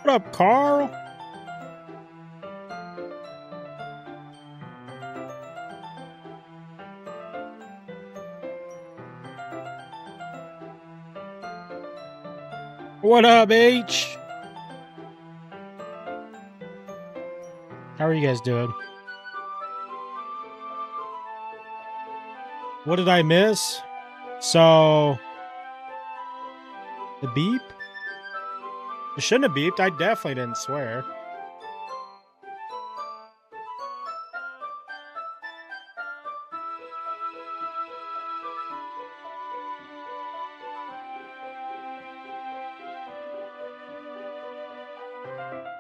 What up, Carl? What up, H? How are you guys doing? What did I miss? So, the beep? It shouldn't have beeped. I definitely didn't swear.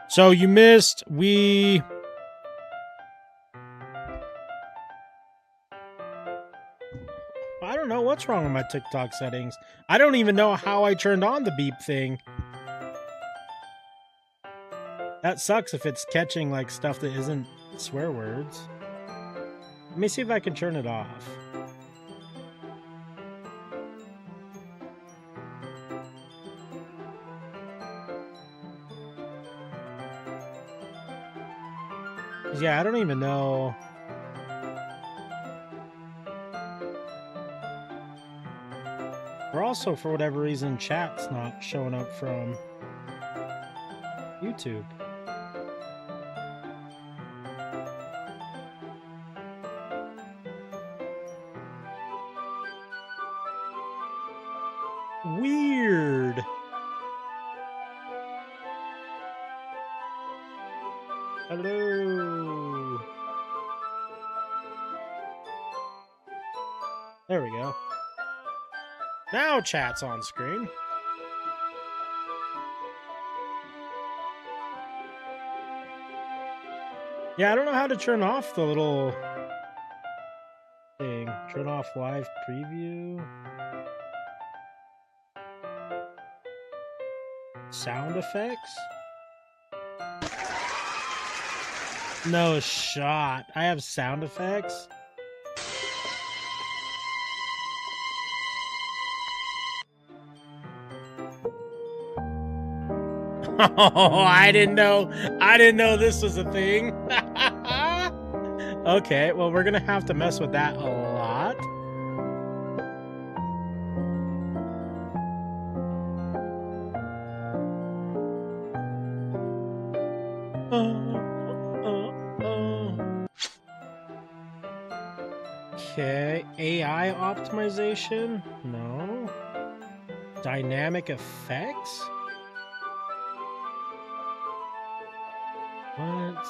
So you missed, I don't know what's wrong with my TikTok settings. I don't even know how I turned on the beep thing. That sucks if it's catching like stuff that isn't swear words. Let me see if I can turn it off. Yeah, I don't even know. Or also, for whatever reason, chat's not showing up from YouTube. Weird. Hello. There we go. Now chat's on screen. Yeah, I don't know how to turn off the little thing. Turn off live preview. Sound effects? No shot. I have sound effects? Oh, I didn't know this was a thing. Okay, well, we're gonna have to mess with that a lot. Okay, AI optimization? No. Dynamic effects? What?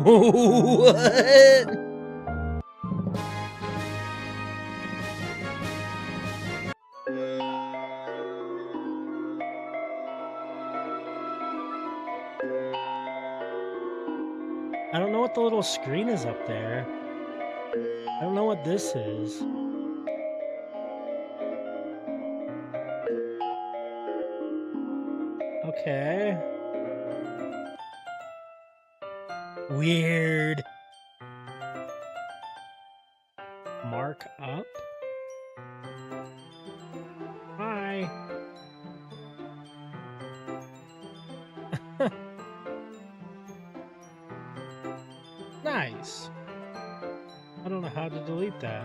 What? I don't know what the little screen is up there. I don't know what this is. Okay. Weird. Mark up? Hi. Nice. I don't know how to delete that.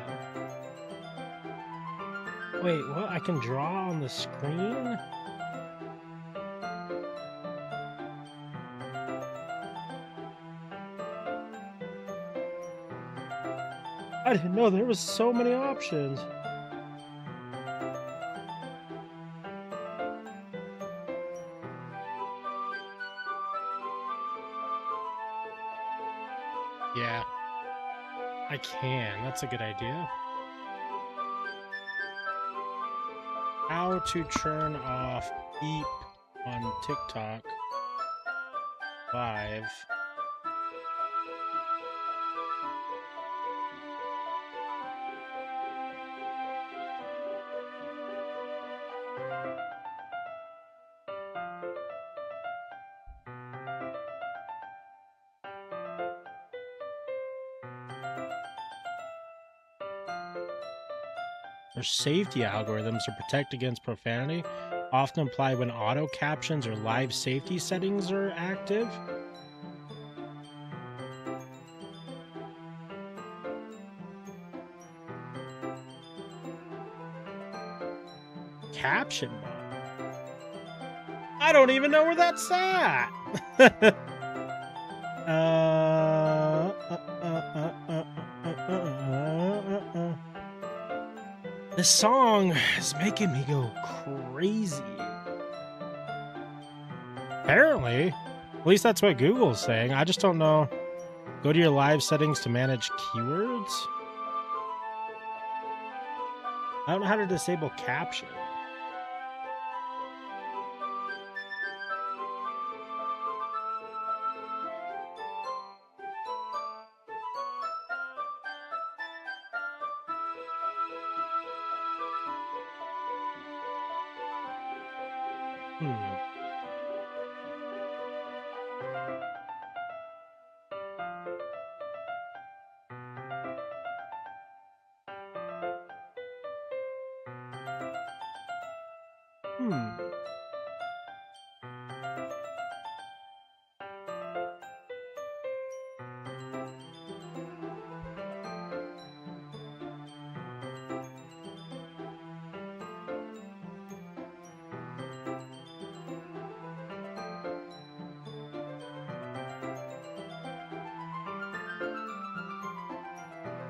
Wait, what? I can draw on the screen? I didn't know there was so many options. Yeah. I can. That's a good idea. How to turn off beep on TikTok live. There's safety algorithms to protect against profanity. Often applied when auto captions or live safety settings are active. Caption bot. I don't even know where that's at. This song is making me go crazy. Apparently. At least that's what Google's saying. I just don't know. Go to your live settings to manage keywords. I don't know how to disable caption.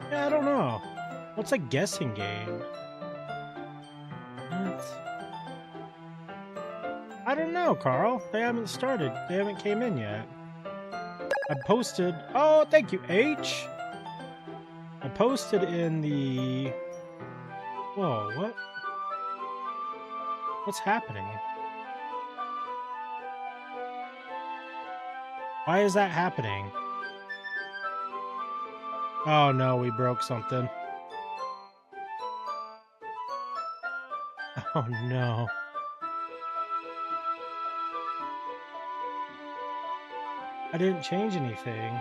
Yeah, I don't know. What's a guessing game? What? I don't know, Carl. They haven't started. They haven't came in yet. I posted... Oh, thank you, H! I posted in the... Whoa, what? What's happening? Why is that happening? Oh no, we broke something. Oh no. I didn't change anything.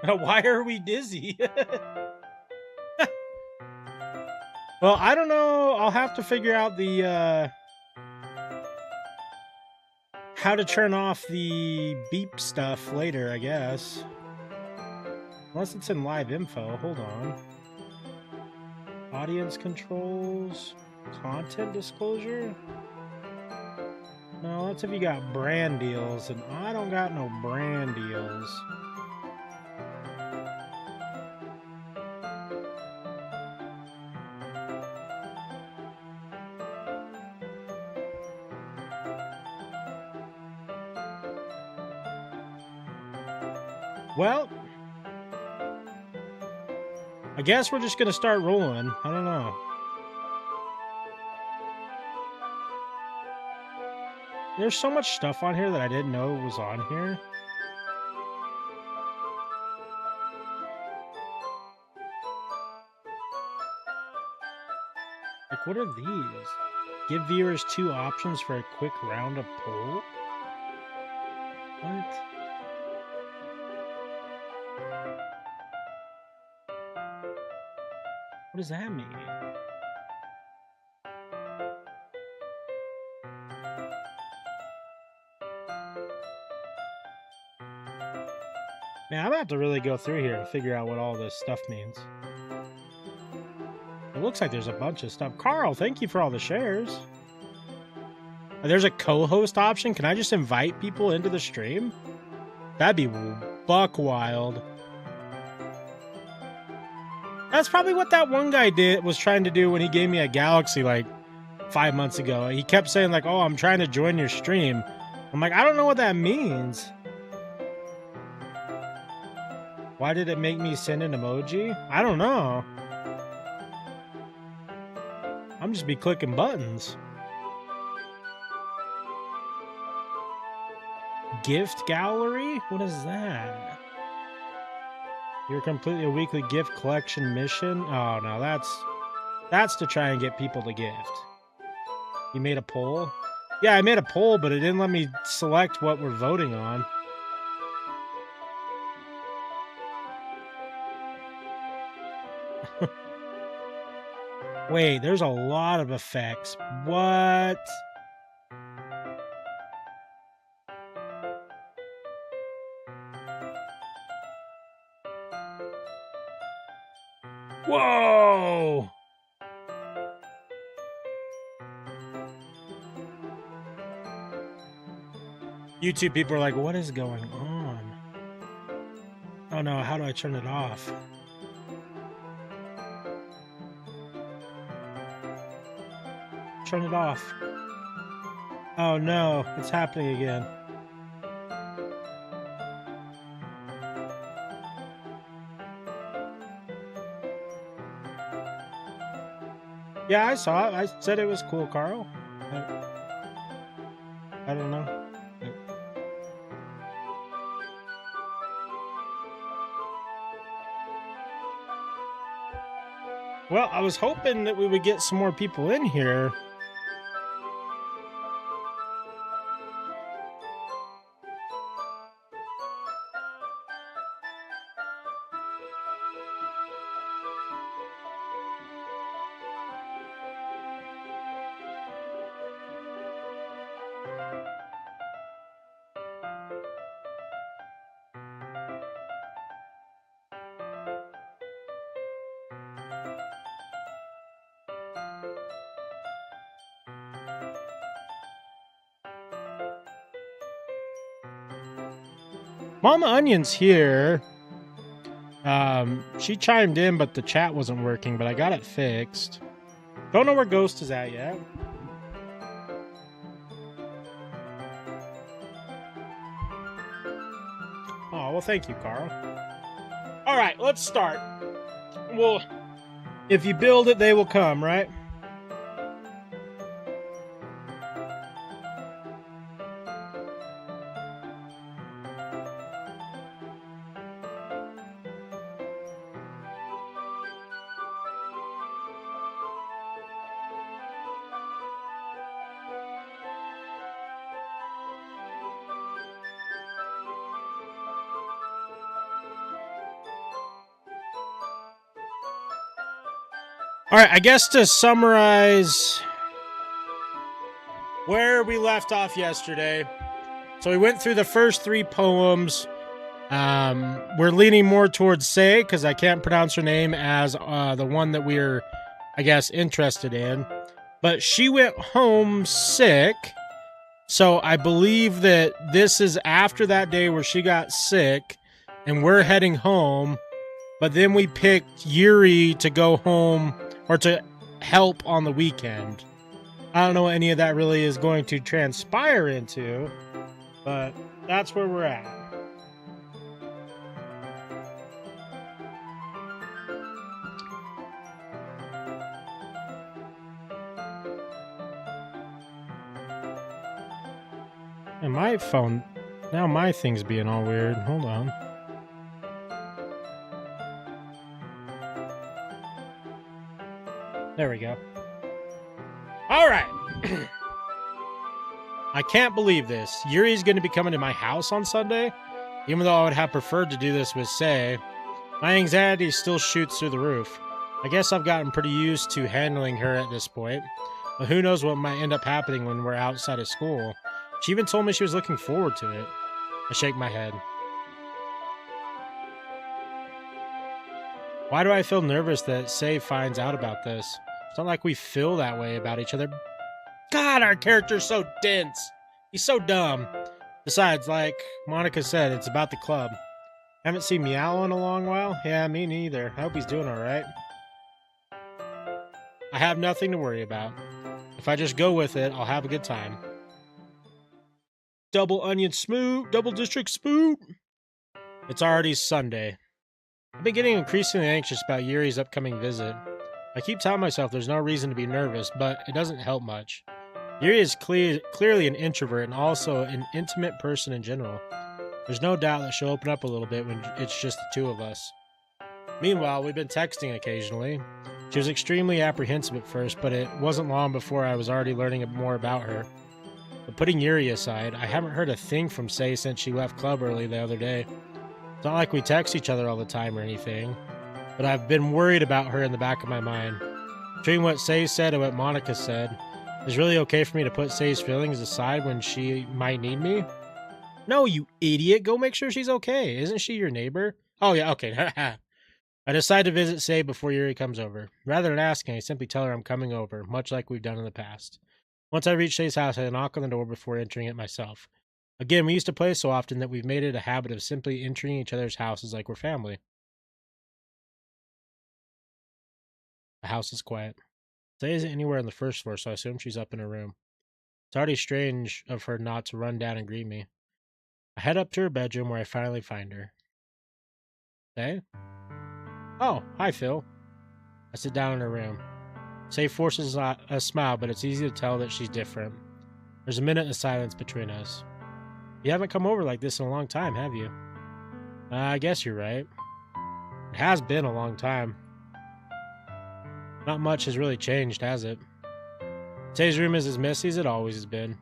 Why are we dizzy? Well, I don't know. I'll have to figure out the how to turn off the beep stuff later, I guess. Unless it's in live info. Hold on. Audience controls. Content disclosure? No, that's if you got brand deals, and I don't got no brand deals. Well, I guess we're just gonna start rolling. I don't know. There's so much stuff on here that I didn't know was on here. Like, what are these? Give viewers 2 options for a quick round of poll? What? What does that mean? Man, I'm gonna have to really go through here and figure out what all this stuff means. It looks like there's a bunch of stuff. Carl, thank you for all the shares. There's a co-host option. Can I just invite people into the stream? That'd be buck wild. That's probably what that one guy was trying to do when he gave me a Galaxy like 5 months ago. He kept saying like, oh, I'm trying to join your stream. I'm like, I don't know what that means. Why did it make me send an emoji? I don't know. I'm just be clicking buttons. Gift gallery? What is that? You're completely a weekly gift collection mission? Oh no, that's to try and get people to gift. You made a poll? Yeah, I made a poll, but it didn't let me select what we're voting on. Wait, there's a lot of effects. What? Whoa! YouTube people are like, what is going on? Oh no, how do I turn it off? Turn it off. Oh no, it's happening again. Yeah, I saw it. I said it was cool, Carl. I don't know. Well, I was hoping that we would get some more people in here. Mama Onion's here. She chimed in, but the chat wasn't working, but I got it fixed. Don't know where Ghost is at yet. Oh, well, thank you, Carl. All right, let's start. Well, if you build it, they will come, right? All right, I guess to summarize where we left off yesterday. So we went through the first 3 poems. We're leaning more towards Sei, because I can't pronounce her name as the one that we're, I guess, interested in. But she went home sick. So I believe that this is after that day where she got sick, and we're heading home. But then we picked Yuri to go home, or to help on the weekend. I don't know what any of that really is going to transpire into, but that's where we're at. And my phone, now my thing's being all weird. Hold on. There we go. All right. I can't believe this. Yuri's going to be coming to my house on Sunday. Even though I would have preferred to do this with Sei, my anxiety still shoots through the roof. I guess I've gotten pretty used to handling her at this point. But who knows what might end up happening when we're outside of school. She even told me she was looking forward to it. I shake my head. Why do I feel nervous that Sei finds out about this? It's not like we feel that way about each other. God, our character's so dense. He's so dumb. Besides, like Monica said, it's about the club. Haven't seen Meow in a long while? Yeah, me neither. I hope he's doing alright. I have nothing to worry about. If I just go with it, I'll have a good time. Double onion smoot, double district spoot. It's already Sunday. I've been getting increasingly anxious about Yuri's upcoming visit. I keep telling myself there's no reason to be nervous, but it doesn't help much. Yuri is clearly an introvert and also an intimate person in general. There's no doubt that she'll open up a little bit when it's just the 2 of us. Meanwhile, we've been texting occasionally. She was extremely apprehensive at first, but it wasn't long before I was already learning more about her. But putting Yuri aside, I haven't heard a thing from Sei since she left club early the other day. It's not like we text each other all the time or anything, but I've been worried about her in the back of my mind. Between what Say said and what Monica said, is it really okay for me to put Say's feelings aside when she might need me? No, you idiot. Go make sure she's okay. Isn't she your neighbor? Oh, yeah, okay. I decide to visit Say before Yuri comes over. Rather than asking, I simply tell her I'm coming over, much like we've done in the past. Once I reach Say's house, I knock on the door before entering it myself. Again, we used to play so often that we've made it a habit of simply entering each other's houses like we're family. The house is quiet. Say isn't anywhere on the first floor, so I assume she's up in her room. It's already strange of her not to run down and greet me. I head up to her bedroom where I finally find her. Say? Oh, hi, Phil. I sit down in her room. Say forces a smile, but it's easy to tell that she's different. There's a minute of silence between us. You haven't come over like this in a long time, have you? I guess you're right. It has been a long time. Not much has really changed, has it? Say's room is as messy as it always has been.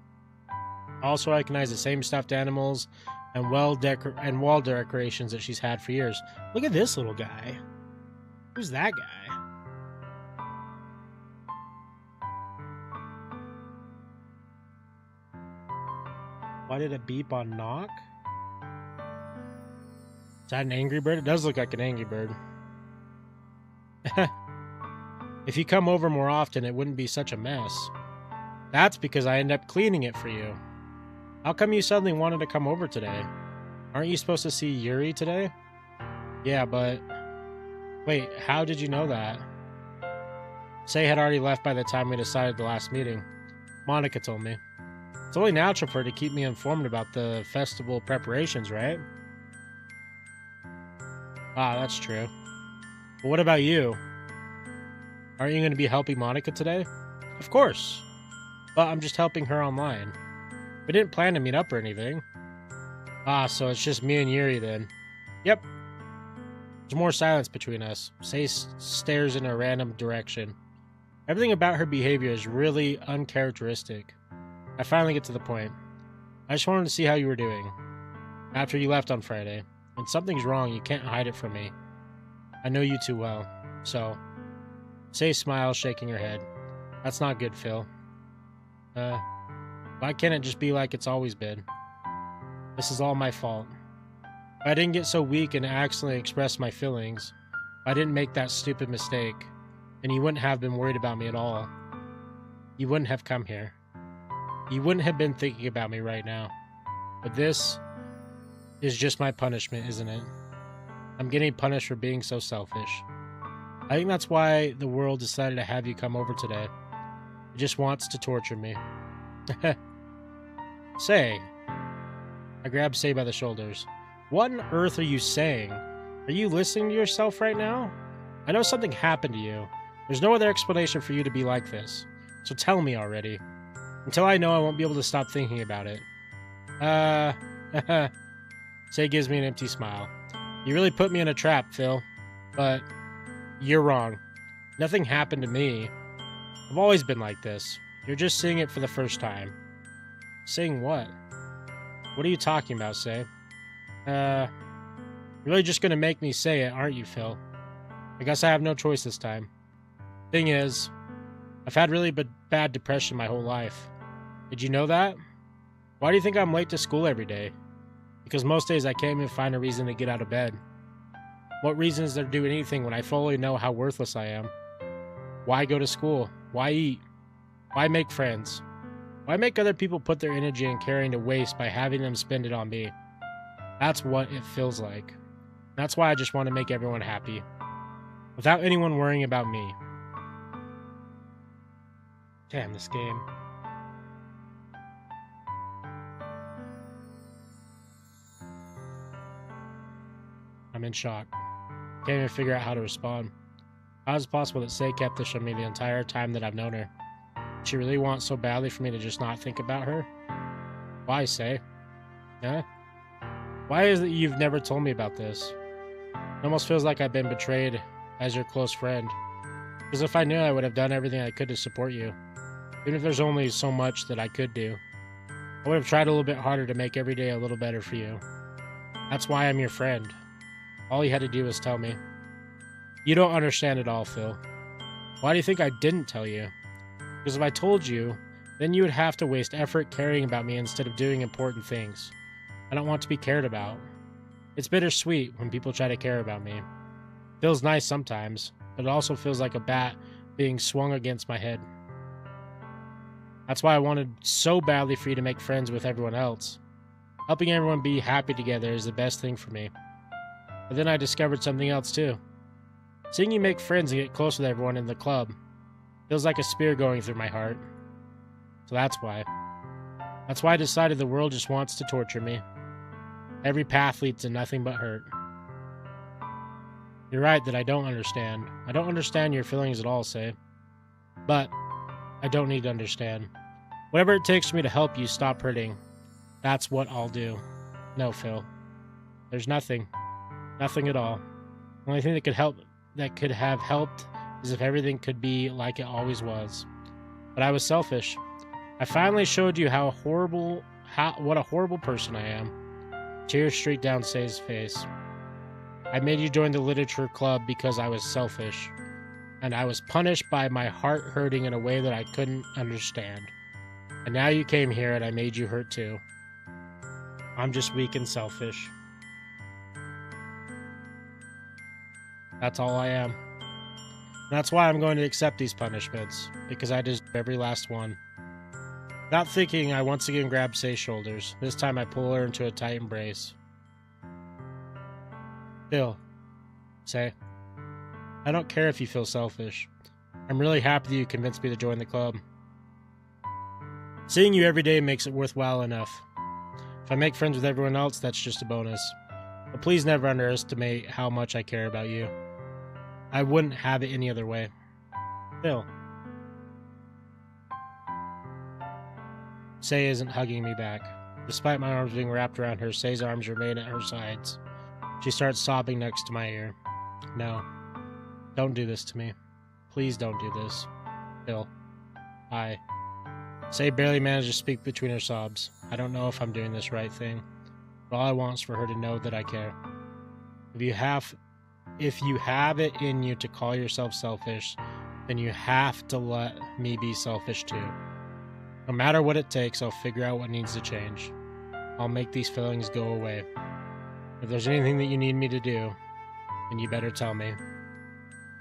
I also recognize the same stuffed animals and wall decorations that she's had for years. Look at this little guy. Who's that guy? Why did it beep on knock? Is that an Angry Bird? It does look like an Angry Bird. If you come over more often, it wouldn't be such a mess. That's because I end up cleaning it for you. How come you suddenly wanted to come over today? Aren't you supposed to see Yuri today? Yeah, but... Wait, how did you know that? Say had already left by the time we decided the last meeting. Monica told me. It's only natural for her to keep me informed about the festival preparations, right? Ah, that's true. But what about you? Aren't you going to be helping Monica today? Of course. But I'm just helping her online. We didn't plan to meet up or anything. Ah, so it's just me and Yuri then. Yep. There's more silence between us. Say stares in a random direction. Everything about her behavior is really uncharacteristic. I finally get to the point. I just wanted to see how you were doing. After you left on Friday. When something's wrong, you can't hide it from me. I know you too well. So... Say smiles, shaking her head. That's not good, Phil. Why can't it just be like it's always been? This is all my fault. If I didn't get so weak and accidentally express my feelings, if I didn't make that stupid mistake, then you wouldn't have been worried about me at all. You wouldn't have come here. You wouldn't have been thinking about me right now. But this is just my punishment, isn't it? I'm getting punished for being so selfish. I think that's why the world decided to have you come over today. It just wants to torture me. Say. I grab Say by the shoulders. What on earth are you saying? Are you listening to yourself right now? I know something happened to you. There's no other explanation for you to be like this. So tell me already. Until I know, I won't be able to stop thinking about it. Say gives me an empty smile. You really put me in a trap, Phil. But... You're wrong. Nothing happened to me. I've always been like this. You're just seeing it for the first time. Seeing what? What are you talking about, Say? You're really just gonna make me say it, aren't you, Phil? I guess I have no choice this time. Thing is, I've had really bad depression my whole life. Did you know that? Why do you think I'm late to school every day? Because most days I can't even find a reason to get out of bed. What reason is there to do anything when I fully know how worthless I am? Why go to school? Why eat? Why make friends? Why make other people put their energy and caring to waste by having them spend it on me? That's what it feels like. That's why I just want to make everyone happy. Without anyone worrying about me. Damn, this game. I'm in shock. Can't even figure out how to respond. How is it possible that Say kept this from me the entire time that I've known her? Did she really want so badly for me to just not think about her? Why, Say? Huh? Why is it you've never told me about this? It almost feels like I've been betrayed as your close friend. Because if I knew, I would have done everything I could to support you. Even if there's only so much that I could do. I would have tried a little bit harder to make every day a little better for you. That's why I'm your friend. All you had to do was tell me. You don't understand it all, Phil. Why do you think I didn't tell you? Because if I told you, then you would have to waste effort caring about me instead of doing important things. I don't want to be cared about. It's bittersweet when people try to care about me. It feels nice sometimes, but it also feels like a bat being swung against my head. That's why I wanted so badly for you to make friends with everyone else. Helping everyone be happy together is the best thing for me. But then I discovered something else too. Seeing you make friends and get close with everyone in the club feels like a spear going through my heart. So that's why. That's why I decided the world just wants to torture me. Every path leads to nothing but hurt. You're right that I don't understand. I don't understand your feelings at all, Say. But I don't need to understand. Whatever it takes for me to help you stop hurting, that's what I'll do. No, Phil. There's nothing. Nothing at all. The only thing that could have helped is if everything could be like it always was. But I was selfish. I finally showed you what a horrible person I am. Tears streaked down Say's face. I made you join the literature club because I was selfish. And I was punished by my heart hurting in a way that I couldn't understand. And now you came here and I made you hurt too. I'm just weak and selfish. That's all I am. And that's why I'm going to accept these punishments, because I deserve every last one. Without thinking, I once again grab Say's shoulders. This time I pull her into a tight embrace. Phil, Say, I don't care if you feel selfish. I'm really happy that you convinced me to join the club. Seeing you every day makes it worthwhile enough. If I make friends with everyone else, that's just a bonus. But please never underestimate how much I care about you. I wouldn't have it any other way. Phil. Say isn't hugging me back. Despite my arms being wrapped around her, Say's arms remain at her sides. She starts sobbing next to my ear. No. Don't do this to me. Please don't do this. Phil. Say barely managed to speak between her sobs. I don't know if I'm doing this right thing, but all I want is for her to know that I care. If you have it in you to call yourself selfish, then you have to let me be selfish too. No matter what it takes, I'll figure out what needs to change. I'll make these feelings go away. If there's anything that you need me to do, then you better tell me.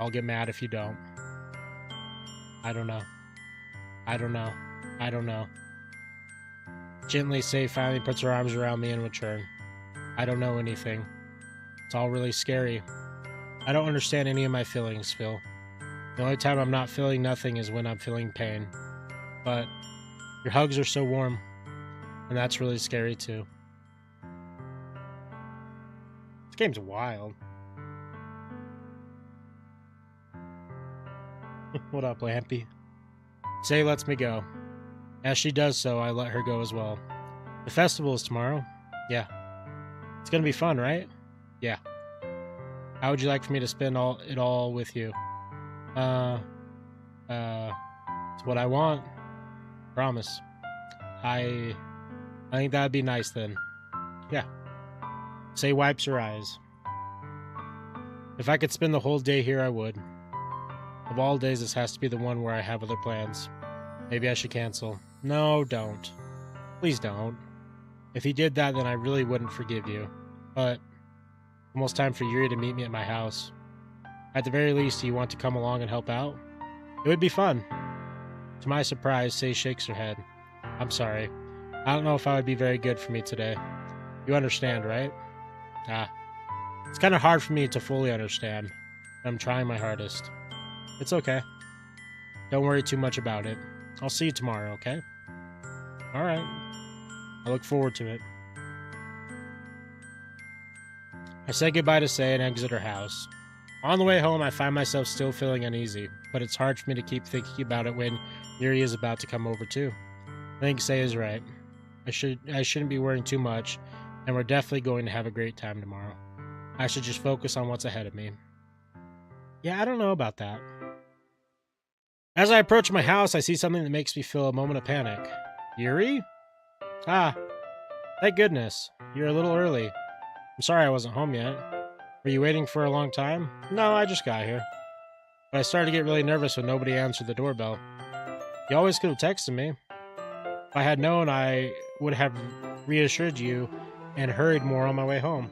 I'll get mad if you don't. I don't know. I don't know. I don't know. Gently, Say finally puts her arms around me in return. I don't know anything. It's all really scary. I don't understand any of my feelings, Phil. The only time I'm not feeling nothing is when I'm feeling pain. But your hugs are so warm, and that's really scary too. This game's wild. What up, Lampy? Say lets me go. As she does so, I let her go as well. The festival is tomorrow. Yeah. It's gonna be fun, right? Yeah. How would you like for me to spend it all with you? It's what I want. Promise. I think that'd be nice then. Yeah. Say wipes her eyes. If I could spend the whole day here, I would. Of all days, this has to be the one where I have other plans. Maybe I should cancel. No, don't. Please don't. If you did that, then I really wouldn't forgive you. But almost time for Yuri to meet me at my house. At the very least, do you want to come along and help out? It would be fun. To my surprise, Say shakes her head. I'm sorry. I don't know if I would be very good for me today. You understand, right? It's kind of hard for me to fully understand. But I'm trying my hardest. It's okay. Don't worry too much about it. I'll see you tomorrow, okay? Alright. I look forward to it. I say goodbye to Say and exit her house. On the way home, I find myself still feeling uneasy, but it's hard for me to keep thinking about it when Yuri is about to come over too. I think Say is right. I shouldn't be worrying too much, and we're definitely going to have a great time tomorrow. I should just focus on what's ahead of me. Yeah, I don't know about that. As I approach my house, I see something that makes me feel a moment of panic. Yuri? Thank goodness. You're a little early. I'm sorry I wasn't home yet. Were you waiting for a long time? No, I just got here. but I started to get really nervous when nobody answered the doorbell. You always could have texted me. If I had known, I would have reassured you and hurried more on my way home.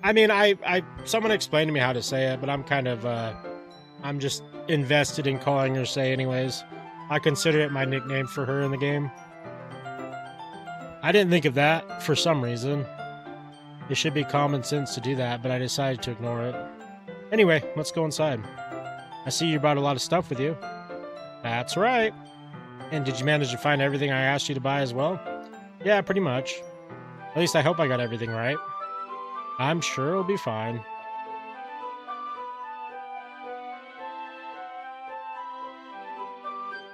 I mean, someone explained to me how to say it, but I'm kind of, I'm just invested in calling her Say anyways. I consider it my nickname for her in the game. I didn't think of that for some reason. It should be common sense to do that, but I decided to ignore it. Anyway, let's go inside. I see you brought a lot of stuff with you. That's right. And did you manage to find everything I asked you to buy as well? Yeah, pretty much. At least I hope I got everything right. I'm sure it'll be fine.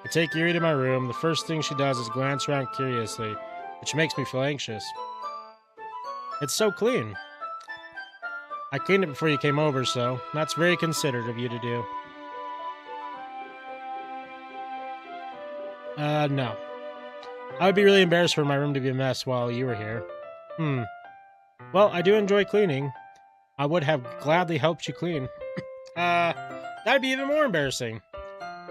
I take Yuri to my room. The first thing she does is glance around curiously, which makes me feel anxious. It's so clean. I cleaned it before you came over, so that's very considerate of you to do. No. I would be really embarrassed for my room to be a mess while you were here. Well, I do enjoy cleaning. I would have gladly helped you clean. That'd be even more embarrassing.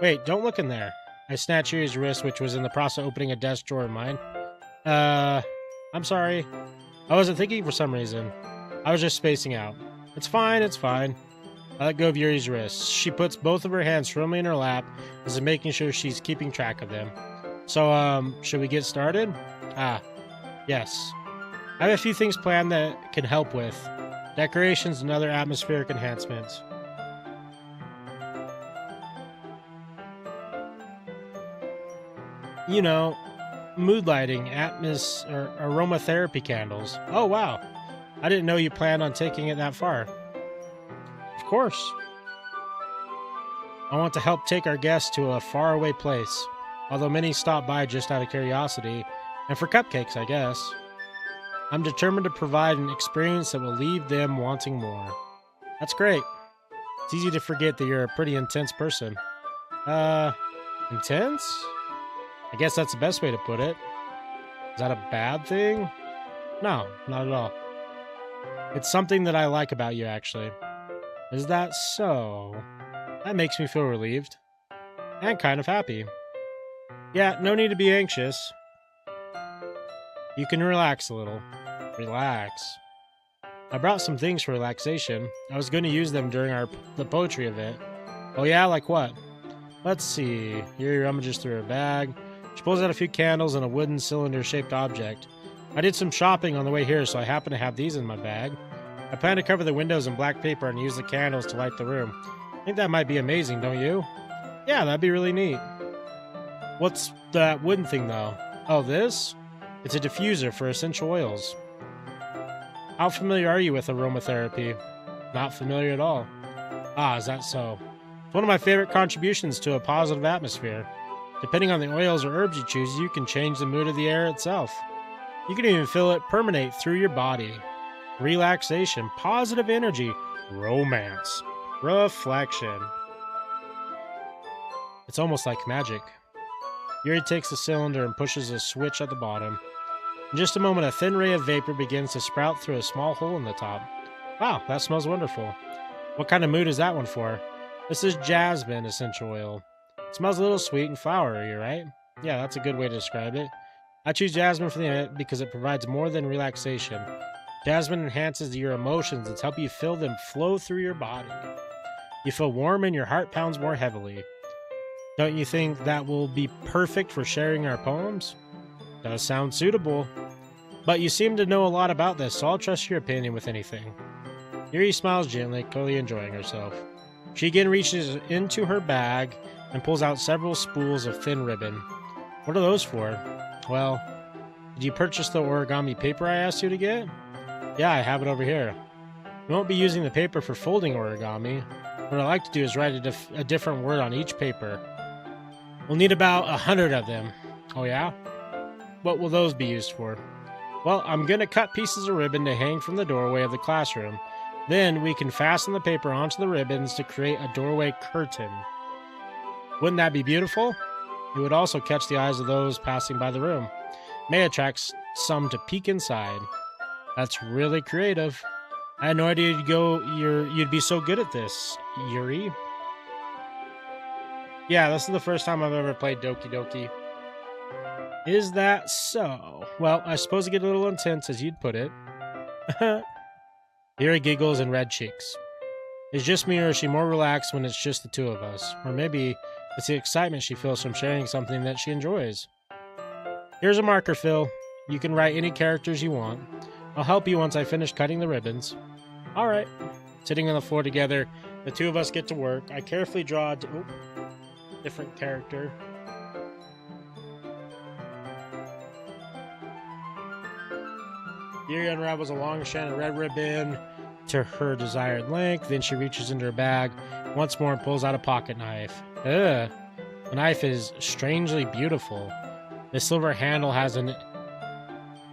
Wait, don't look in there. I snatched Yuri's wrist, which was in the process of opening a desk drawer of mine. I'm sorry. I wasn't thinking for some reason. I was just spacing out. It's fine, it's fine. I let go of Yuri's wrist. She puts both of her hands firmly in her lap, as if making sure she's keeping track of them. So, should we get started? Yes. I have a few things planned that can help with decorations and other atmospheric enhancements. You know, mood lighting, or aromatherapy candles. Oh, wow. I didn't know you planned on taking it that far. Of course. I want to help take our guests to a faraway place, although many stop by just out of curiosity, and for cupcakes, I guess. I'm determined to provide an experience that will leave them wanting more. That's great. It's easy to forget that you're a pretty intense person. Intense? I guess that's the best way to put it. Is that a bad thing? No, not at all. It's something that I like about you, actually. Is that so? That makes me feel relieved. And kind of happy. Yeah, no need to be anxious. You can relax a little. Relax. I brought some things for relaxation. I was going to use them during the poetry event. Oh yeah, like what? Let's see. Yuri rummages through her bag. She pulls out a few candles and a wooden cylinder-shaped object. I did some shopping on the way here, so I happen to have these in my bag. I plan to cover the windows in black paper and use the candles to light the room. I think that might be amazing, don't you? Yeah, that'd be really neat. What's that wooden thing, though? Oh, this? It's a diffuser for essential oils. How familiar are you with aromatherapy? Not familiar at all. Ah, is that so? It's one of my favorite contributions to a positive atmosphere. Depending on the oils or herbs you choose, you can change the mood of the air itself. You can even feel it permeate through your body. Relaxation, positive energy, romance, reflection. It's almost like magic. Yuri takes the cylinder and pushes a switch at the bottom. In just a moment, a thin ray of vapor begins to sprout through a small hole in the top. Wow, that smells wonderful. What kind of mood is that one for? This is jasmine essential oil. It smells a little sweet and flowery, right? Yeah, that's a good way to describe it. I choose jasmine for the event because it provides more than relaxation. Jasmine enhances your emotions and helps you feel them flow through your body. You feel warm and your heart pounds more heavily. Don't you think that will be perfect for sharing our poems? Does sound suitable. But you seem to know a lot about this, so I'll trust your opinion with anything. Yuri smiles gently, clearly enjoying herself. She again reaches into her bag and pulls out several spools of thin ribbon. What are those for? Well, did you purchase the origami paper I asked you to get? Yeah, I have it over here. We won't be using the paper for folding origami. What I like to do is write a different word on each paper. We'll need about 100 of them. Oh yeah? What will those be used for? Well, I'm going to cut pieces of ribbon to hang from the doorway of the classroom. Then we can fasten the paper onto the ribbons to create a doorway curtain. Wouldn't that be beautiful? It would also catch the eyes of those passing by the room. May attract some to peek inside. That's really creative. I had no idea you'd be so good at this, Yuri. Yeah, this is the first time I've ever played Doki Doki. Is that so? Well, I suppose it get a little intense, as you'd put it. Yuri giggles and red cheeks. Is just me, or is she more relaxed when it's just the two of us? Or maybe it's the excitement she feels from sharing something that she enjoys. Here's a marker, Phil. You can write any characters you want. I'll help you once I finish cutting the ribbons. All right. Sitting on the floor together, the two of us get to work. I carefully draw a different character. Yuri unravels a long strand of red ribbon to her desired length. Then she reaches into her bag once more and pulls out a pocket knife. Ugh. The knife is strangely beautiful. The silver handle has an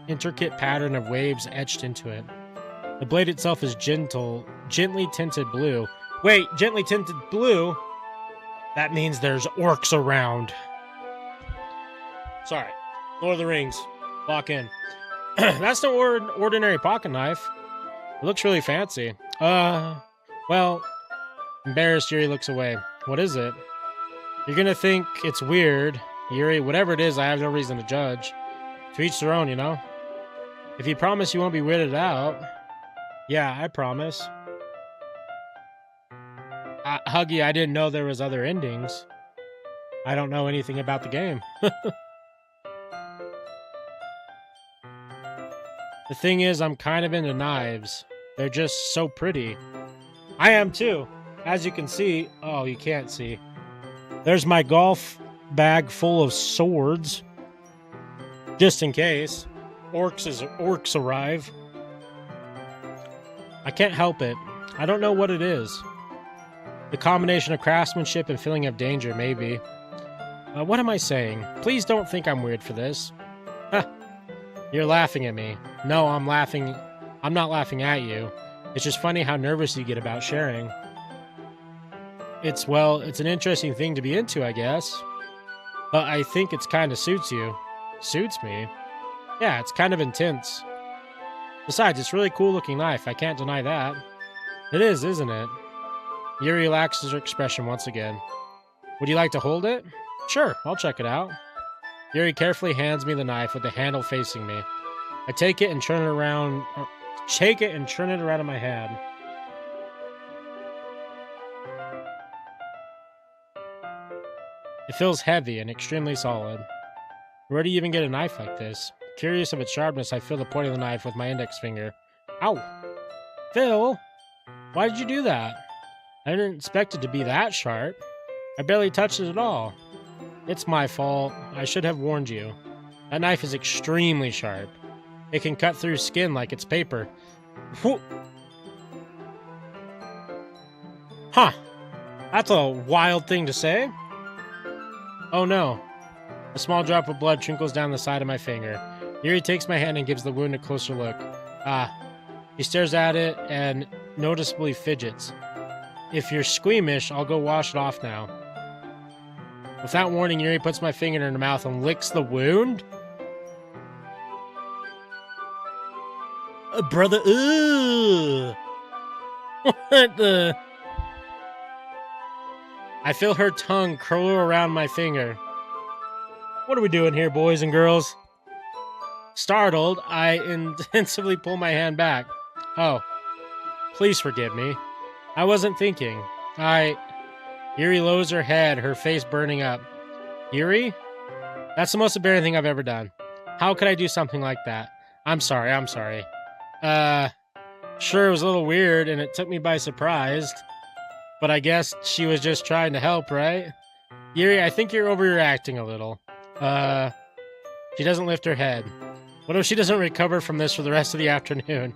intricate pattern of waves etched into it. The blade itself is gently tinted blue. Wait, gently tinted blue? That means there's orcs around. Sorry. Lord of the Rings. Lock in. That's no ordinary pocket knife. It looks really fancy. Well, embarrassed, Yuri looks away. What is it? You're gonna think it's weird. Yuri, whatever it is, I have no reason to judge. To each their own, you know? If you promise you won't be weirded out. Yeah, I promise. Huggy, I didn't know there was other endings. I don't know anything about the game. The thing is, I'm kind of into knives. They're just so pretty. I am too. As you can see... Oh, you can't see. There's my golf bag full of swords. Just in case. Orcs arrive. I can't help it. I don't know what it is. The combination of craftsmanship and feeling of danger, maybe. What am I saying? Please don't think I'm weird for this. You're laughing at me. No, I'm laughing. I'm not laughing at you. It's just funny how nervous you get about sharing. It's an interesting thing to be into, I guess. But I think it's kind of suits you. Suits me? Yeah, it's kind of intense. Besides, it's a really cool looking knife. I can't deny that. It is, isn't it? Yuri relaxes her expression once again. Would you like to hold it? Sure, I'll check it out. Yuri carefully hands me the knife with the handle facing me. I take it and turn it around. Shake it and turn it around in my hand. It feels heavy and extremely solid. Where do you even get a knife like this? Curious of its sharpness, I feel the point of the knife with my index finger. Ow! Phil! Why did you do that? I didn't expect it to be that sharp. I barely touched it at all. It's my fault. I should have warned you. That knife is extremely sharp. It can cut through skin like it's paper. Whew. Huh. That's a wild thing to say. Oh no. A small drop of blood trickles down the side of my finger. Yuri takes my hand and gives the wound a closer look. He stares at it and noticeably fidgets. If you're squeamish, I'll go wash it off now. Without warning, Yuri puts my finger in her mouth and licks the wound? Brother, ugh! What the... I feel her tongue curl around my finger. What are we doing here, boys and girls? Startled, I intensively pull my hand back. Oh, please forgive me. I wasn't thinking. Yuri lowers her head, her face burning up. Yuri? That's the most embarrassing thing I've ever done. How could I do something like that? I'm sorry. Sure, it was a little weird, and it took me by surprise. But I guess she was just trying to help, right? Yuri, I think you're overreacting a little. She doesn't lift her head. What if she doesn't recover from this for the rest of the afternoon?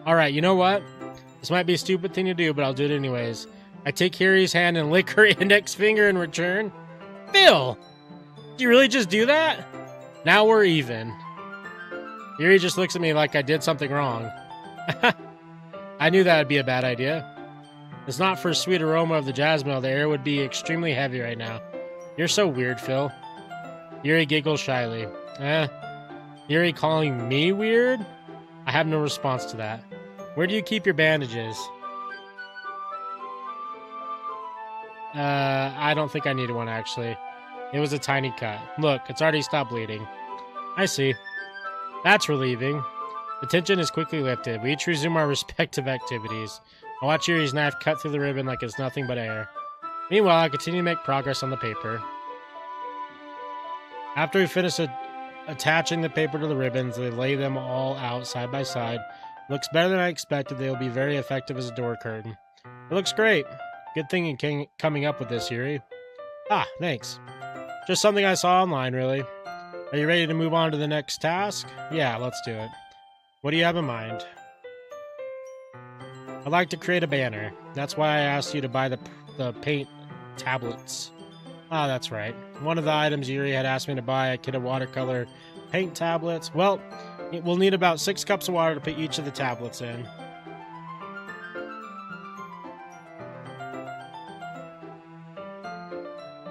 Alright, you know what? This might be a stupid thing to do, but I'll do it anyways. I take Yuri's hand and lick her index finger in return. Phil! Did you really just do that? Now we're even. Yuri just looks at me like I did something wrong. I knew that would be a bad idea. It's not for a sweet aroma of the jasmine, the air would be extremely heavy right now. You're so weird, Phil. Yuri giggles shyly. Yuri calling me weird? I have no response to that. Where do you keep your bandages? I don't think I needed one, actually. It was a tiny cut. Look, it's already stopped bleeding. I see. That's relieving. The tension is quickly lifted. We each resume our respective activities. I watch Yuri's knife cut through the ribbon like it's nothing but air. Meanwhile, I continue to make progress on the paper. After we finish attaching the paper to the ribbons, they lay them all out side by side. Looks better than I expected. They will be very effective as a door curtain. It looks great. Good thing in coming up with this, Yuri. Ah, thanks. Just something I saw online, really. Are you ready to move on to the next task? Yeah, let's do it. What do you have in mind? I'd like to create a banner. That's why I asked you to buy the paint tablets. Ah, that's right. One of the items Yuri had asked me to buy, a kit of watercolor paint tablets. Well, we'll need about 6 cups of water to put each of the tablets in.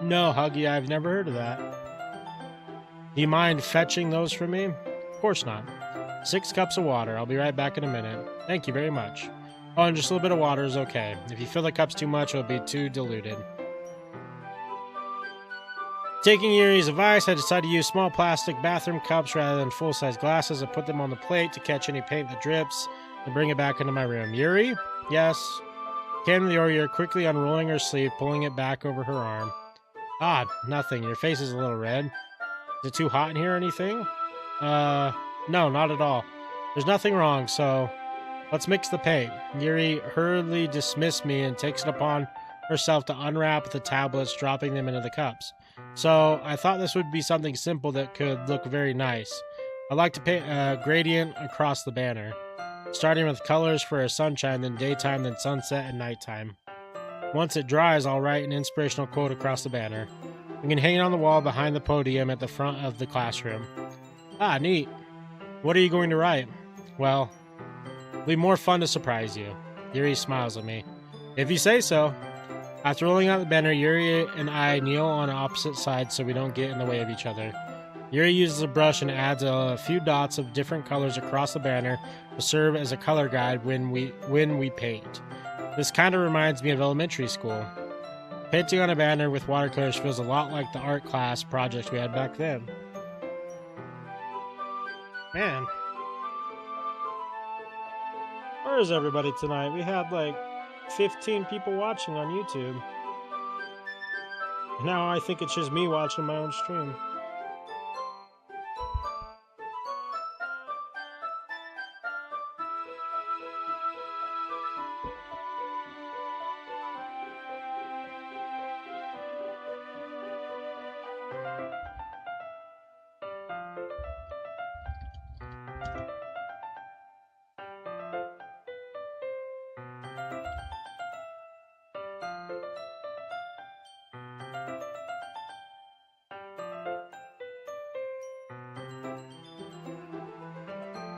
No, Huggy, I've never heard of that. Do you mind fetching those for me? Of course not. 6 cups of water. I'll be right back in a minute. Thank you very much. Oh, and just a little bit of water is okay. If you fill the cups too much, it'll be too diluted. Taking Yuri's advice, I decided to use small plastic bathroom cups rather than full-size glasses. I put them on the plate to catch any paint that drips and bring it back into my room. Yuri? Yes. Came to the warrior, quickly unrolling her sleeve, pulling it back over her arm. Ah, nothing. Your face is a little red. Is it too hot in here or anything? No, not at all. There's nothing wrong, so let's mix the paint. Yuri hurriedly dismissed me and takes it upon herself to unwrap the tablets, dropping them into the cups. So I thought this would be something simple that could look very nice. I'd like to paint a gradient across the banner, starting with colors for a sunshine, then daytime, then sunset and nighttime. Once it dries, I'll write an inspirational quote across the banner. We can hang it on the wall behind the podium at the front of the classroom. Ah, neat. What are you going to write? Well, it'll be more fun to surprise you. Yuri smiles at me. If you say so. After rolling out the banner, Yuri and I kneel on opposite sides so we don't get in the way of each other. Yuri uses a brush and adds a few dots of different colors across the banner to serve as a color guide when we paint. This kind of reminds me of elementary school. Painting on a banner with watercolors feels a lot like the art class project we had back then. Man. Where is everybody tonight? We had like 15 people watching on YouTube. Now I think it's just me watching my own stream.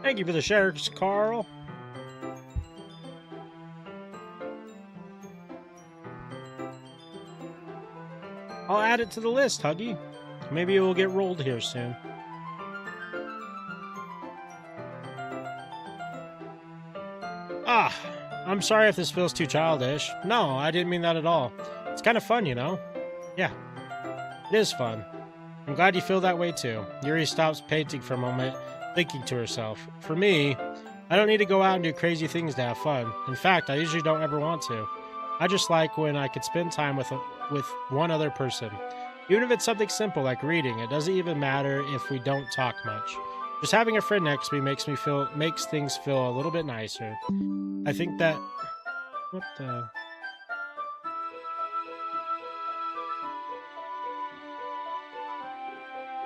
Thank you for the shares, Carl. I'll add it to the list, Huggy. Maybe it will get rolled here soon. Ah, I'm sorry if this feels too childish. No, I didn't mean that at all. It's kind of fun, you know? Yeah, it is fun. I'm glad you feel that way too. Yuri stops painting for a moment, thinking to herself, for me, I don't need to go out and do crazy things to have fun. In fact, I usually don't ever want to. I just like when I could spend time with one other person. Even if it's something simple like reading, it doesn't even matter if we don't talk much. Just having a friend next to me makes things feel a little bit nicer. I think that... What the...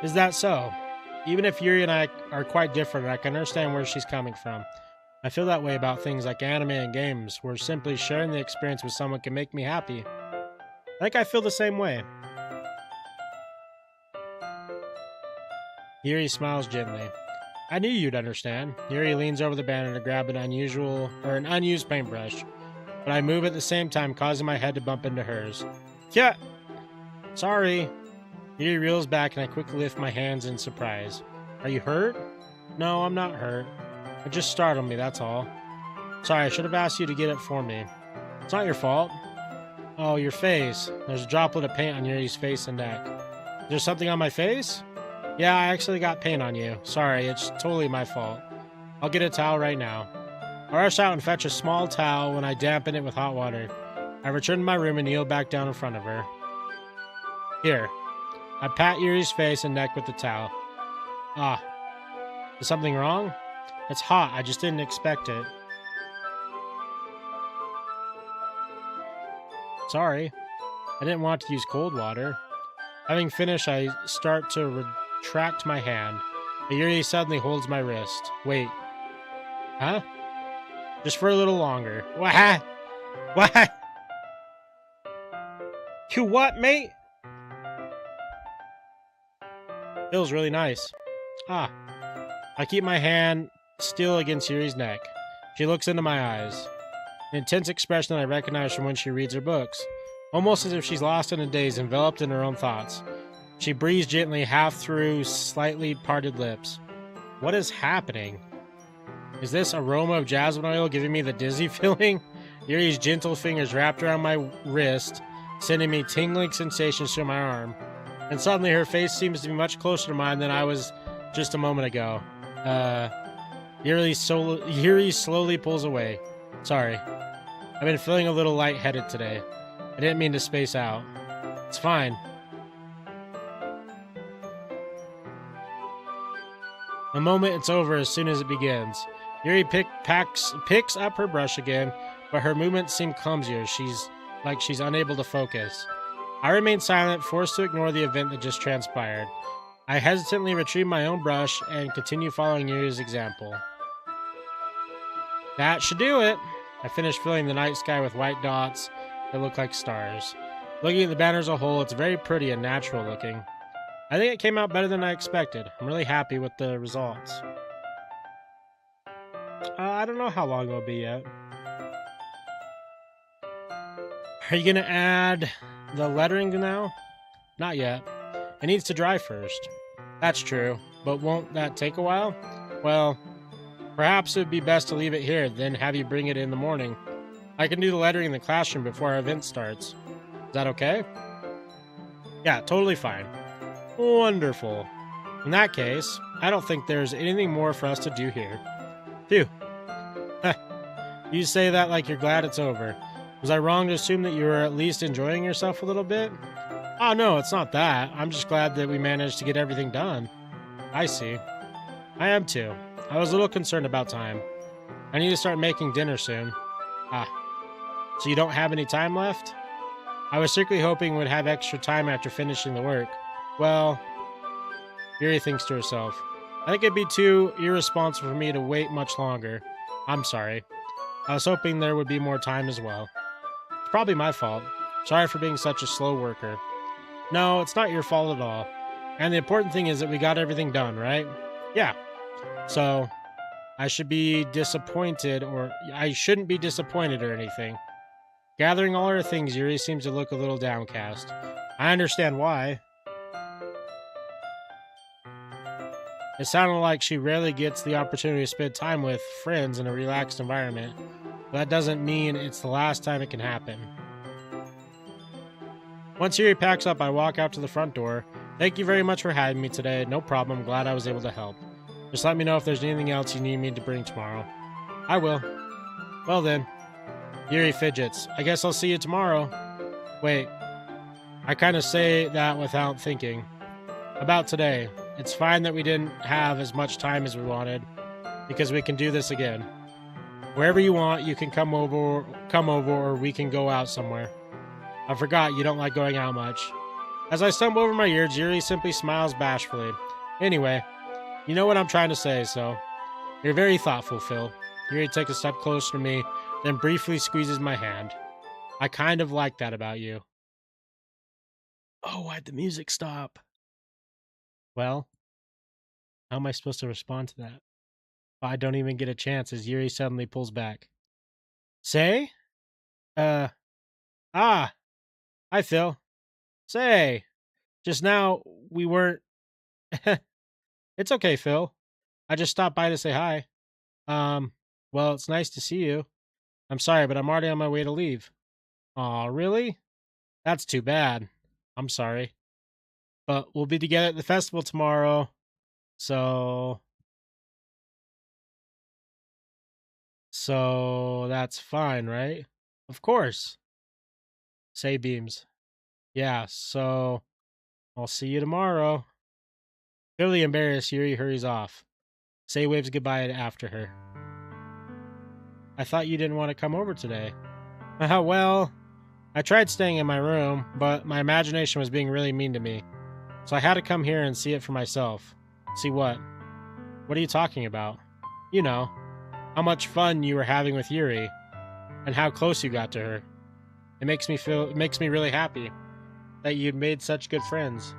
Is that so? Even if Yuri and I are quite different, I can understand where she's coming from. I feel that way about things like anime and games, where simply sharing the experience with someone can make me happy. I think I feel the same way. Yuri smiles gently. I knew you'd understand. Yuri leans over the banner to grab an unused paintbrush, but I move at the same time, causing my head to bump into hers. Yeah. Sorry. Yuri reels back and I quickly lift my hands in surprise. Are you hurt? No, I'm not hurt. It just startled me, that's all. Sorry, I should have asked you to get it for me. It's not your fault. Oh, your face. There's a droplet of paint on Yuri's face and neck. Is there something on my face? Yeah, I actually got paint on you. Sorry, it's totally my fault. I'll get a towel right now. I rush out and fetch a small towel when I dampen it with hot water. I return to my room and kneel back down in front of her. Here. I pat Yuri's face and neck with the towel. Ah. Is something wrong? It's hot. I just didn't expect it. Sorry. I didn't want to use cold water. Having finished, I start to retract my hand. But Yuri suddenly holds my wrist. Wait. Huh? Just for a little longer. What? What? You what, mate? Feels really nice. Ah. I keep my hand still against Yuri's neck. She looks into my eyes. An intense expression that I recognize from when she reads her books. Almost as if she's lost in a daze, enveloped in her own thoughts. She breathes gently, half through slightly parted lips. What is happening? Is this aroma of jasmine oil giving me the dizzy feeling? Yuri's gentle fingers wrapped around my wrist, sending me tingling sensations to my arm. And suddenly her face seems to be much closer to mine than I was just a moment ago. Yuri slowly pulls away. Sorry. I've been feeling a little lightheaded today. I didn't mean to space out. It's fine. The moment it's over as soon as it begins. Yuri picks up her brush again, but her movements seem clumsier. She's unable to focus. I remain silent, forced to ignore the event that just transpired. I hesitantly retrieve my own brush and continue following Yuri's example. That should do it. I finish filling the night sky with white dots that look like stars. Looking at the banner as a whole, it's very pretty and natural looking. I think it came out better than I expected. I'm really happy with the results. I don't know how long it'll be yet. Are you going to add the lettering now? Not yet. It needs to dry first. That's true, but won't that take a while? Well, perhaps it would be best to leave it here, then have you bring it in the morning. I can do the lettering in the classroom before our event starts. Is that okay? Yeah, totally fine. Wonderful. In that case, I don't think there's anything more for us to do here. Phew. You say that like you're glad it's over. Was I wrong to assume that you were at least enjoying yourself a little bit? Oh no, it's not that. I'm just glad that we managed to get everything done. I see. I am too. I was a little concerned about time. I need to start making dinner soon. Ah. So you don't have any time left? I was secretly hoping we'd have extra time after finishing the work. Well, Yuri thinks to herself. I think it'd be too irresponsible for me to wait much longer. I'm sorry. I was hoping there would be more time as well. It's probably my fault. Sorry for being such a slow worker. No, it's not your fault at all. And the important thing is that we got everything done, right? Yeah. So, I shouldn't be disappointed or anything. Gathering all her things, Yuri seems to look a little downcast. I understand why. It sounded like she rarely gets the opportunity to spend time with friends in a relaxed environment. But that doesn't mean it's the last time it can happen. Once Yuri packs up, I walk out to the front door. Thank you very much for having me today. No problem. Glad I was able to help. Just let me know if there's anything else you need me to bring tomorrow. I will. Well then. Yuri fidgets. I guess I'll see you tomorrow. Wait. I kind of say that without thinking. About today. It's fine that we didn't have as much time as we wanted, because we can do this again. Wherever you want, you can come over, or we can go out somewhere. I forgot you don't like going out much. As I stumble over my ears, Yuri simply smiles bashfully. Anyway, you know what I'm trying to say, so. You're very thoughtful, Phil. Yuri takes a step closer to me, then briefly squeezes my hand. I kind of like that about you. Oh, why'd the music stop? Well, how am I supposed to respond to that? I don't even get a chance as Yuri suddenly pulls back. Say? Hi Phil. Say, just now we weren't... It's okay, Phil. I just stopped by to say hi. Well, it's nice to see you. I'm sorry, but I'm already on my way to leave. Aw, really? That's too bad. I'm sorry. But we'll be together at the festival tomorrow. So that's fine, right? Of course. Say beams. Yeah, so I'll see you tomorrow. Clearly embarrassed, Yuri hurries off. Say waves goodbye after her. I thought you didn't want to come over today. Well, I tried staying in my room, but my imagination was being really mean to me. So I had to come here and see it for myself. See what? What are you talking about? You know, how much fun you were having with Yuri, and how close you got to her. It makes me really happy that you'd made such good friends.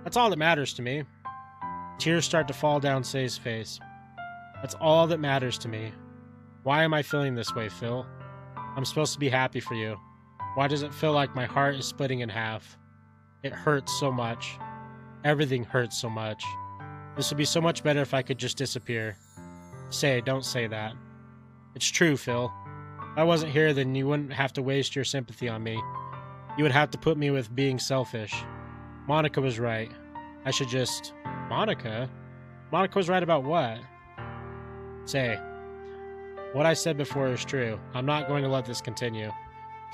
That's all that matters to me. Tears start to fall down Say's face. That's all that matters to me. Why am I feeling this way, Phil? I'm supposed to be happy for you. Why does it feel like my heart is splitting in half? It hurts so much. Everything hurts so much. This would be so much better if I could just disappear. Say, don't say that. It's true, Phil. If I wasn't here, then you wouldn't have to waste your sympathy on me. You would have to put me with being selfish. Monica was right. I should just... Monica? Monica was right about what? Say, what I said before is true. I'm not going to let this continue.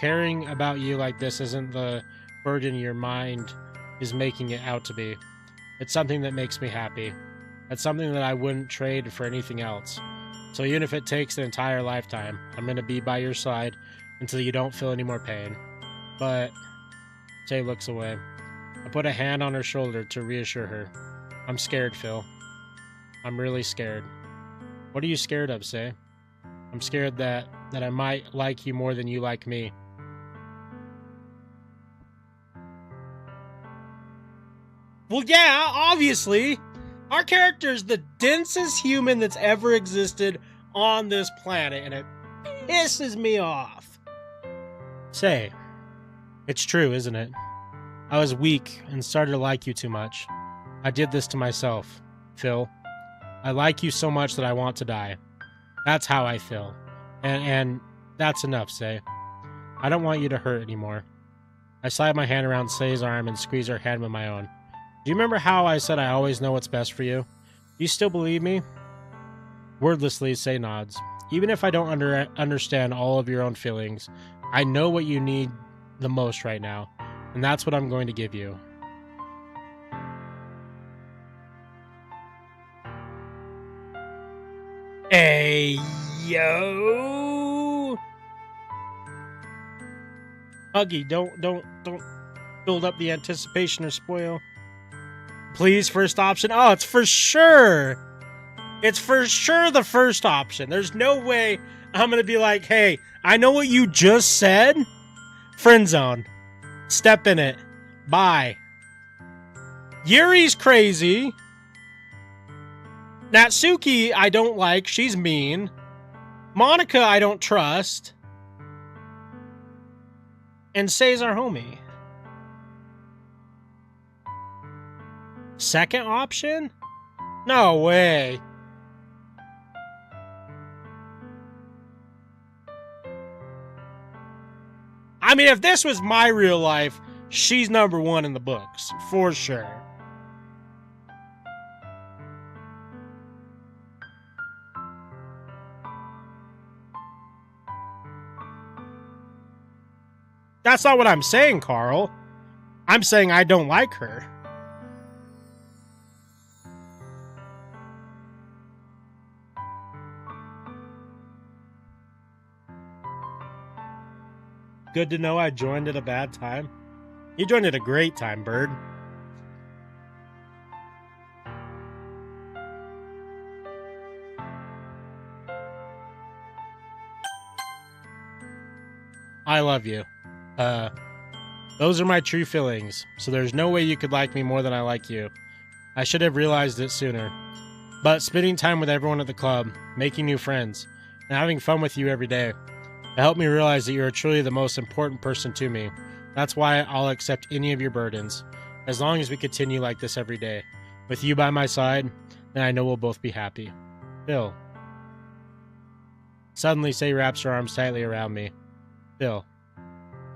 Caring about you like this isn't the burden your mind is making it out to be. It's something that makes me happy. It's something that I wouldn't trade for anything else. So even if it takes an entire lifetime, I'm going to be by your side until you don't feel any more pain. But... Say looks away. I put a hand on her shoulder to reassure her. I'm scared, Phil. I'm really scared. What are you scared of, Say? I'm scared that I might like you more than you like me. Well, yeah, obviously. Our character is the densest human that's ever existed on this planet, and it pisses me off. Say, it's true, isn't it? I was weak and started to like you too much. I did this to myself, Phil. I like you so much that I want to die. That's how I feel. And that's enough, Say. I don't want you to hurt anymore. I slide my hand around Say's arm and squeeze her hand with my own. Do you remember how I said I always know what's best for you? Do you still believe me? Wordlessly, Say nods. Even if I don't understand all of your own feelings, I know what you need the most right now, and that's what I'm going to give you. Hey, yo! Huggy, don't build up the anticipation or spoil. Please, first option. Oh, it's for sure. It's for sure the first option. There's no way I'm going to be like, hey, I know what you just said. Friend zone. Step in it. Bye. Yuri's crazy. Natsuki, I don't like. She's mean. Monica, I don't trust. And Say's our homie. Second option? No way. I mean, if this was my real life, she's number one in the books, for sure. That's not what I'm saying, Carl. I'm saying I don't like her. Good to know I joined at a bad time. You joined at a great time, Bird. I love you. Those are my true feelings, so there's no way you could like me more than I like you. I should have realized it sooner. But spending time with everyone at the club, making new friends, and having fun with you every day, it helped me realize that you are truly the most important person to me. That's why I'll accept any of your burdens, as long as we continue like this every day. With you by my side, then I know we'll both be happy. Phil. Suddenly, Say wraps her arms tightly around me. Phil,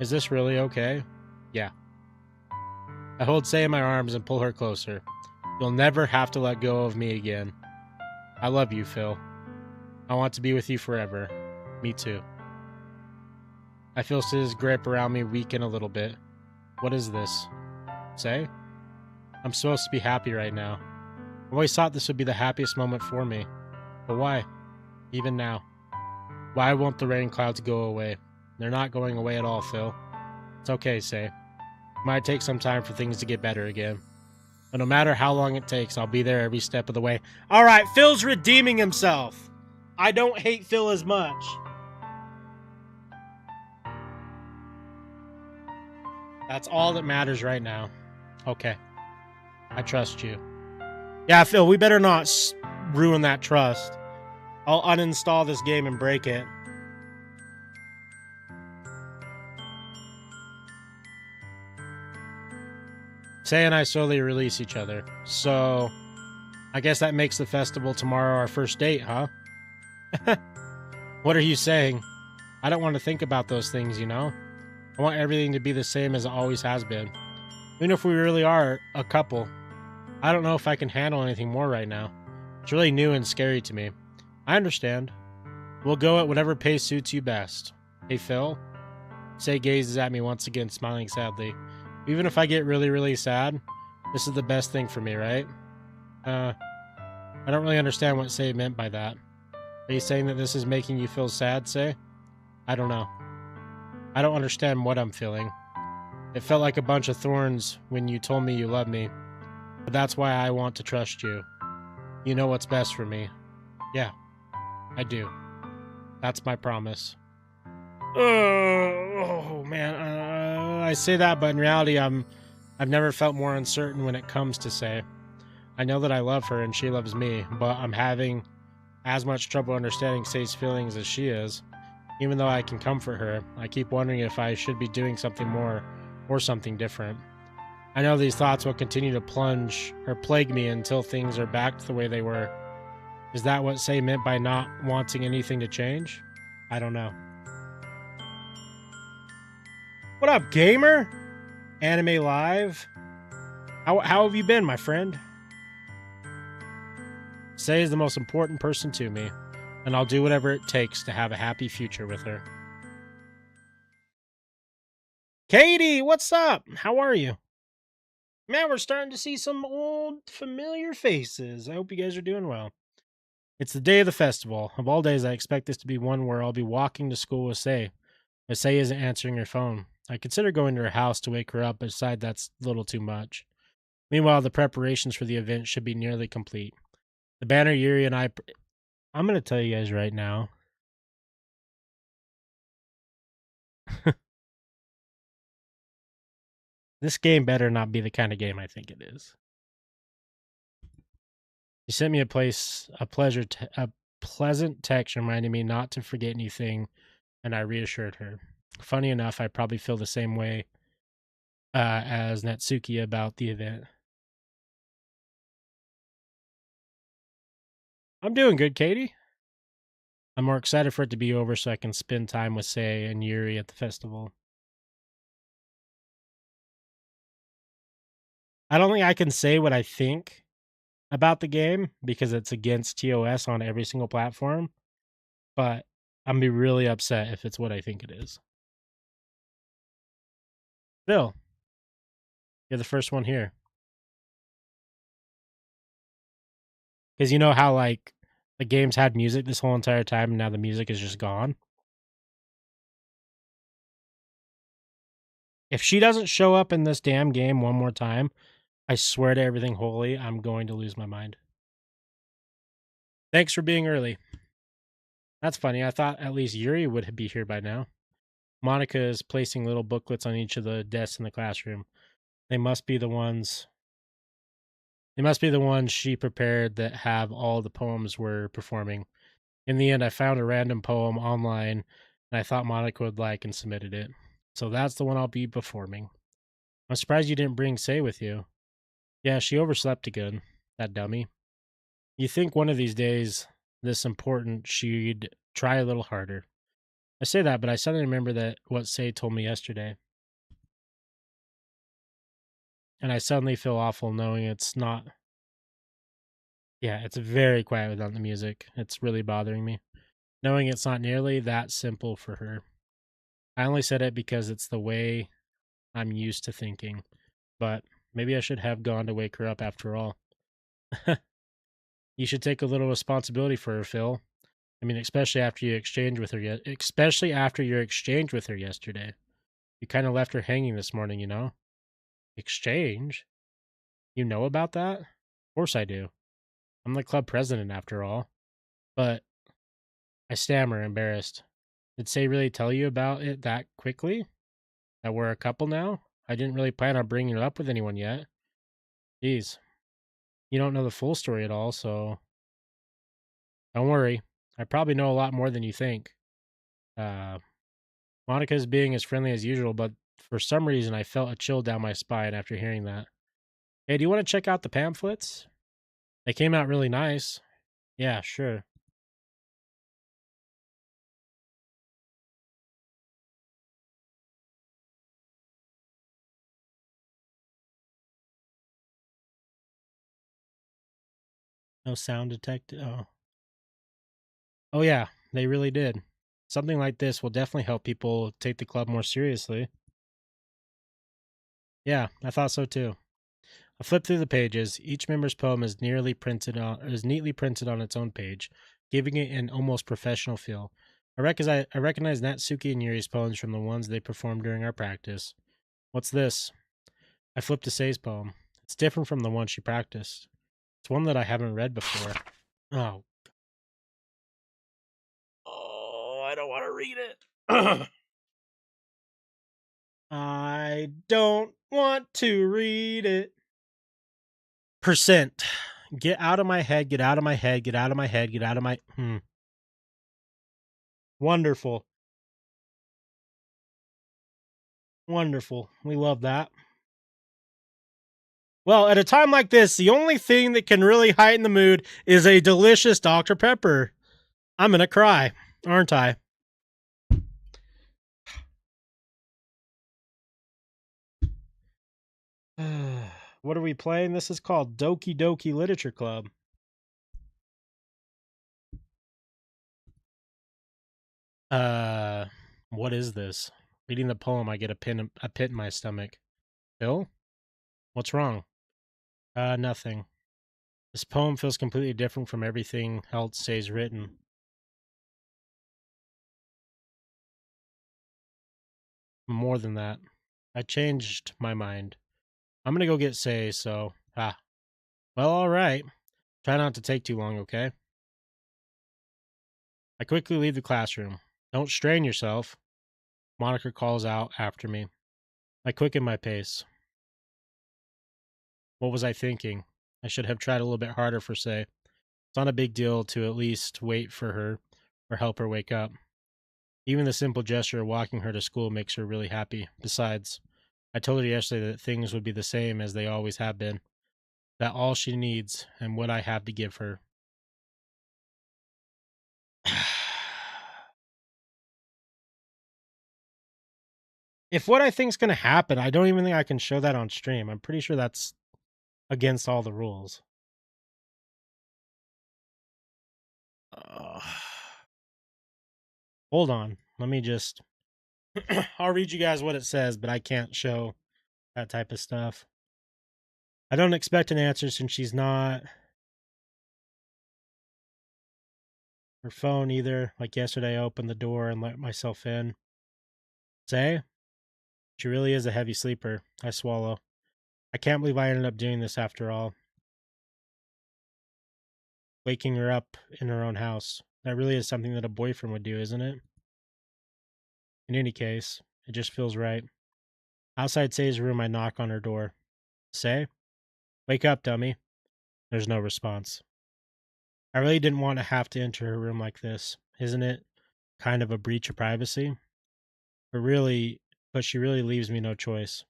is this really okay? Yeah. I hold Say in my arms and pull her closer. You'll never have to let go of me again. I love you, Phil. I want to be with you forever. Me too. I feel Say's grip around me weaken a little bit. What is this? Say? I'm supposed to be happy right now. I always thought this would be the happiest moment for me. But why? Even now. Why won't the rain clouds go away? They're not going away at all, Phil. It's okay, Say. It might take some time for things to get better again. But no matter how long it takes, I'll be there every step of the way. All right, Phil's redeeming himself. I don't hate Phil as much. That's all that matters right now. Okay. I trust you. Yeah, Phil, we better not ruin that trust. I'll uninstall this game and break it. Say and I slowly release each other. So, I guess that makes the festival tomorrow our first date, huh? What are you saying? I don't want to think about those things, you know? I want everything to be the same as it always has been. Even if we really are a couple. I don't know if I can handle anything more right now. It's really new and scary to me. I understand. We'll go at whatever pace suits you best. Hey, Phil? Say gazes at me once again, smiling sadly. Even if I get really, really sad, this is the best thing for me, right? I don't really understand what Say meant by that. Are you saying that this is making you feel sad, Say? I don't know. I don't understand what I'm feeling. It felt like a bunch of thorns when you told me you love me. But that's why I want to trust you. You know what's best for me. Yeah, I do. That's my promise. Oh man, I say that, but in reality, I've never felt more uncertain when it comes to Say. I know that I love her and she loves me, but I'm having as much trouble understanding Say's feelings as she is. Even though I can comfort her, I keep wondering if I should be doing something more or something different. I know these thoughts will continue to plunge or plague me until things are back to the way they were. Is that what Say meant by not wanting anything to change? I don't know. What up, gamer? Anime Live? How have you been, my friend? Say is the most important person to me, and I'll do whatever it takes to have a happy future with her. Katie, what's up? How are you? Man, we're starting to see some old familiar faces. I hope you guys are doing well. It's the day of the festival. Of all days, I expect this to be one where I'll be walking to school with Say. But Say isn't answering her phone. I consider going to her house to wake her up, but decide that's a little too much. Meanwhile, the preparations for the event should be nearly complete. The banner Yuri and I'm going to tell you guys right now. This game better not be the kind of game I think it is. She sent me a pleasant text reminding me not to forget anything, and I reassured her. Funny enough, I probably feel the same way as Natsuki about the event. I'm doing good, Katie. I'm more excited for it to be over so I can spend time with Say and Yuri at the festival. I don't think I can say what I think about the game because it's against TOS on every single platform, but I'm gonna be really upset if it's what I think it is. Bill, you're the first one here. Because you know how, like, the game's had music this whole entire time and now the music is just gone? If she doesn't show up in this damn game one more time, I swear to everything holy, I'm going to lose my mind. Thanks for being early. That's funny. I thought at least Yuri would be here by now. Monica is placing little booklets on each of the desks in the classroom. They must be the ones she prepared that have all the poems we're performing. In the end, I found a random poem online and I thought Monica would like and submitted it. So that's the one I'll be performing. I'm surprised you didn't bring Say with you. Yeah, she overslept again. That dummy. You think one of these days this important, she'd try a little harder. I say that, but I suddenly remember that what Say told me yesterday. And I suddenly feel awful knowing it's not. Yeah, it's very quiet without the music. It's really bothering me. Knowing it's not nearly that simple for her. I only said it because it's the way I'm used to thinking. But maybe I should have gone to wake her up after all. You should take a little responsibility for her, Phil. I mean, especially after your exchange with her yesterday. You kind of left her hanging this morning, you know? Exchange? You know about that? Of course I do. I'm the club president after all. But I stammer, embarrassed. Did Say really tell you about it that quickly? That we're a couple now? I didn't really plan on bringing it up with anyone yet. Geez. You don't know the full story at all, so don't worry. I probably know a lot more than you think. Monica's being as friendly as usual, but for some reason I felt a chill down my spine after hearing that. Hey, do you want to check out the pamphlets? They came out really nice. Yeah, sure. No sound detected. Oh yeah, they really did. Something like this will definitely help people take the club more seriously. Yeah, I thought so too. I flipped through the pages. Each member's poem is neatly printed on its own page, giving it an almost professional feel. I recognize Natsuki and Yuri's poems from the ones they performed during our practice. What's this? I flipped to Say's poem. It's different from the one she practiced. It's one that I haven't read before. Oh. Oh, I don't want to read it. I don't want to read it. Percent. Get out of my head, get out of my head, get out of my head, get out of my. Wonderful. Wonderful. We love that. Well, at a time like this, the only thing that can really heighten the mood is a delicious Dr. Pepper. I'm going to cry, aren't I? What are we playing? This is called Doki Doki Literature Club. What is this? Reading the poem, I get a pit in my stomach. Bill? What's wrong? Nothing. This poem feels completely different from everything else Say's written. More than that. I changed my mind. I'm gonna go get Say, so... Well, alright. Try not to take too long, okay? I quickly leave the classroom. Don't strain yourself. Monica calls out after me. I quicken my pace. What was I thinking? I should have tried a little bit harder for Say. It's not a big deal to at least wait for her or help her wake up. Even the simple gesture of walking her to school makes her really happy. Besides, I told her yesterday that things would be the same as they always have been. That all she needs and what I have to give her. If what I think's going to happen, I don't even think I can show that on stream. I'm pretty sure that's against all the rules. Hold on. Let me just... I'll read you guys what it says, but I can't show that type of stuff. I don't expect an answer since she's not... her phone either. Like yesterday, I opened the door and let myself in. Say? She really is a heavy sleeper. I swallow. I can't believe I ended up doing this after all. Waking her up in her own house. That really is something that a boyfriend would do, isn't it? In any case, it just feels right. Outside Say's room, I knock on her door. Say? Wake up, dummy. There's no response. I really didn't want to have to enter her room like this. Isn't it kind of a breach of privacy? But she really leaves me no choice.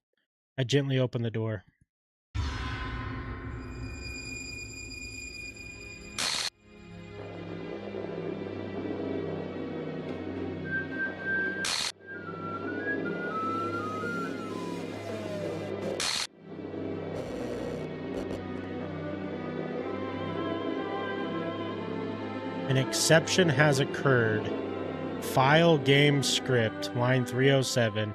I gently open the door. An exception has occurred. File game script, line 307.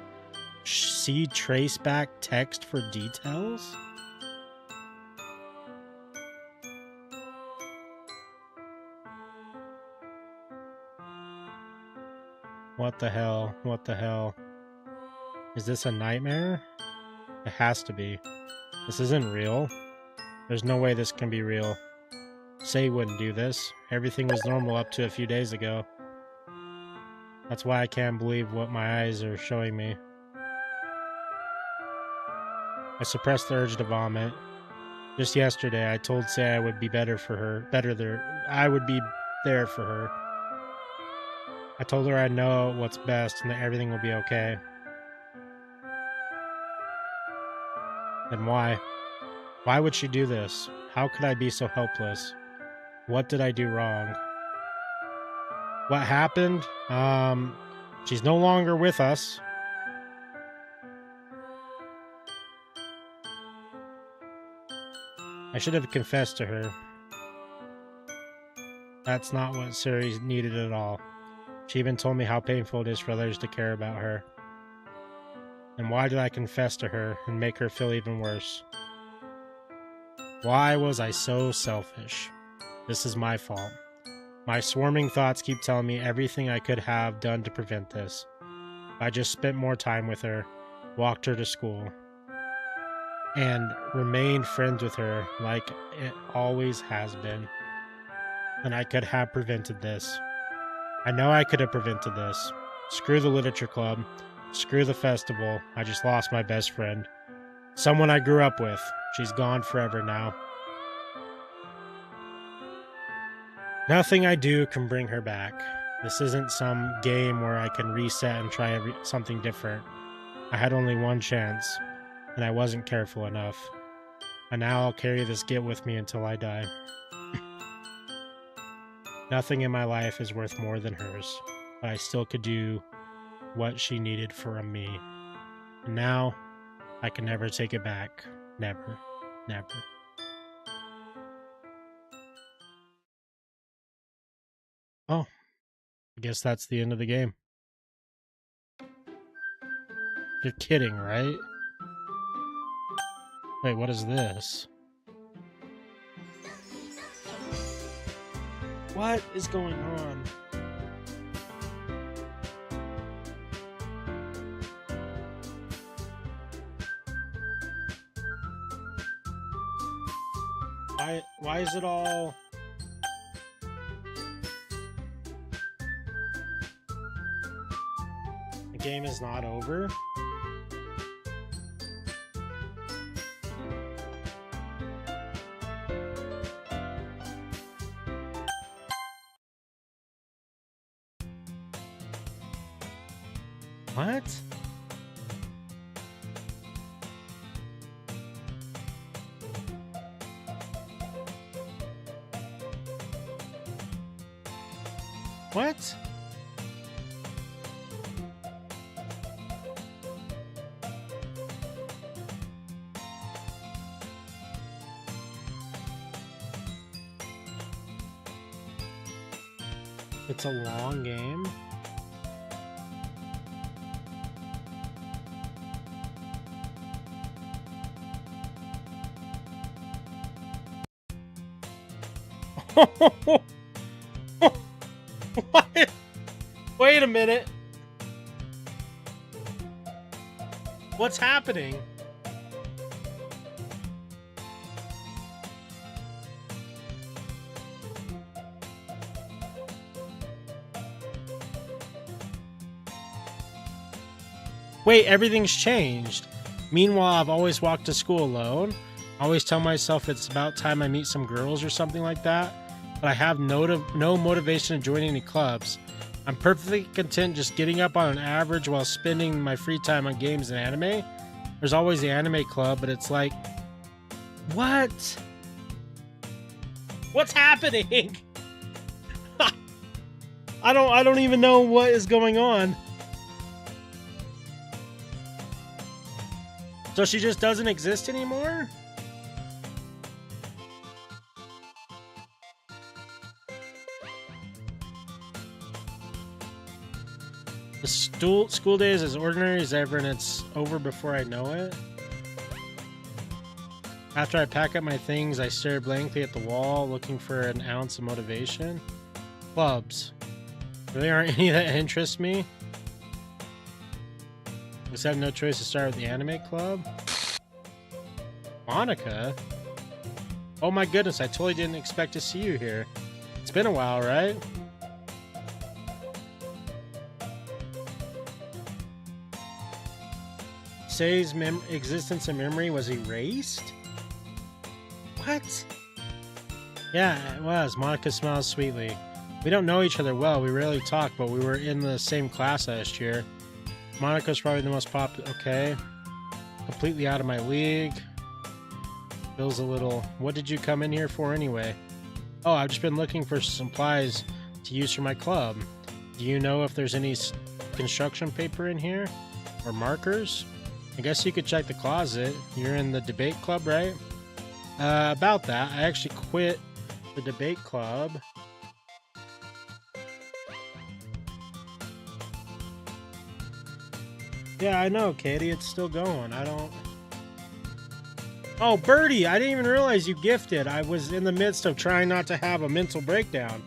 See traceback text for details? What the hell? What the hell? Is this a nightmare? It has to be. This isn't real. There's no way this can be real. Say wouldn't do this. Everything was normal up to a few days ago. That's why I can't believe what my eyes are showing me. I suppressed the urge to vomit. Just yesterday, I told Say I would be better for her. I would be there for her. I told her I know what's best and that everything will be okay. Then why? Why would she do this? How could I be so helpless? What did I do wrong? What happened? She's no longer with us. I should have confessed to her. That's not what Suri needed at all. She even told me how painful it is for others to care about her. And why did I confess to her and make her feel even worse? Why was I so selfish? This is my fault. My swarming thoughts keep telling me everything I could have done to prevent this. I just spent more time with her, walked her to school, and remained friends with her like it always has been. And I could have prevented this. I know I could have prevented this. Screw the literature club. Screw the festival. I just lost my best friend. Someone I grew up with. She's gone forever now. Nothing I do can bring her back. This isn't some game where I can reset and try something different. I had only one chance, and I wasn't careful enough. And now I'll carry this guilt with me until I die. Nothing in my life is worth more than hers, but I still could do what she needed from me. And now, I can never take it back. Never. Never. Oh, I guess that's the end of the game. You're kidding, right? Wait, what is this? What is going on? Why is it all... The game is not over? What? What? It's a long game? What? Wait a minute. What's happening? Wait, everything's changed. Meanwhile, I've always walked to school alone. I always tell myself it's about time I meet some girls or something like that. But I have no motivation to join any clubs. I'm perfectly content just getting up on an average while spending my free time on games and anime. There's always the anime club, but it's like... What? What's happening? I don't even know what is going on. So she just doesn't exist anymore? The school day is as ordinary as ever, and it's over before I know it. After I pack up my things, I stare blankly at the wall, looking for an ounce of motivation. Clubs. Really aren't any that interest me. Just have no choice to start with the anime club. Monica? Oh my goodness, I totally didn't expect to see you here. It's been a while, right? Say's existence and memory was erased? What? Yeah, it was. Monica smiles sweetly. We don't know each other well. We rarely talk, but we were in the same class last year. Monica's probably the most popular. Okay. Completely out of my league. Feels a little... What did you come in here for anyway? Oh, I've just been looking for supplies to use for my club. Do you know if there's any construction paper in here? Or markers? I guess you could check the closet. You're in the debate club, right? About that, I actually quit the debate club. Yeah, I know, Katie. It's still going. I don't... Oh, Birdie! I didn't even realize you gifted. I was in the midst of trying not to have a mental breakdown.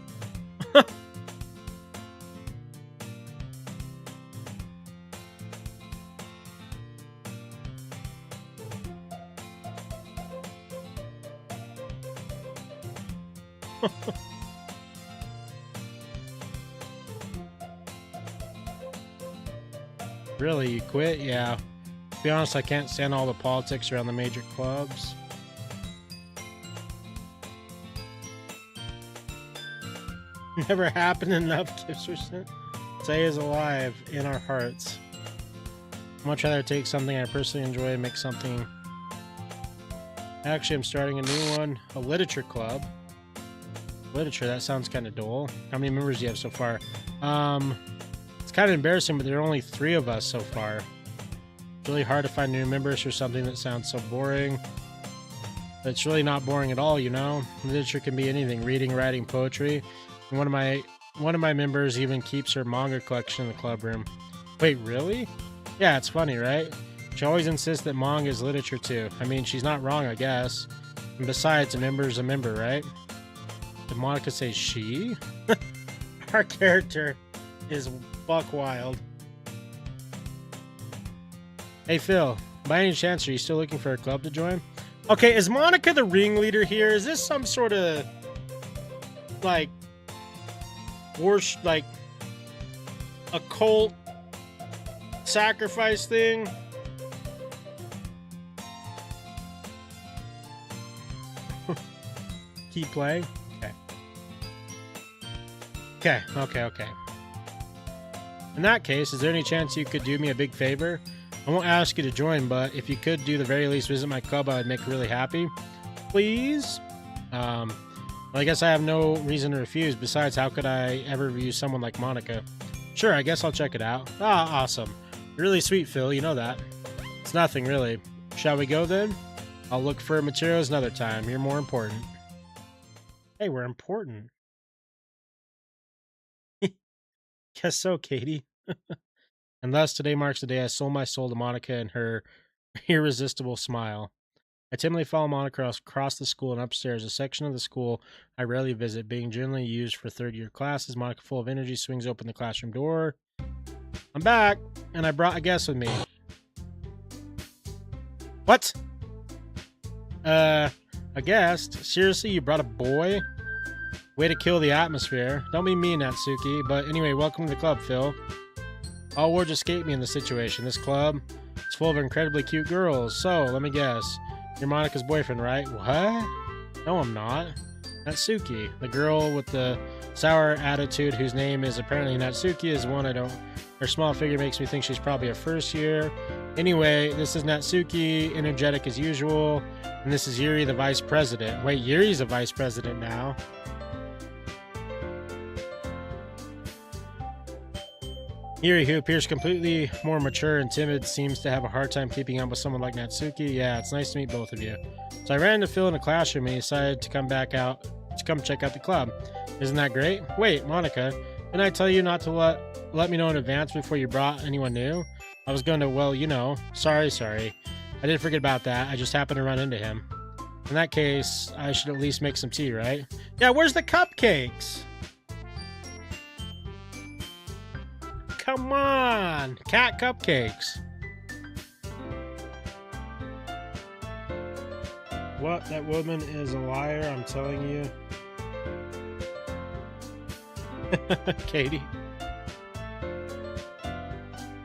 Really, you quit? Yeah. To be honest, I can't stand all the politics around the major clubs. Never happened. Enough gifts were sent. Say is alive in our hearts. I'd much rather take something I personally enjoy and make something. Actually, I'm starting a new one, a literature club. Literature, that sounds kind of dull. How many members do you have so far? It's kind of embarrassing, but there are only 3 of us so far. It's really hard to find new members for something that sounds so boring. But it's really not boring at all, you know? Literature can be anything, reading, writing, poetry. And one of my members even keeps her manga collection in the club room. Wait, really? Yeah, it's funny, right? She always insists that manga is literature too. I mean, she's not wrong, I guess. And besides, a member's a member, right? Did Monica say she? Our character is buck wild. Hey Phil, by any chance are you still looking for a club to join? Okay, is Monica the ringleader here? Is this some sort of like like occult sacrifice thing? Keep playing? Okay. In that case, is there any chance you could do me a big favor? I won't ask you to join, but if you could do the very least visit my club, I would make really happy. Please? Well, I guess I have no reason to refuse. Besides, how could I ever use someone like Monica? Sure, I guess I'll check it out. Ah, awesome. Really sweet, Phil. You know that. It's nothing, really. Shall we go, then? I'll look for materials another time. You're more important. Hey, we're important. Guess so, Katie. And thus, today marks the day I sold my soul to Monica and her irresistible smile. I timidly follow Monica across the school and upstairs, a section of the school I rarely visit, being generally used for third-year classes. Monica, full of energy, swings open the classroom door. I'm back, and I brought a guest with me. What? A guest? Seriously, you brought a boy? Way to kill the atmosphere. Don't be mean, Natsuki. But anyway, welcome to the club, Phil. All words escape me in this situation. This club is full of incredibly cute girls. So, let me guess. You're Monica's boyfriend, right? What? No, I'm not. Natsuki. The girl with the sour attitude whose name is apparently Natsuki is one I don't... Her small figure makes me think she's probably a first year. Anyway, this is Natsuki, energetic as usual. And this is Yuri, the vice president. Wait, Yuri's a vice president now. Yuri, who appears completely more mature and timid, seems to have a hard time keeping up with someone like Natsuki. Yeah, it's nice to meet both of you. So I ran into Phil in a classroom and he decided to come check out the club. Isn't that great? Wait, Monica, didn't I tell you not to let let me know in advance before you brought anyone new? I was going to, well, you know, sorry. I did forget about that. I just happened to run into him. In that case, I should at least make some tea, right? Yeah, where's the cupcakes? Come on! Cat cupcakes. What? That woman is a liar, I'm telling you. Katie.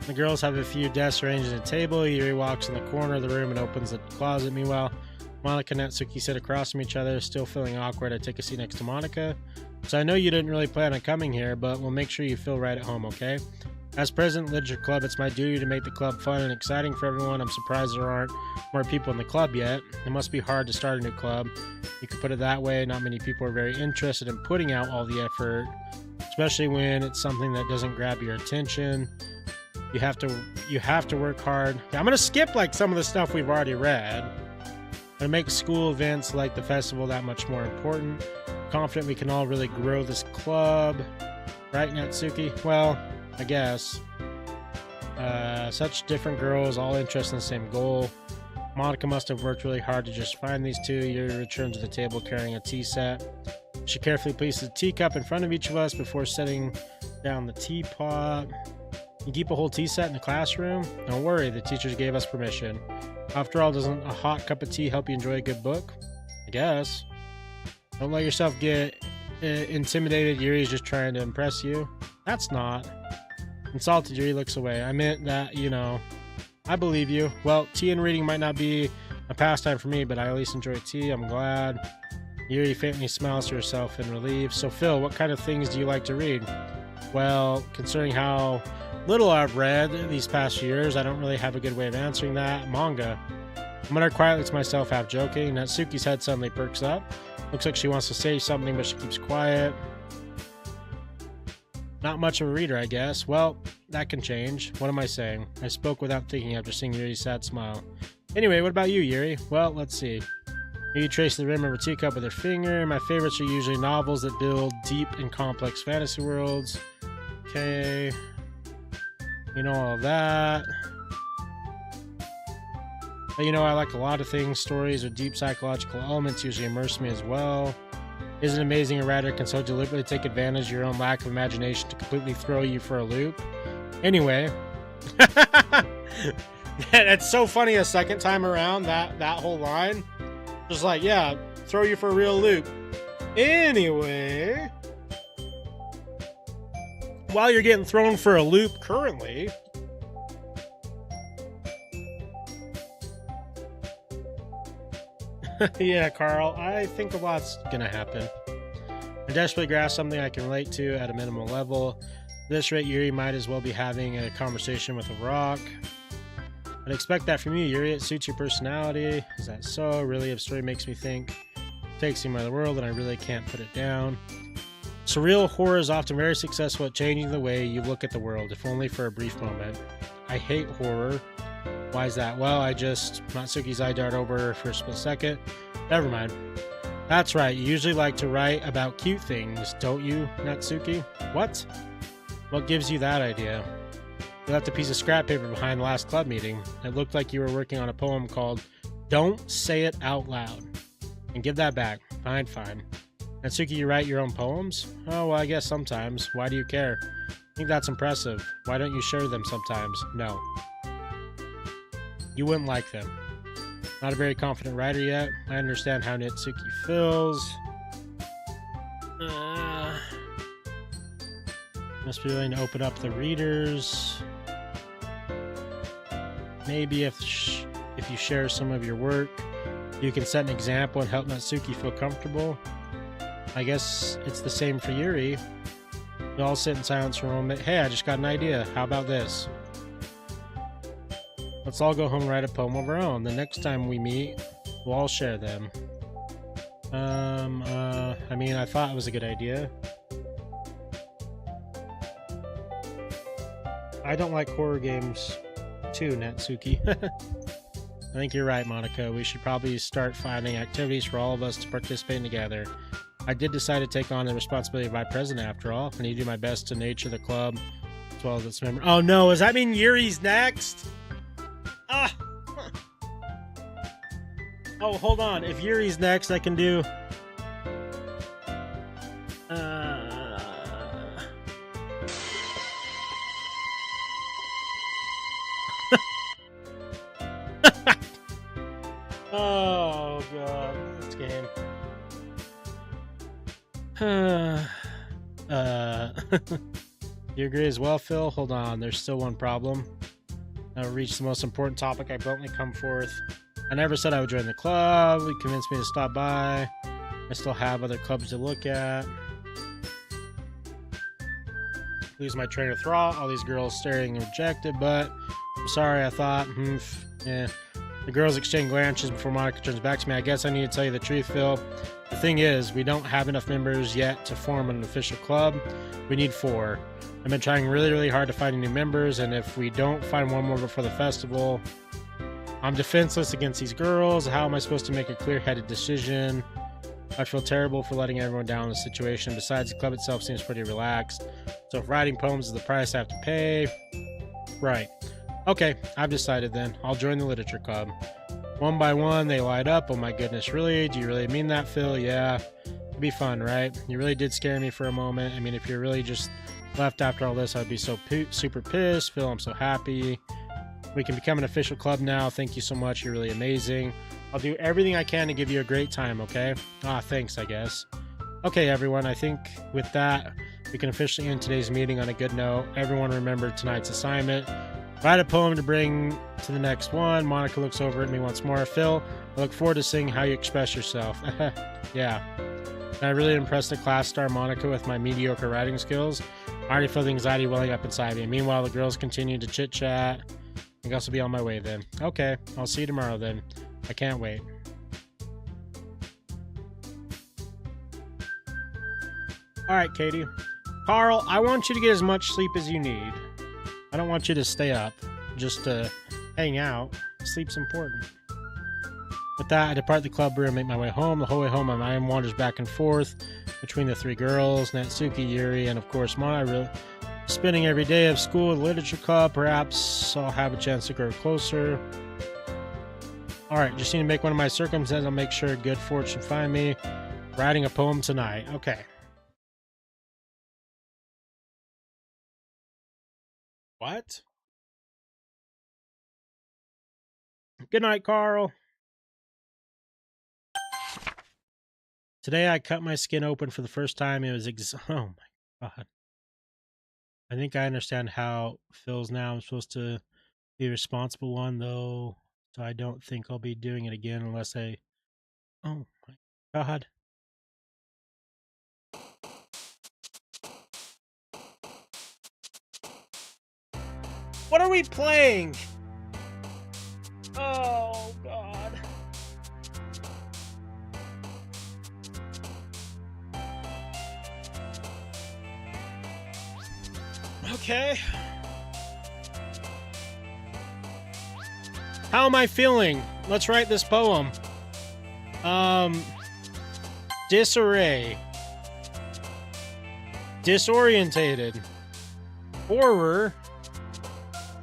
The girls have a few desks arranged at a table. Yuri walks in the corner of the room and opens the closet. Meanwhile, Monica and Natsuki sit across from each other, still feeling awkward. I take a seat next to Monica. So I know you didn't really plan on coming here, but we'll make sure you feel right at home, okay? As president of the Literature Club, it's my duty to make the club fun and exciting for everyone. I'm surprised there aren't more people in the club yet. It must be hard to start a new club. You could put it that way. Not many people are very interested in putting out all the effort, especially when it's something that doesn't grab your attention. You have to work hard. Yeah, I'm gonna skip like some of the stuff we've already read. It makes school events like the festival that much more important. Confident we can all really grow this club. Right, Natsuki? Well, I guess. Such different girls, all interested in the same goal. Monica must have worked really hard to just find these two. Yuri returns to the table carrying a tea set. She carefully places a teacup in front of each of us before setting down the teapot. You keep a whole tea set in the classroom? Don't worry, the teachers gave us permission. After all, doesn't a hot cup of tea help you enjoy a good book? I guess. Don't let yourself get intimidated. Yuri's just trying to impress you. That's not. Insulted, Yuri looks away. I meant that, you know. I believe you. Well, tea and reading might not be a pastime for me, but I at least enjoy tea. I'm glad. Yuri faintly smiles to herself in relief. So, Phil, what kind of things do you like to read? Well, considering how little I've read these past years, I don't really have a good way of answering that. Manga. I mutter quietly to myself, half joking. Natsuki's head suddenly perks up. Looks like she wants to say something, but she keeps quiet. Not much of a reader, I guess. Well, that can change. What am I saying? I spoke without thinking after seeing Yuri's sad smile. Anyway, what about you, Yuri? Well, let's see. You trace the rim of her teacup with her finger. My favorites are usually novels that build deep and complex fantasy worlds. Okay. You know all that. But you know, I like a lot of things. Stories with deep psychological elements usually immerse me as well. Isn't it amazing a writer can so deliberately take advantage of your own lack of imagination to completely throw you for a loop? Anyway. It's so funny a second time around, that whole line. Just like, yeah, throw you for a real loop. Anyway. While you're getting thrown for a loop currently, yeah, Carl, I think a lot's gonna happen. I desperately grasp something I can relate to at a minimal level. At this rate, Yuri might as well be having a conversation with a rock. I'd expect that from you, Yuri. It suits your personality. Is that so? Really, if story makes me think, it takes me by the world, and I really can't put it down. Surreal horror is often very successful at changing the way you look at the world, if only for a brief moment. I hate horror. Why is that? Well, Natsuki's eye dart over for a split second. Never mind. That's right, you usually like to write about cute things, don't you, Natsuki? What? What gives you that idea? You left a piece of scrap paper behind the last club meeting. It looked like you were working on a poem called Don't Say It Out Loud. And give that back. Fine. Natsuki, you write your own poems? Oh, well, I guess sometimes. Why do you care? I think that's impressive. Why don't you share them sometimes? No. You wouldn't like them. Not a very confident writer yet. I understand how Natsuki feels. Must be willing to open up the readers. Maybe if you share some of your work, you can set an example and help Natsuki feel comfortable. I guess it's the same for Yuri. We all sit in silence for a moment. Hey, I just got an idea. How about this? Let's all go home and write a poem of our own. The next time we meet, we'll all share them. I mean, I thought it was a good idea. I don't like horror games too, Natsuki. I think you're right, Monica. We should probably start finding activities for all of us to participate in together. I did decide to take on the responsibility of vice president after all. I need to do my best to nurture the club as well as its member. Oh no, does that mean Yuri's next? Ah! Oh, hold on. If Yuri's next, I can do... Oh, God. This game. You agree as well, Phil? Hold on. There's still one problem. Now reach the most important topic. I bluntly come forth. I never said I would join the club. He convinced me to stop by. I still have other clubs to look at. Lose my train of thought. All these girls staring and rejected, but I'm sorry. I thought, yeah. The girls exchange glances before Monica turns back to me. I guess I need to tell you the truth, Phil. The thing is, we don't have enough members yet to form an official club. We need 4. I've been trying really, really hard to find new members, and if we don't find one more before the festival, I'm defenseless against these girls. How am I supposed to make a clear-headed decision? I feel terrible for letting everyone down in the situation. Besides, the club itself seems pretty relaxed. So if writing poems is the price I have to pay... Right. Okay, I've decided then. I'll join the literature club. One by one, they light up. Oh my goodness, really? Do you really mean that, Phil? Yeah. It'd be fun, right? You really did scare me for a moment. I mean, if you're really just left after all this, I'd be so super pissed. Phil, I'm so happy. We can become an official club now. Thank you so much. You're really amazing. I'll do everything I can to give you a great time, okay? Thanks, I guess. Okay, everyone, I think with that, we can officially end today's meeting on a good note. Everyone remember tonight's assignment. Write a poem to bring to the next one. Monica looks over at me once more. Phil, I look forward to seeing how you express yourself. Yeah. And I really impressed the class star Monica with my mediocre writing skills. I already feel the anxiety welling up inside me. Meanwhile, the girls continue to chit-chat. I guess I'll be on my way then. Okay, I'll see you tomorrow then. I can't wait. Alright, Katie. Carl, I want you to get as much sleep as you need. I don't want you to stay up just to hang out. Sleep's important. With that, I depart the club room and make my way home. The whole way home, my mind wanders back and forth between the 3 girls, Natsuki, Yuri, and of course Mana. Spending every day of school at the literature club. Perhaps I'll have a chance to grow closer. Alright, just need to make one of my circumstances. I'll make sure good fortune find me. Writing a poem tonight. Okay. What? Good night, Carl. Today I cut my skin open for the first time. It was oh my god. I think I understand how it feels now. I'm supposed to be a responsible one, though, so I don't think I'll be doing it again unless I... Oh my god. What are we playing? Oh god. Okay. How am I feeling? Let's write this poem. Disarray. Disorientated. Horror.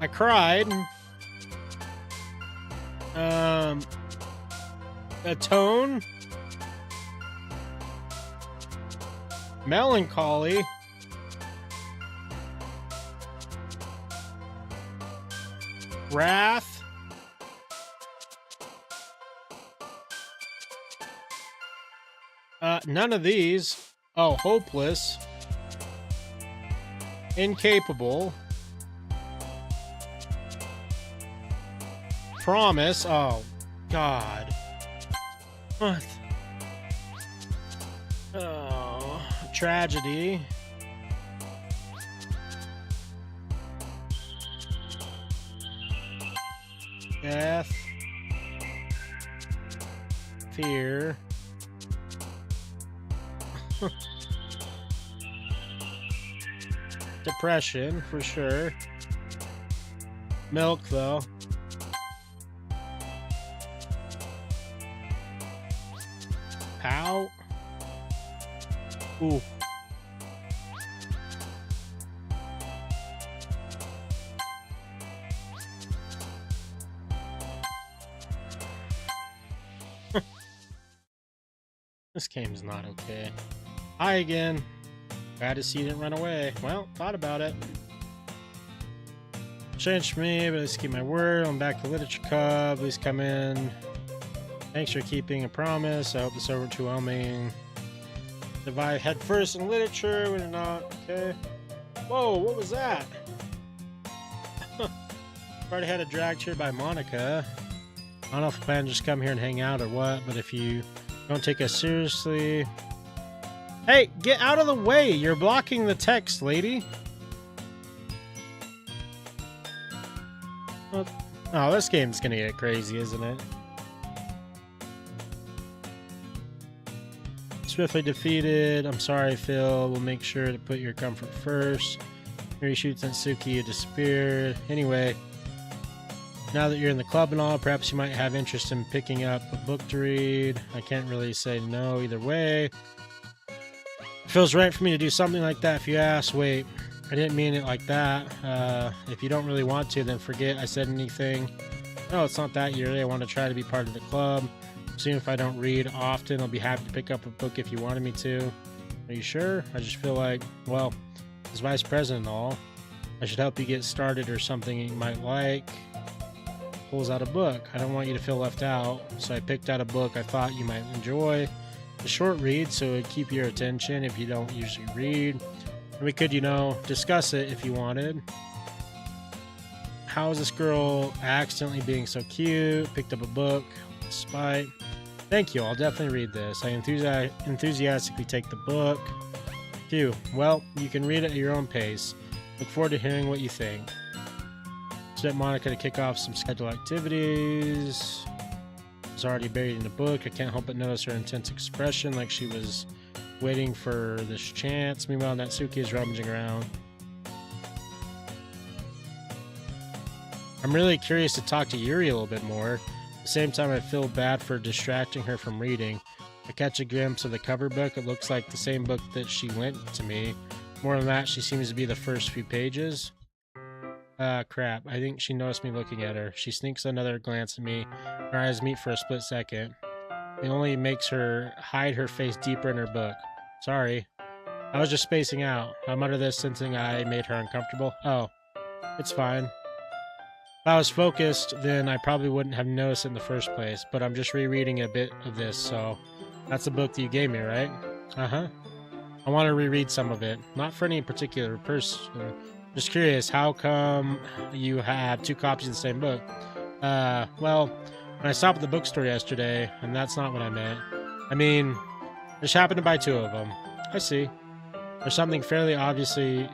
I cried. Atone. Melancholy. Wrath. None of these. Oh, hopeless. Incapable. Promise. Oh, God. What? Oh, tragedy. Death. Fear. Depression, for sure. Milk, though. Pout. Ooh. game's not okay. Hi again. Glad to see you didn't run away. Well, thought about it. Changed for me, but let's keep my word. I'm back to Literature Club. Please come in. Thanks for keeping a promise. I hope this isn't overwhelming. Dive head first in literature when you're not. Okay. Whoa, what was that? Already had a drag here by Monica. I don't know if I plan to just come here and hang out or what, but if you don't take us seriously... Hey, get out of the way! You're blocking the text, lady! Oh, this game's gonna get crazy, isn't it? Swiftly defeated. I'm sorry, Phil. We'll make sure to put your comfort first. Yuri shoots at Suki, you disappeared. Anyway, now that you're in the club and all, perhaps you might have interest in picking up a book to read. I can't really say no either way. It feels right for me to do something like that if you ask. Wait, I didn't mean it like that. If you don't really want to, then forget I said anything. No, it's not that, Yuri. I want to try to be part of the club. Soon, if I don't read often, I'll be happy to pick up a book if you wanted me to. Are you sure? I just feel like, well, as vice president and all, I should help you get started or something you might like. Pulls out a book. I don't want you to feel left out, so I picked out a book I thought you might enjoy. A short read, so it'd keep your attention if you don't usually read. And we could, discuss it if you wanted. How is this girl accidentally being so cute? Picked up a book. Despite. Thank you. I'll definitely read this. I enthusiastically take the book. Phew. Well, you can read it at your own pace. Look forward to hearing what you think. Set Monica to kick off some scheduled activities. Was already buried in the book. I can't help but notice her intense expression, like she was waiting for this chance. Meanwhile, Natsuki is rummaging around. I'm really curious to talk to Yuri a little bit more. At the same time, I feel bad for distracting her from reading. I catch a glimpse of the cover book. It looks like the same book that she lent to me. More than that, she seems to be the first few pages. Crap. I think she noticed me looking at her. She sneaks another glance at me. Our eyes meet for a split second. It only makes her hide her face deeper in her book. Sorry. I was just spacing out. I mutter this, sensing I made her uncomfortable. Oh, it's fine. If I was focused, then I probably wouldn't have noticed it in the first place, but I'm just rereading a bit of this, so... That's the book that you gave me, right? Uh-huh. I want to reread some of it. Not for any particular person. Just curious, how come you have two copies of the same book? Well, when I stopped at the bookstore yesterday, and that's not what I meant. I mean, I just happened to buy two of them. I see. There's something fairly obvious here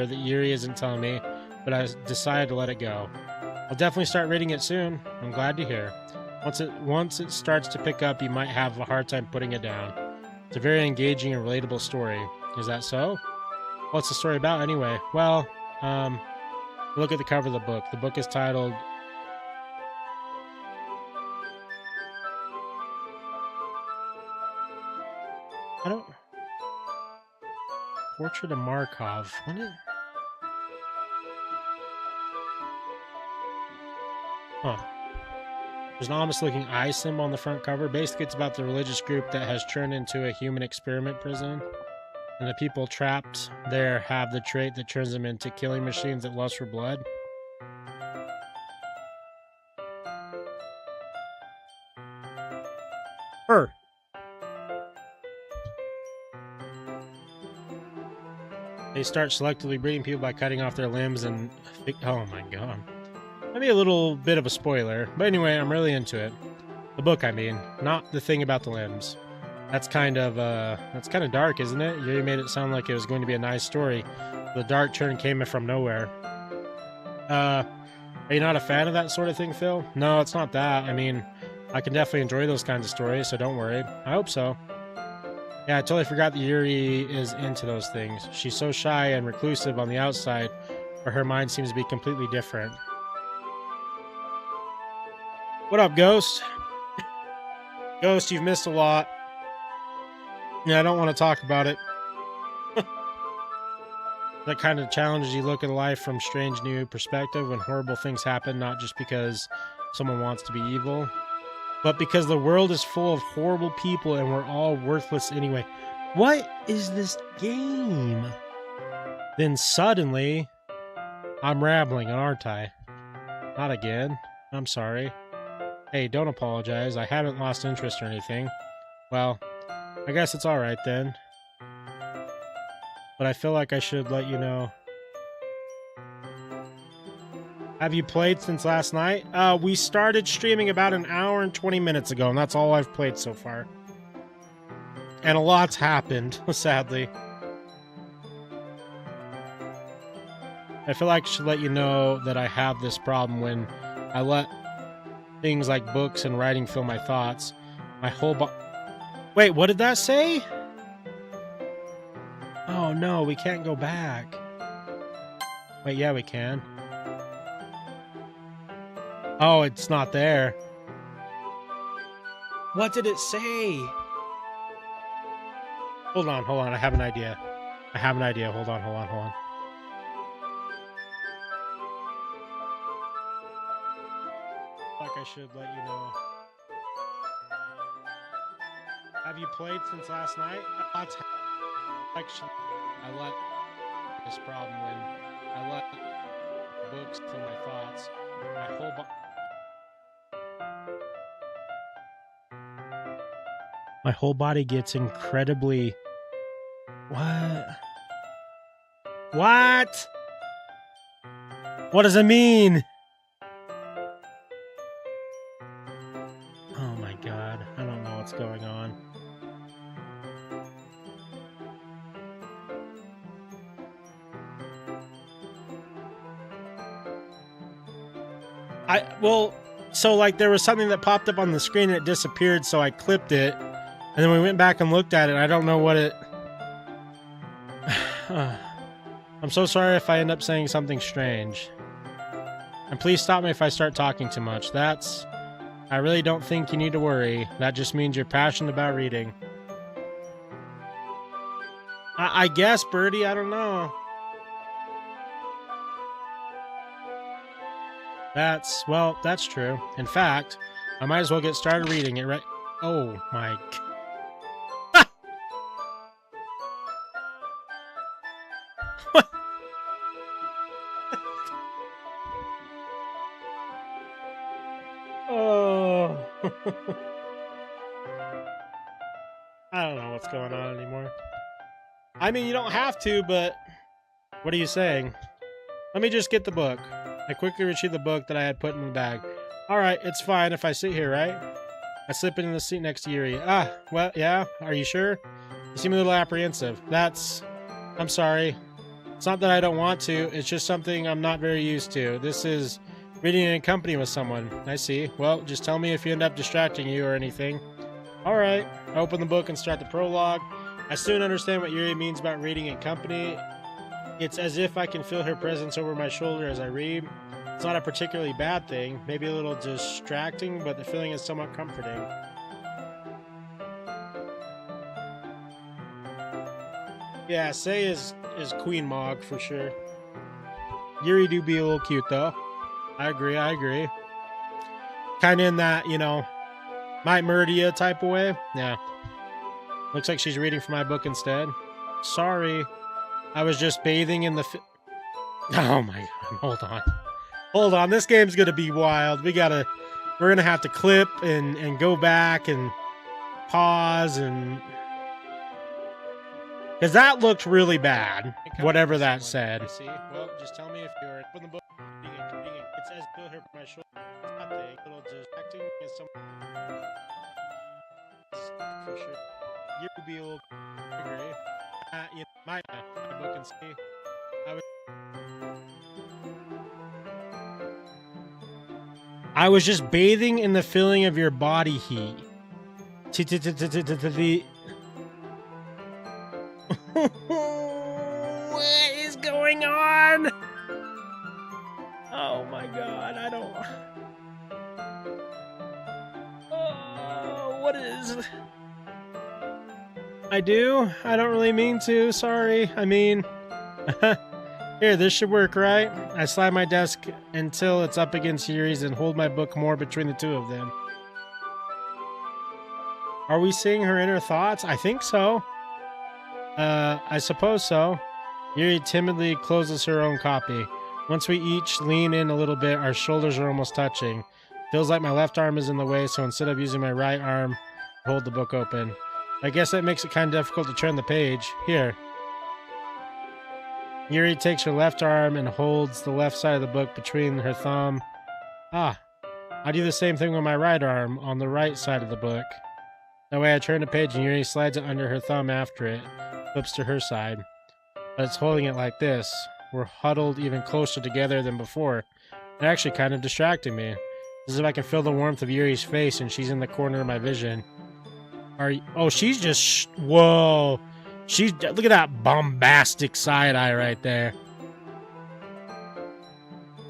that Yuri isn't telling me, but I decided to let it go. I'll definitely start reading it soon. I'm glad to hear. Once it starts to pick up, you might have a hard time putting it down. It's a very engaging and relatable story. Is that so? What's the story about anyway? Well, look at the cover of the book. The book is titled... Portrait of Markov. What is... Huh. There's an ominous-looking eye symbol on the front cover. Basically, it's about the religious group that has turned into a human experiment prison. And the people trapped there have the trait that turns them into killing machines that lust for blood. Her. They start selectively breeding people by cutting off their limbs and... Oh my god. Maybe a little bit of a spoiler. But anyway, I'm really into it. The book, I mean. Not the thing about the limbs. That's kind of dark, isn't it? You made it sound like it was going to be a nice story. The dark turn came from nowhere. Are you not a fan of that sort of thing, Phil? No, it's not that. I mean, I can definitely enjoy those kinds of stories, so don't worry. I hope so. Yeah, I totally forgot that Yuri is into those things. She's so shy and reclusive on the outside, but her mind seems to be completely different. What up, Ghost? Ghost, you've missed a lot. Yeah, I don't want to talk about it. That kind of challenges you look at life from strange new perspective when horrible things happen, not just because someone wants to be evil. but because the world is full of horrible people and we're all worthless anyway. What is this game? Then suddenly, I'm rambling, aren't I? Not again. I'm sorry. Hey, don't apologize. I haven't lost interest or anything. Well, I guess it's alright then. But I feel like I should let you know. Have you played since last night? We started streaming about an hour and 20 minutes ago, and that's all I've played so far. And a lot's happened, sadly. I feel like I should let you know that I have this problem when I let things like books and writing fill my thoughts. My whole Wait, what did that say? Oh no, we can't go back. Wait, yeah, we can. Oh, it's not there. What did it say? Hold on, I have an idea. Hold on. Like I should let you know. Have you played since last night? Actually, I let this problem when I let books fill my thoughts. My whole body gets incredibly... What? What does it mean? Oh my god, I don't know what's going on. So like there was something that popped up on the screen and it disappeared, so I clipped it. And then we went back and looked at it, and I don't know what it... I'm so sorry if I end up saying something strange. And please stop me if I start talking too much. I really don't think you need to worry. That just means you're passionate about reading. I guess, Birdie, I don't know. That's true. In fact, I might as well get started reading it right... Oh my... Oh. I don't know what's going on anymore. I mean, you don't have to, but... What are you saying? Let me just get the book. I quickly retrieved the book that I had put in the bag. Alright, it's fine if I sit here, right? I slip into the seat next to Yuri. Well, yeah? Are you sure? You seem a little apprehensive. I'm sorry. It's not that I don't want to, it's just something I'm not very used to. This is reading in company with someone. I see. Well, just tell me if you end up distracting you or anything. Alright. I open the book and start the prologue. I soon understand what Yuri means about reading in company. It's as if I can feel her presence over my shoulder as I read. It's not a particularly bad thing, maybe a little distracting, but the feeling is somewhat comforting. Yeah, Sei is Queen Mog for sure. Yuri do be a little cute though. I agree. Kinda in that, Might Murder Ya type of way. Yeah. Looks like she's reading from my book instead. Sorry. I was just bathing in the Oh my god, hold on, this game's gonna be wild. We're gonna have to clip and go back and pause and... Because that looked really bad, whatever that said. See? Well, just tell me if you're from the book. It says feel her my shoulder. It's not a little distracting as some for sure. You would be a little agree. My book and see. I was just bathing in the feeling of your body heat. What is going on? Oh my god, I don't... Oh, what is... I don't really mean to, sorry. I mean... Here, this should work, right? I slide my desk until it's up against Yuri's and hold my book more between the two of them. Are we seeing her inner thoughts? I think so. I suppose so. Yuri timidly closes her own copy. Once we each lean in a little bit, our shoulders are almost touching. Feels like my left arm is in the way, so instead of using my right arm, I hold the book open. I guess that makes it kind of difficult to turn the page. Here. Yuri takes her left arm and holds the left side of the book between her thumb. Ah, I do the same thing with my right arm on the right side of the book. That way I turn the page and Yuri slides it under her thumb after it, flips to her side. But it's holding it like this. We're huddled even closer together than before. It's actually kind of distracting me. It's as if I can feel the warmth of Yuri's face and she's in the corner of my vision. Oh, she's just... Whoa. Look at that bombastic side eye right there.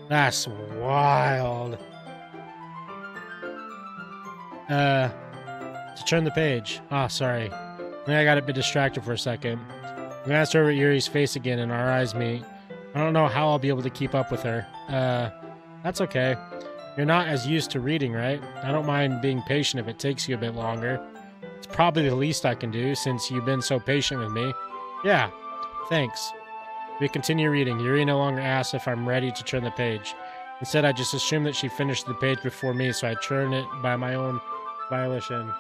That's wild. To turn the page. Oh, sorry. I think I got a bit distracted for a second. I glanced over at Yuri's face again and our eyes meet. I don't know how I'll be able to keep up with her. That's okay. You're not as used to reading, right? I don't mind being patient if it takes you a bit longer. It's probably the least I can do since you've been so patient with me. Yeah, thanks. We continue reading. Yuri no longer asks if I'm ready to turn the page. Instead, I just assume that she finished the page before me, so I turn it by my own volition.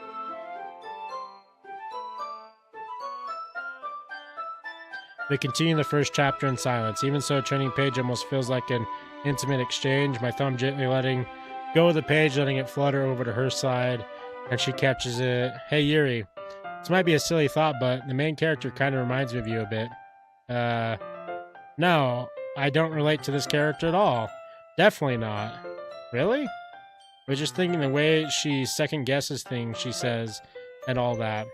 We continue the first chapter in silence. Even so, turning page almost feels like an intimate exchange. My thumb gently letting go of the page, letting it flutter over to her side, and she catches it. Hey, Yuri. This might be a silly thought, but the main character kind of reminds me of you a bit. No, I don't relate to this character at all. Definitely not. Really? I was just thinking the way she second guesses things she says and all that.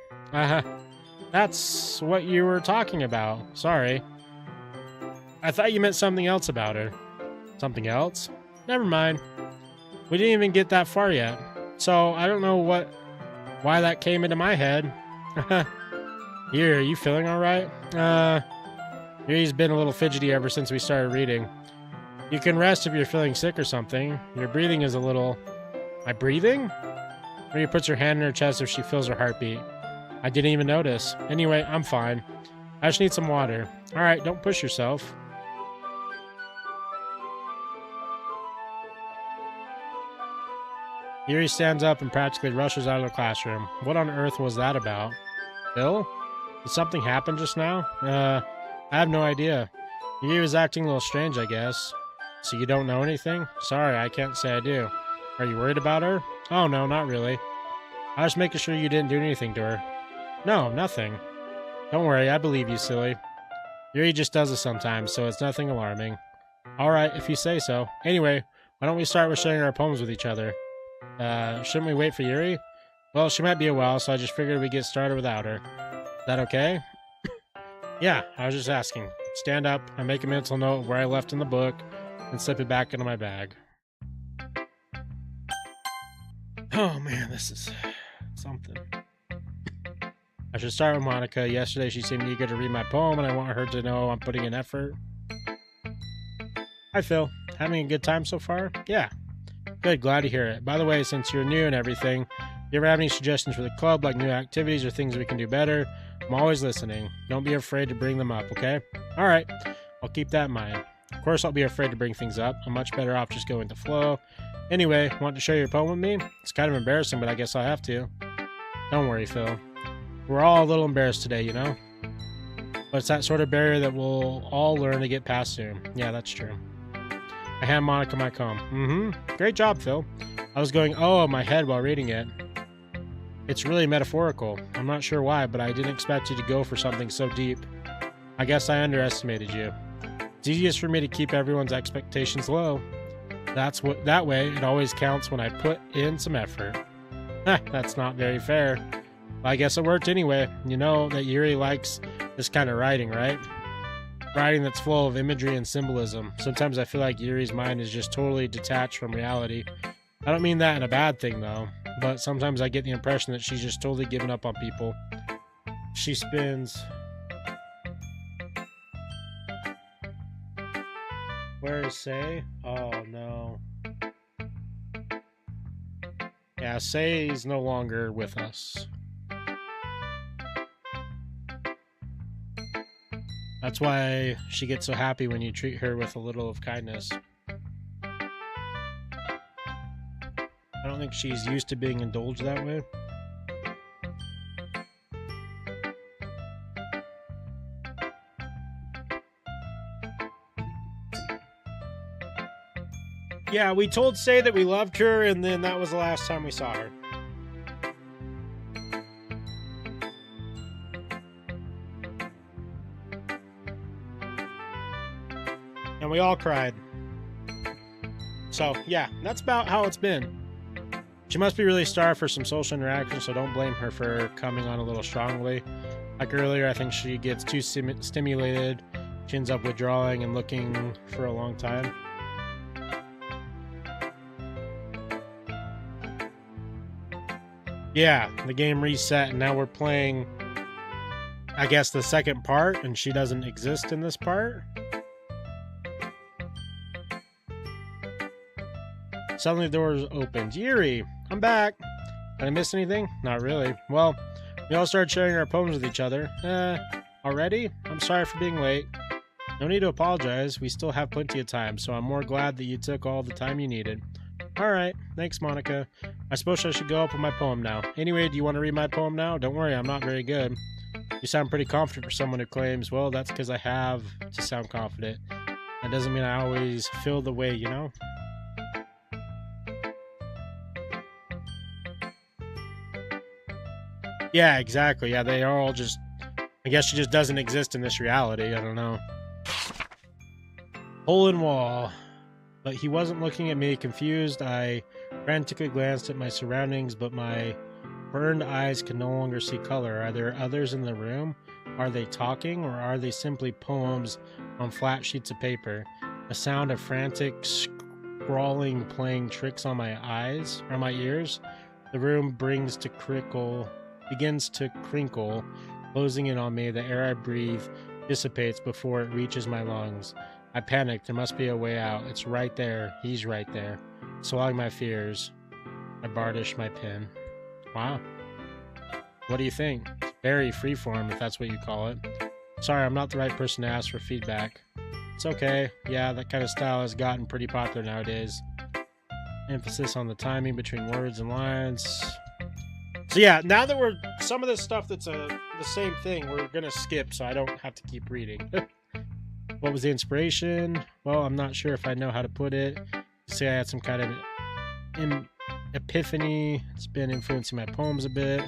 That's what you were talking about. Sorry. I thought you meant something else about her. Something else? Never mind. We didn't even get that far yet. So I don't know why that came into my head. Here, are you feeling alright? Yuri's been a little fidgety ever since we started reading. You can rest if you're feeling sick or something. Your breathing is a little... My breathing? Yuri puts her hand in her chest if she feels her heartbeat. I didn't even notice. Anyway, I'm fine. I just need some water. Alright, don't push yourself. Yuri stands up and practically rushes out of the classroom. What on earth was that about? Bill? Did something happen just now? I have no idea. Yuri was acting a little strange, I guess. So you don't know anything? Sorry, I can't say I do. Are you worried about her? Oh, no, not really. I was making sure you didn't do anything to her. No, nothing. Don't worry, I believe you, silly. Yuri just does this sometimes, so it's nothing alarming. Alright, if you say so. Anyway, why don't we start with sharing our poems with each other? Shouldn't we wait for Yuri? Well, she might be a while, so I just figured we'd get started without her. Is that okay? Yeah, I was just asking. Stand up, I make a mental note of where I left in the book, and slip it back into my bag. Oh man, this is something. I should start with Monica. Yesterday she seemed eager to read my poem, and I want her to know I'm putting in effort. Hi Phil, having a good time so far? Yeah. Good, glad to hear it. By the way, since you're new and everything, you ever have any suggestions for the club, like new activities or things we can do better? I'm always listening. Don't be afraid to bring them up, okay? Alright, I'll keep that in mind. Of course I'll be afraid to bring things up. I'm much better off just going with the flow. Anyway, want to share your poem with me? It's kind of embarrassing, but I guess I'll have to. Don't worry, Phil. We're all a little embarrassed today, you know? But it's that sort of barrier that we'll all learn to get past soon. Yeah, that's true. I hand Monica my comb. Great job, Phil. I was going, oh, in my head while reading it. It's really metaphorical. I'm not sure why, but I didn't expect you to go for something so deep. I guess I underestimated you. It's easiest for me to keep everyone's expectations low. That way, it always counts when I put in some effort. That's not very fair. Well, I guess it worked anyway. You know that Yuri likes this kind of writing, right? Writing that's full of imagery and symbolism. Sometimes I feel like Yuri's mind is just totally detached from reality. I don't mean that in a bad thing, though. But sometimes I get the impression that she's just totally given up on people. She spins... Where is Say? Oh, no. Yeah, Say's no longer with us. That's why she gets so happy when you treat her with a little of kindness. I don't think she's used to being indulged that way. Yeah, we told Say that we loved her, and then that was the last time we saw her. And we all cried. So, yeah, that's about how it's been. She must be really starved for some social interaction, so don't blame her for coming on a little strongly. Like earlier, I think she gets too stimulated. She ends up withdrawing and looking for a long time. Yeah, the game reset, and now we're playing, I guess, the second part, and she doesn't exist in this part. Suddenly the doors opened. Yuri, I'm back. Did I miss anything? Not really. Well, we all started sharing our poems with each other. Already? I'm sorry for being late. No need to apologize. We still have plenty of time, so I'm more glad that you took all the time you needed. Alright, thanks, Monica. I suppose I should go up with my poem now. Anyway, do you want to read my poem now? Don't worry, I'm not very good. You sound pretty confident for someone who claims, well, that's because I have to sound confident. That doesn't mean I always feel the way, you know? Yeah, exactly. Yeah, they are all just... I guess she just doesn't exist in this reality. I don't know. Hole in wall. But he wasn't looking at me. Confused, I frantically glanced at my surroundings, but my burned eyes could no longer see color. Are there others in the room? Are they talking, or are they simply poems on flat sheets of paper? A sound of frantic scrawling playing tricks on my eyes, or my ears. The room begins to crinkle, closing in on me. The air I breathe dissipates before it reaches my lungs. I panicked. There must be a way out. It's right there. He's right there. Swallowing my fears, I bardish my pen. Wow. What do you think? It's very freeform, if that's what you call it. Sorry, I'm not the right person to ask for feedback. It's okay. Yeah, that kind of style has gotten pretty popular nowadays. Emphasis on the timing between words and lines. So yeah, now that we're... Some of this stuff that's the same thing, we're going to skip so I don't have to keep reading. What was the inspiration? Well, I'm not sure if I know how to put it. Say I had some kind of epiphany. It's been influencing my poems a bit.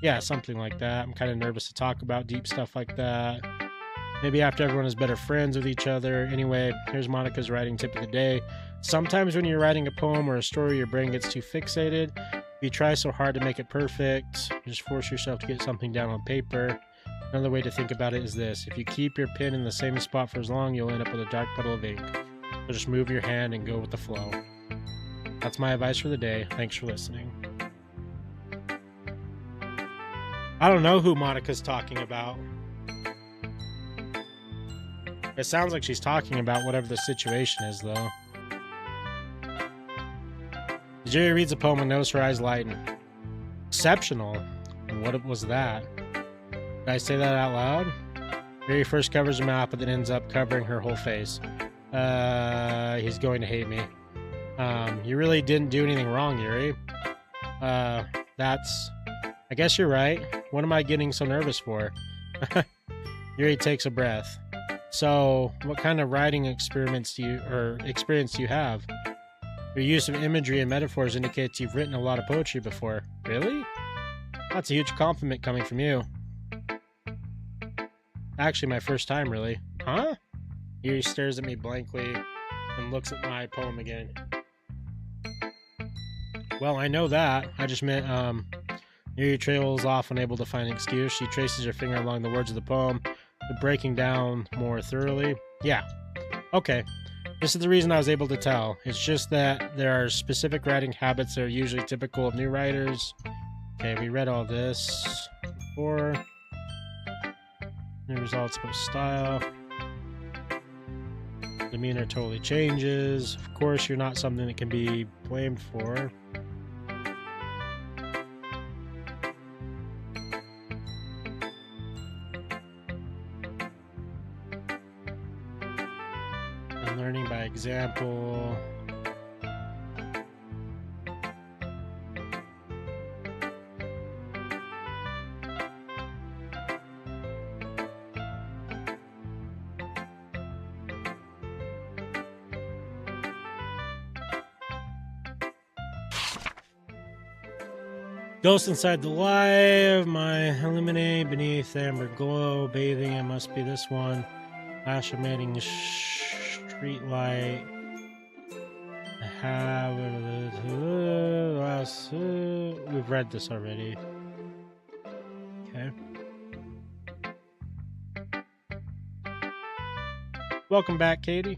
Yeah, something like that. I'm kind of nervous to talk about deep stuff like that. Maybe after everyone is better friends with each other. Anyway, here's Monica's writing tip of the day. Sometimes when you're writing a poem or a story, your brain gets too fixated. You try so hard to make it perfect. You just force yourself to get something down on paper. Another way to think about it is this. If you keep your pen in the same spot for as long, you'll end up with a dark puddle of ink. So just move your hand and go with the flow. That's my advice for the day. Thanks for listening. I don't know who Monica's talking about. It sounds like she's talking about whatever the situation is, though. Yuri reads a poem and knows her eyes lighten. Exceptional. And what was that? Did I say that out loud? Yuri first covers her mouth, but then ends up covering her whole face. He's going to hate me. You really didn't do anything wrong, Yuri. I guess you're right. What am I getting so nervous for? Yuri takes a breath. So, what kind of writing experience do you have? Your use of imagery and metaphors indicates you've written a lot of poetry before. Really? That's a huge compliment coming from you. Actually, my first time, really. Huh? Yuri stares at me blankly and looks at my poem again. Well, I know that. I just meant, Yuri trails off, unable to find an excuse. She traces her finger along the words of the poem, but breaking down more thoroughly. Yeah. Okay. This is the reason I was able to tell. It's just that there are specific writing habits that are usually typical of new writers. Okay, we read all this before. New results about style. Demeanor totally changes. Of course, you're not something that can be blamed for. Learning by example. Ghost inside the live, my illuminate beneath amber glow, bathing, it must be this one. Flash emitting street light. I have we've read this already. Okay. Welcome back, Katie.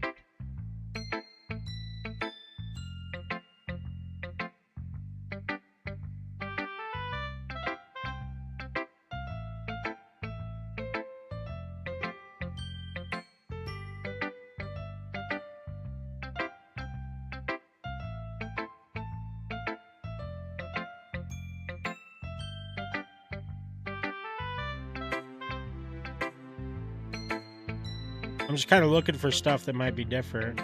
I'm just kind of looking for stuff that might be different.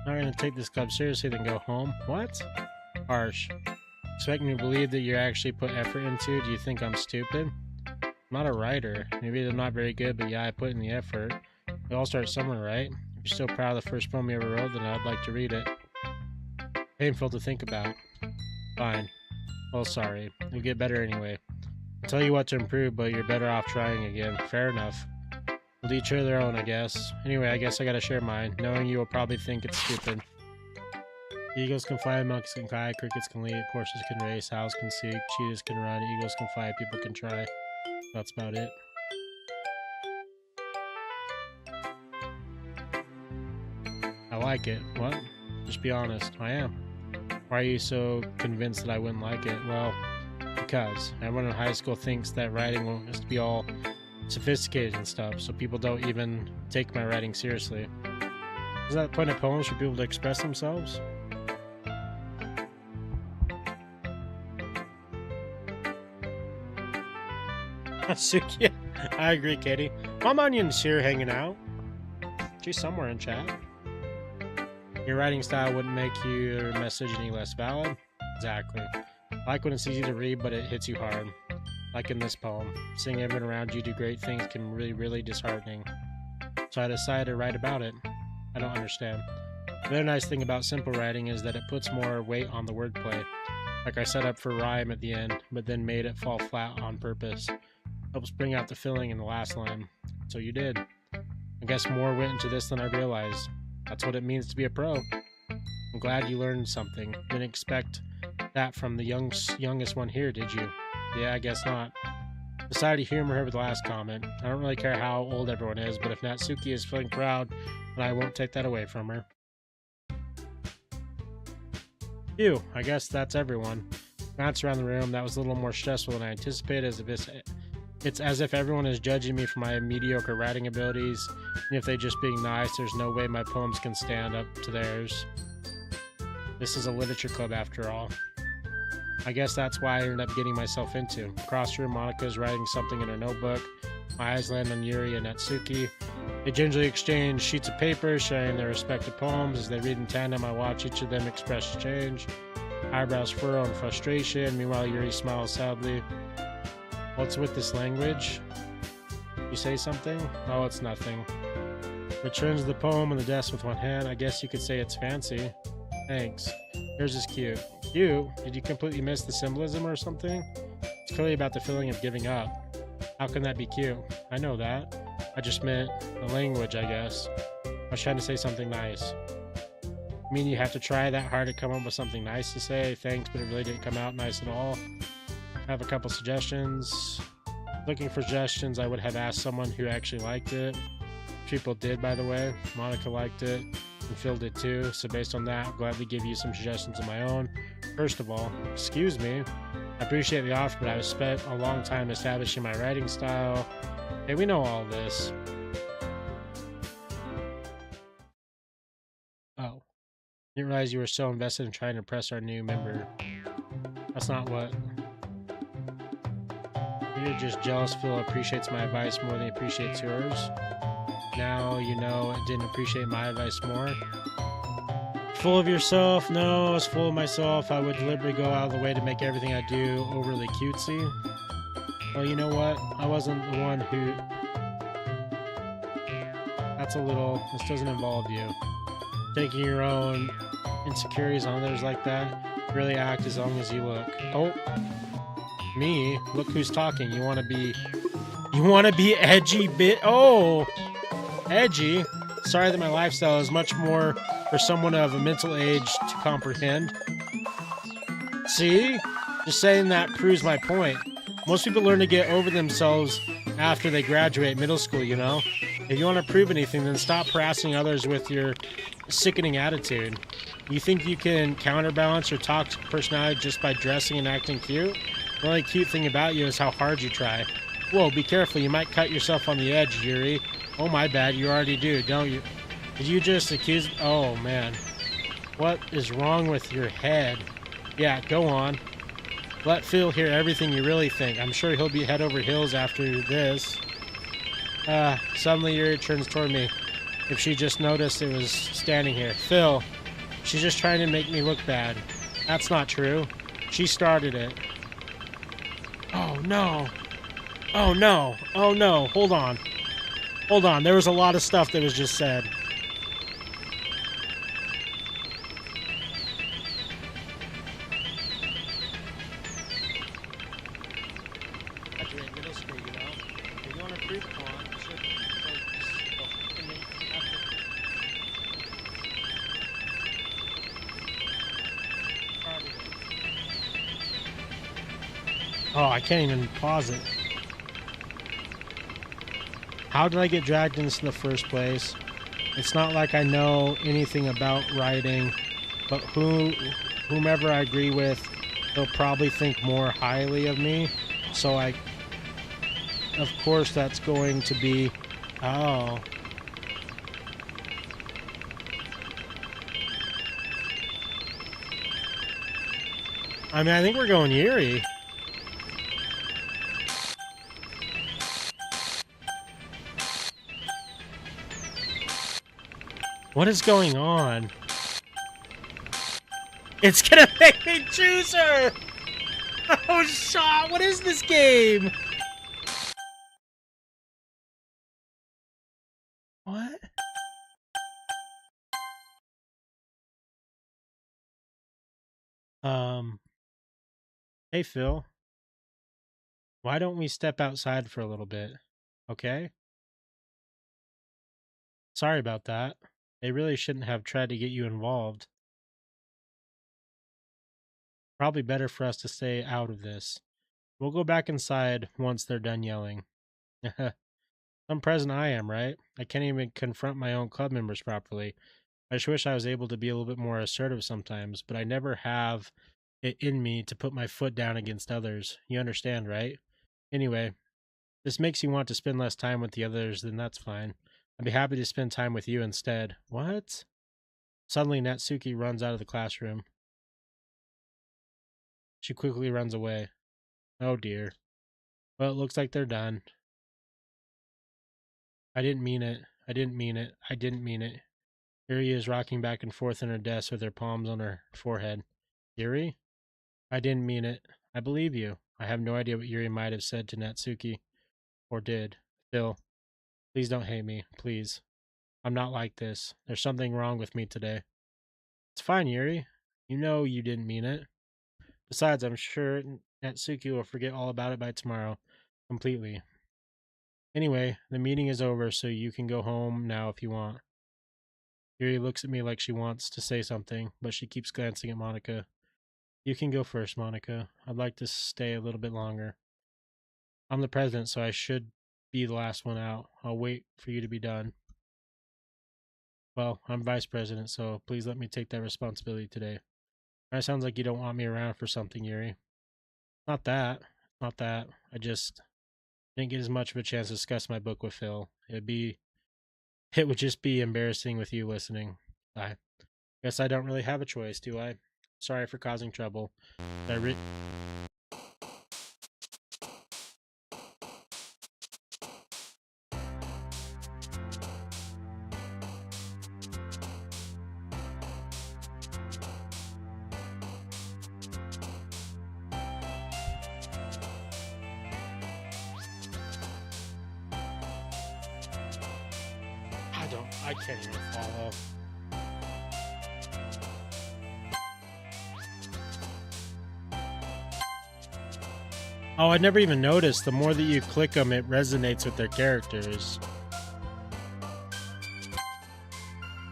Not gonna take this club seriously, then go home. What? Harsh. Expect me to believe that you actually put effort into? Do you think I'm stupid? I'm not a writer. Maybe I'm not very good, but yeah, I put in the effort. We all start somewhere, right? If you're still proud of the first poem you ever wrote, then I'd like to read it. Painful to think about. Fine. Well, sorry. You'll get better anyway. I'll tell you what to improve, but you're better off trying again. Fair enough. We'll each share their own, I guess. Anyway, I guess I gotta share mine. Knowing you will probably think it's stupid. Eagles can fly, monkeys can fly, crickets can leap, horses can race, owls can seek, cheetahs can run, eagles can fly, people can try. That's about it. I like it. What? Just be honest. I am. Why are you so convinced that I wouldn't like it? Well, because everyone in high school thinks that writing will just be all sophisticated and stuff, so people don't even take my writing seriously. Isn't that the point of poems, for people to express themselves? Suki, I agree, Katie. Mom Onion's here hanging out. She's somewhere in chat. Your writing style wouldn't make your message any less valid. Exactly. I like when it's easy to read, but it hits you hard. Like in this poem, seeing everyone around you do great things can be really disheartening. So I decided to write about it. I don't understand. The other nice thing about simple writing is that it puts more weight on the wordplay. Like I set up for rhyme at the end, but then made it fall flat on purpose. Helps bring out the feeling in the last line. So you did. I guess more went into this than I realized. That's what it means to be a pro. I'm glad you learned something. Didn't expect that from the youngest one here, did you? Yeah, I guess not. Decided to humor her with the last comment. I don't really care how old everyone is, but if Natsuki is feeling proud, then I won't take that away from her. Phew, I guess that's everyone. Glance around the room. That was a little more stressful than I anticipated, it's as if everyone is judging me for my mediocre writing abilities, and if they're just being nice, there's no way my poems can stand up to theirs. This is a literature club after all. I guess that's why I ended up getting myself into. Across the room, Monika's writing something in her notebook. My eyes land on Yuri and Natsuki. They gingerly exchange sheets of paper, sharing their respective poems. As they read in tandem, I watch each of them express change. Eyebrows furrow in frustration. Meanwhile, Yuri smiles sadly. What's with this language? You say something? Oh, it's nothing. Returns the poem on the desk with one hand. I guess you could say it's fancy. Thanks. Yours is cute. Cute? Did you completely miss the symbolism or something? It's clearly about the feeling of giving up. How can that be cute? I know that. I just meant the language, I guess. I was trying to say something nice. I mean, you have to try that hard to come up with something nice to say. Thanks, but it really didn't come out nice at all. I have a couple suggestions. Looking for suggestions, I would have asked someone who actually liked it. People did, by the way. Monica liked it, and Phil did too. So based on that, I'll gladly give you some suggestions of my own. First of all, excuse me. I appreciate the offer, but I spent a long time establishing my writing style. Hey, we know all this. Oh. Didn't realize you were so invested in trying to impress our new member. That's not what... You're just jealous Phil appreciates my advice more than he appreciates yours. Now you know it didn't appreciate my advice more. Full of yourself? No, I was full of myself. I would deliberately go out of the way to make everything I do overly cutesy. Well, you know what? I wasn't the one who... That's a little... This doesn't involve you. Taking your own insecurities on others like that. Really act as long as you look. Oh. Me? Look who's talking. You want to be... You want to be edgy bit... Oh! Edgy? Sorry that my lifestyle is much more for someone of a mental age to comprehend. See? Just saying that proves my point. Most people learn to get over themselves after they graduate middle school, you know? If you want to prove anything, then stop harassing others with your sickening attitude. You think you can counterbalance your toxic personality just by dressing and acting cute? The only cute thing about you is how hard you try. Whoa, be careful, you might cut yourself on the edge, Yuri. Oh, my bad, you already do, don't you? Did you just accuse... Oh, man. What is wrong with your head? Yeah, go on. Let Phil hear everything you really think. I'm sure he'll be head over heels after this. Suddenly Yuri turns toward me. If she just noticed it was standing here. Phil, she's just trying to make me look bad. That's not true. She started it. Oh, no. Oh, no. Oh, no. Hold on. Hold on. There was a lot of stuff that was just said. Graduate middle school, you know? If you want to prove it on, you should Oh, I can't even pause it. How did I get dragged into this in the first place? It's not like I know anything about writing, but whomever I agree with, they'll probably think more highly of me. So of course that's going to be, oh. I mean, I think we're going Yuri. What is going on? It's gonna make me choose her! Oh, shot! What is this game? What? Hey, Phil. Why don't we step outside for a little bit? Okay? Sorry about that. They really shouldn't have tried to get you involved. Probably better for us to stay out of this. We'll go back inside once they're done yelling. I'm present I am, right? I can't even confront my own club members properly. I just wish I was able to be a little bit more assertive sometimes, but I never have it in me to put my foot down against others. You understand, right? Anyway, this makes you want to spend less time with the others, then that's fine. I'd be happy to spend time with you instead. What? Suddenly, Natsuki runs out of the classroom. She quickly runs away. Oh dear. Well, it looks like they're done. I didn't mean it. I didn't mean it. I didn't mean it. Yuri is rocking back and forth in her desk with her palms on her forehead. Yuri? I didn't mean it. I believe you. I have no idea what Yuri might have said to Natsuki. Or did. Phil, please don't hate me. Please. I'm not like this. There's something wrong with me today. It's fine, Yuri. You know you didn't mean it. Besides, I'm sure Natsuki will forget all about it by tomorrow. Completely. Anyway, the meeting is over, so you can go home now if you want. Yuri looks at me like she wants to say something, but she keeps glancing at Monica. You can go first, Monica. I'd like to stay a little bit longer. I'm the president, so I should be the last one out. I'll wait for you to be done. Well, I'm vice president, so please let me take that responsibility today. That sounds like you don't want me around for something, Yuri. Not that. Not that. I just didn't get as much of a chance to discuss my book with Phil. It would just be embarrassing with you listening. I guess I don't really have a choice, do I? Sorry for causing trouble. I can't even follow. Oh, I never even noticed. The more that you click them, it resonates with their characters.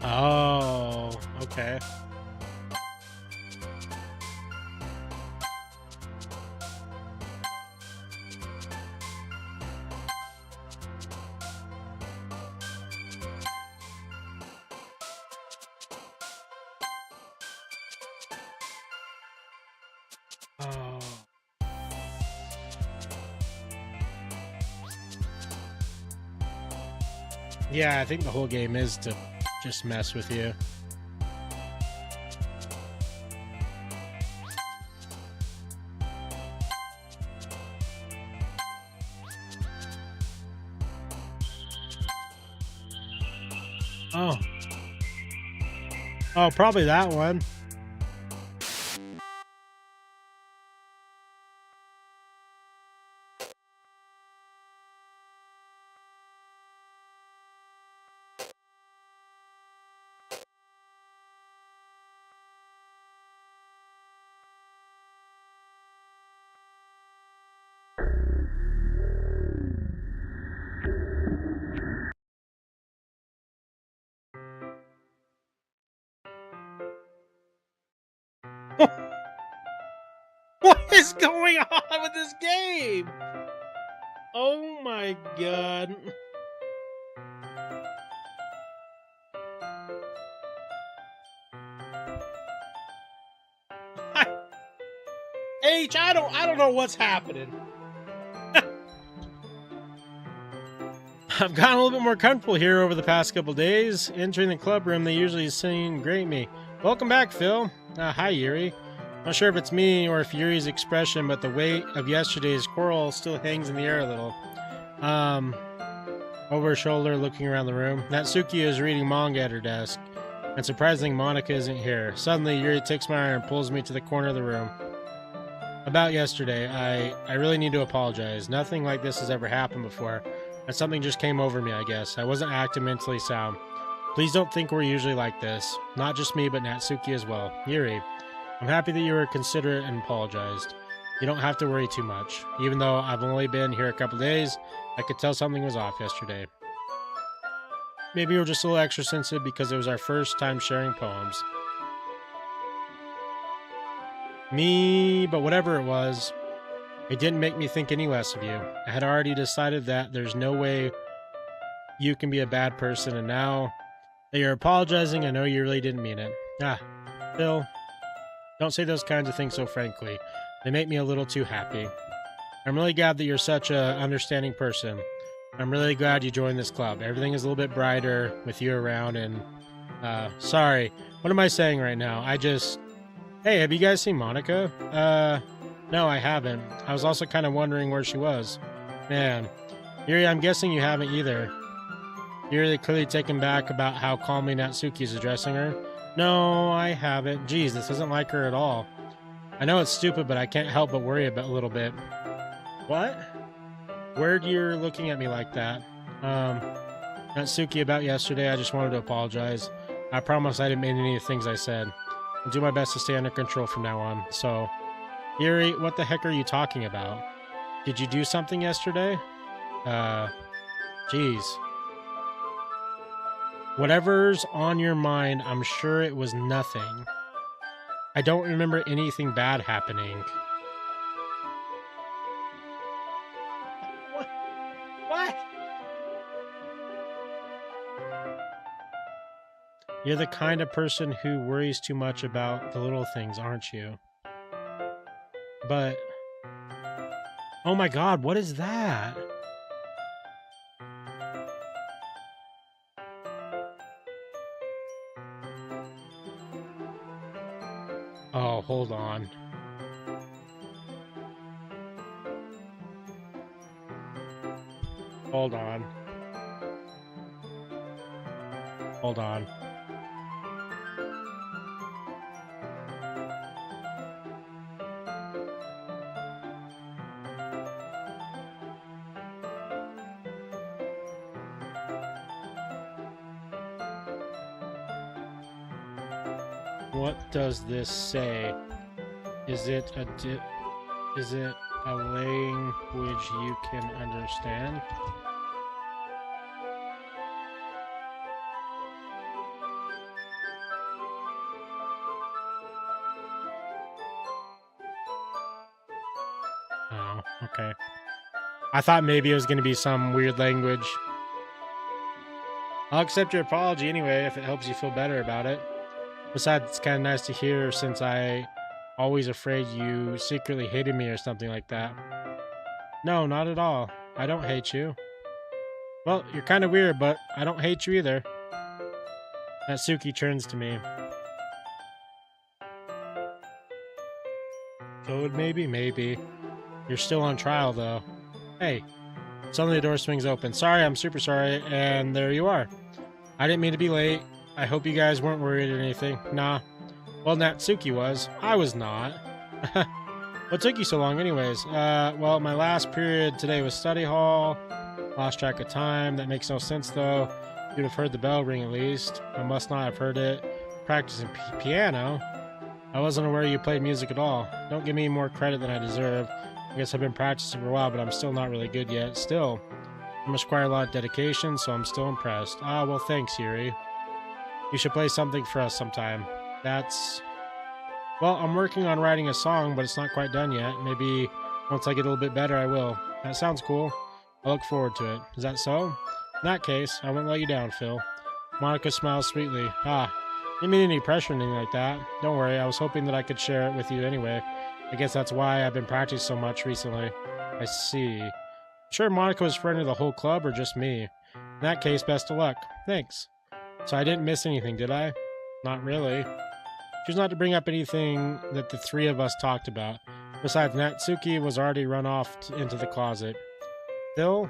Oh, okay. Oh. Yeah, I think the whole game is to just mess with you. Oh. Oh, probably that one. What is going on with this game? Oh my god. I don't know what's happening. I've gotten a little bit more comfortable here over the past couple days. Entering the club room, they usually seem great me. Welcome back, Phil. Hi, Yuri. Not sure if it's me or if Yuri's expression, but the weight of yesterday's quarrel still hangs in the air a little. Over her shoulder, looking around the room. Natsuki is reading manga at her desk, and surprisingly, Monica isn't here. Suddenly, Yuri takes my arm and pulls me to the corner of the room. About yesterday, I really need to apologize. Nothing like this has ever happened before, and something just came over me, I guess. I wasn't acting mentally sound. Please don't think we're usually like this. Not just me, but Natsuki as well. Yuri, I'm happy that you were considerate and apologized. You don't have to worry too much. Even though I've only been here a couple days, I could tell something was off yesterday. Maybe we were just a little extra sensitive because it was our first time sharing poems. But whatever it was, it didn't make me think any less of you. I had already decided that there's no way you can be a bad person, and now that you're apologizing, I know you really didn't mean it. Phil, don't say those kinds of things so frankly. They make me a little too happy. I'm really glad that you're such an understanding person. I'm really glad you joined this club. Everything is a little bit brighter with you around, and sorry, what am I saying right now? Hey, have you guys seen Monica? No, I haven't. I was also kind of wondering where she was. Man, Yuri, I'm guessing you haven't either. You're really clearly taken back about how calmly Natsuki is addressing her. No, I haven't. Geez, this isn't like her at all. I know it's stupid, but I can't help but worry a little bit. What? Weird you're looking at me like that. Natsuki, about yesterday, I just wanted to apologize. I promise I didn't mean any of the things I said. I'll do my best to stay under control from now on. So, Yuri, what the heck are you talking about? Did you do something yesterday? Geez. Whatever's on your mind, I'm sure it was nothing. I don't remember anything bad happening. What? What? You're the kind of person who worries too much about the little things, aren't you? But... oh my god, what is that? Oh, hold on. Hold on. Hold on. What does this say? Is it a language you can understand? Oh, okay. I thought maybe it was going to be some weird language. I'll accept your apology anyway if it helps you feel better about it. Besides, it's kind of nice to hear since I always afraid you secretly hated me or something like that. No, not at all. I don't hate you. Well, you're kind of weird, but I don't hate you either. Natsuki turns to me. Code maybe? Maybe. You're still on trial, though. Hey. Suddenly the door swings open. Sorry, I'm super sorry. And there you are. I didn't mean to be late. I hope you guys weren't worried or anything. Nah. Well, Natsuki was. I was not. What took you so long anyways? Well, my last period today was study hall. Lost track of time. That makes no sense, though. You'd have heard the bell ring at least. I must not have heard it. Practicing piano? I wasn't aware you played music at all. Don't give me more credit than I deserve. I guess I've been practicing for a while, but I'm still not really good yet. Still, I must require a lot of dedication, so I'm still impressed. Ah, well, thanks, Yuri. You should play something for us sometime. That's... well, I'm working on writing a song, but it's not quite done yet. Maybe once I get a little bit better, I will. That sounds cool. I look forward to it. Is that so? In that case, I won't let you down, Phil. Monica smiles sweetly. Ah, didn't mean any pressure or anything like that. Don't worry, I was hoping that I could share it with you anyway. I guess that's why I've been practicing so much recently. I see. Sure Monica was friend of the whole club or just me? In that case, best of luck. Thanks. So I didn't miss anything, did I? Not really. Choose not to bring up anything that the three of us talked about. Besides, Natsuki was already run off into the closet. Phil,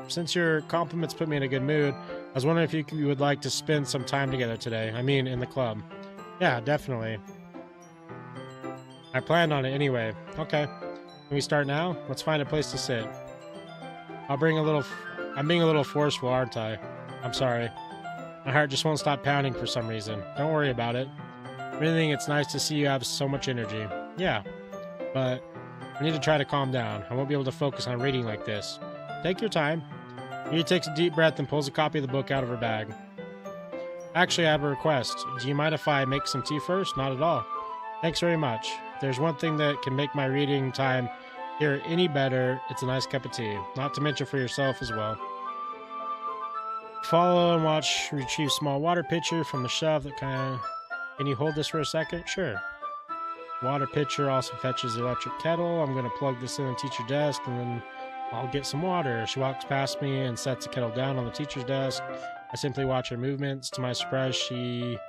since your compliments put me in a good mood, I was wondering if you would like to spend some time together today. I mean, in the club. Yeah, definitely. I planned on it anyway. Okay. Can we start now? Let's find a place to sit. I'm being a little forceful, aren't I? I'm sorry. My heart just won't stop pounding for some reason. Don't worry about it. If anything, it's nice to see you have so much energy. Yeah, but I need to try to calm down. I won't be able to focus on reading like this. Take your time. Yuri takes a deep breath and pulls a copy of the book out of her bag. Actually, I have a request. Do you mind if I make some tea first? Not at all. Thanks very much. If there's one thing that can make my reading time here any better, it's a nice cup of tea. Not to mention for yourself as well. Follow and watch retrieve small water pitcher from the shelf that kind of... Can you hold this for a second? Sure. Water pitcher also fetches the electric kettle. I'm going to plug this in the teacher desk and then I'll get some water. She walks past me and sets the kettle down on the teacher's desk. I simply watch her movements. To my surprise, the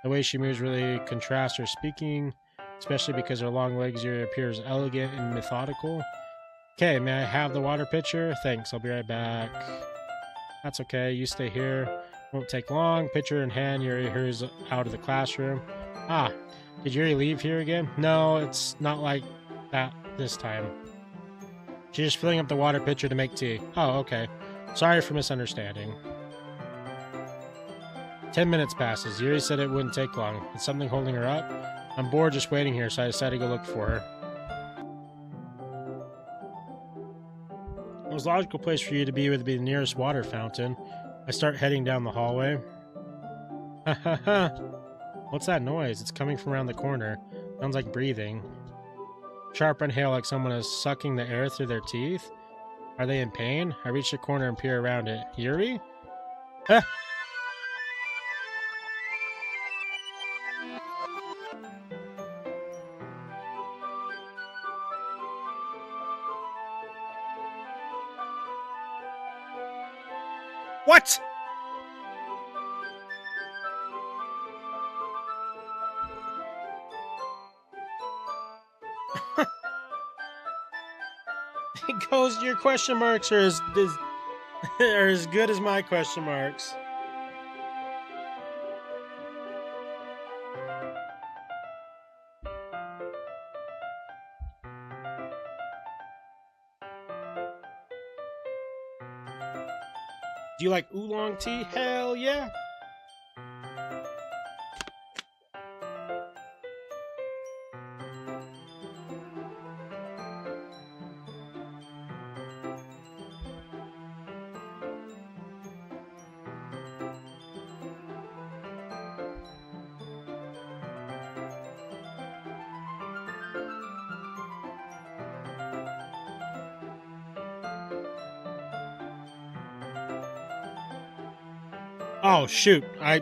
way she moves really contrasts her speaking, especially because her long legs here appears elegant and methodical. Okay, may I have the water pitcher? Thanks, I'll be right back. That's okay, you stay here. Won't take long. Pitcher in hand, Yuri hurries out of the classroom. Ah, did Yuri leave here again? No, it's not like that this time. She's just filling up the water pitcher to make tea. Oh, okay. Sorry for misunderstanding. 10 minutes passes. Yuri said it wouldn't take long. Is something holding her up? I'm bored just waiting here, so I decided to go look for her. The most logical place for you to be would be the nearest water fountain. I start heading down the hallway. Ha ha ha. What's that noise? It's coming from around the corner. Sounds like breathing. Sharp inhale like someone is sucking the air through their teeth. Are they in pain? I reach the corner and peer around it. Yuri? Ah! What? It goes, your question marks are are as good as my question marks. Do you like oolong tea? Hell yeah. Oh, shoot. I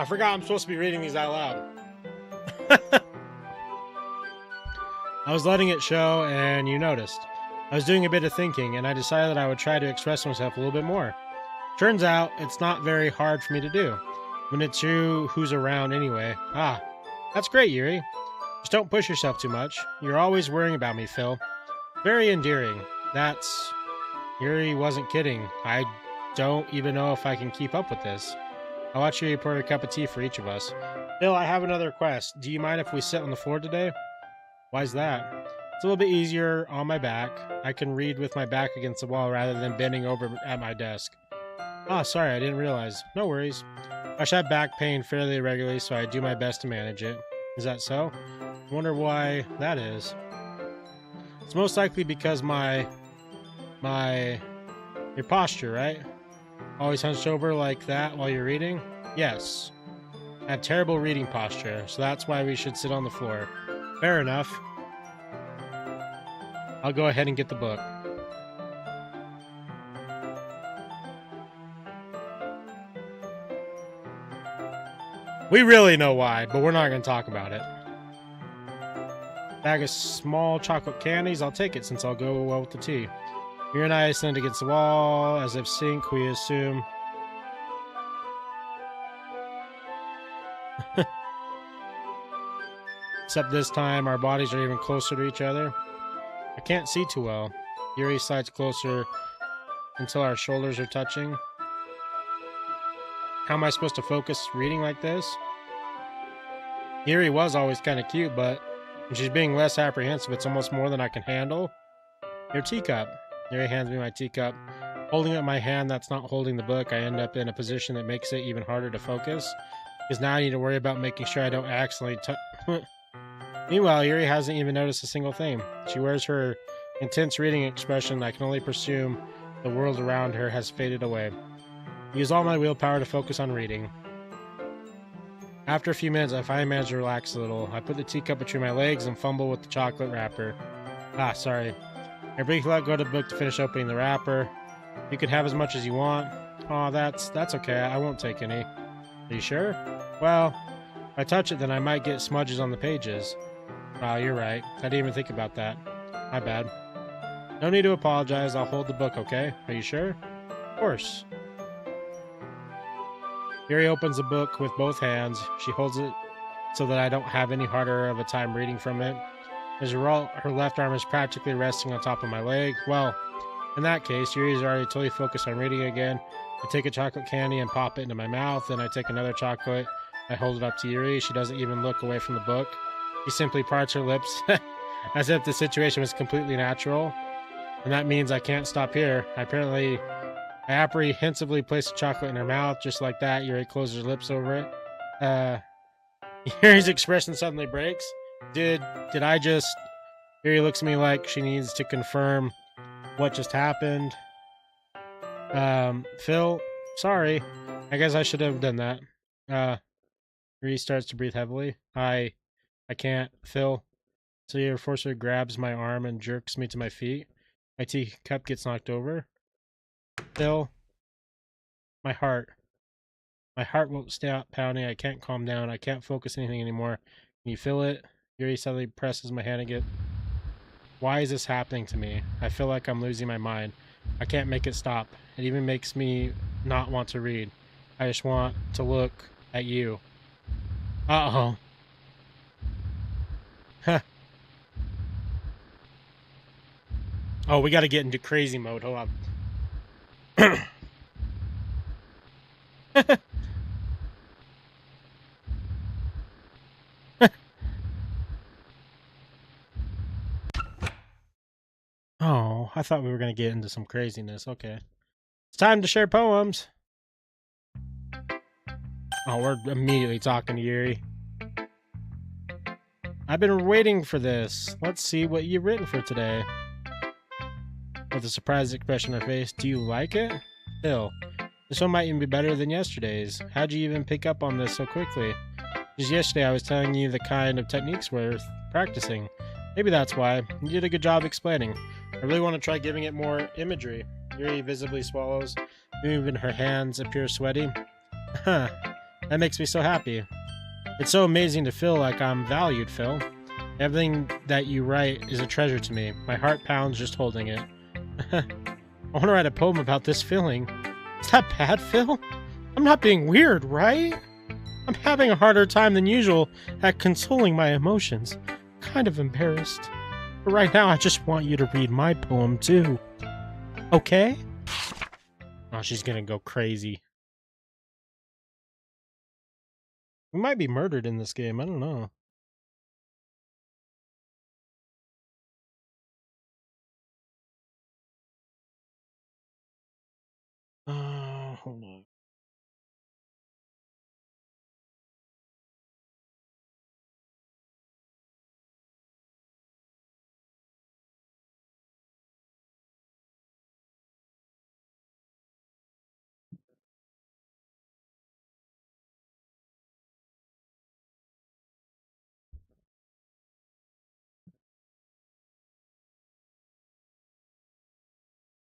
forgot I'm supposed to be reading these out loud. I was letting it show, and you noticed. I was doing a bit of thinking, and I decided that I would try to express myself a little bit more. Turns out, it's not very hard for me to do, when it's you who's around anyway. Ah, that's great, Yuri. Just don't push yourself too much. You're always worrying about me, Phil. Very endearing. That's... Yuri wasn't kidding. I don't even know if I can keep up with this. I'll watch Yuri pour a cup of tea for each of us. Phil, I have another request. Do you mind if we sit on the floor today? Why's that? It's a little bit easier on my back. I can read with my back against the wall rather than bending over at my desk. Ah, sorry, I didn't realize. No worries. I should have back pain fairly regularly, so I do my best to manage it. Is that so? I wonder why that is. It's most likely because your posture, right? Always hunched over like that while you're reading? Yes. I have terrible reading posture, so that's why we should sit on the floor. Fair enough. I'll go ahead and get the book. We really know why, but we're not going to talk about it. Bag of small chocolate candies. I'll take it since I'll go well with the tea. Yuri and I stand against the wall, as if sync, we assume. Except this time, our bodies are even closer to each other. I can't see too well. Yuri slides closer until our shoulders are touching. How am I supposed to focus reading like this? Yuri was always kind of cute, but when she's being less apprehensive, it's almost more than I can handle. Your teacup. Yuri hands me my teacup. Holding up my hand that's not holding the book, I end up in a position that makes it even harder to focus. Because now I need to worry about making sure I don't accidentally touch... Meanwhile, Yuri hasn't even noticed a single thing. She wears her intense reading expression. I can only presume the world around her has faded away. I use all my willpower to focus on reading. After a few minutes, I finally manage to relax a little. I put the teacup between my legs and fumble with the chocolate wrapper. Ah, sorry. I briefly let go of the book to finish opening the wrapper. You can have as much as you want. Aw, that's okay. I won't take any. Are you sure? Well, if I touch it, then I might get smudges on the pages. Wow, you're right. I didn't even think about that. My bad. No need to apologize. I'll hold the book, okay? Are you sure? Of course. Yuri opens the book with both hands. She holds it so that I don't have any harder of a time reading from it. As a result, her left arm is practically resting on top of my leg. Well, in that case, Yuri's already totally focused on reading again. I take a chocolate candy and pop it into my mouth. Then I take another chocolate. I hold it up to Yuri. She doesn't even look away from the book. She simply parts her lips as if the situation was completely natural. And that means I can't stop here. I apprehensively place the chocolate in her mouth, just like that. Yuri closes her lips over it. Yuri's expression suddenly breaks. Did I just... Yuri looks at me like she needs to confirm what just happened. Phil, sorry. I guess I should have done that. Yuri starts to breathe heavily. I can't. Phil. So your forcer grabs my arm and jerks me to my feet. My teacup gets knocked over. Phil, my heart. My heart won't stop pounding. I can't calm down. I can't focus anything anymore. Can you feel it? Yuri suddenly presses my hand again. Why is this happening to me? I feel like I'm losing my mind. I can't make it stop. It even makes me not want to read. I just want to look at you. Uh-oh. Huh. Oh, we gotta get into crazy mode. Hold on. Oh, I thought we were gonna get into some craziness. Okay. It's time to share poems. Oh, we're immediately talking to Yuri. I've been waiting for this. Let's see what you've written for today. With a surprised expression on her face, do you like it? Phil, this one might even be better than yesterday's. How'd you even pick up on this so quickly? Just yesterday I was telling you the kind of techniques worth practicing. Maybe that's why. You did a good job explaining. I really want to try giving it more imagery. Yuri visibly swallows. Even her hands appear sweaty. Huh. That makes me so happy. It's so amazing to feel like I'm valued, Phil. Everything that you write is a treasure to me. My heart pounds just holding it. I want to write a poem about this feeling. Is that bad, Phil? I'm not being weird, right? I'm having a harder time than usual at consoling my emotions. Kind of embarrassed. But right now, I just want you to read my poem, too. Okay? Oh, she's gonna go crazy. We might be murdered in this game. I don't know. Hold on.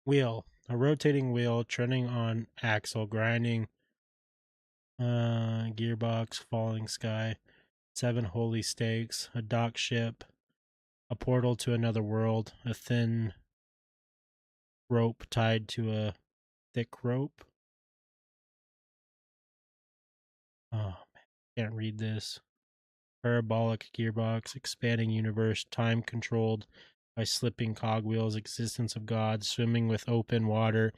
Wheel. A rotating wheel turning on axle, grinding gearbox, falling sky, 7 holy stakes, a dock ship, a portal to another world, a thin rope tied to a thick rope. Oh, man, can't read this. Parabolic gearbox, expanding universe, time controlled by slipping cogwheels, existence of God, swimming with open water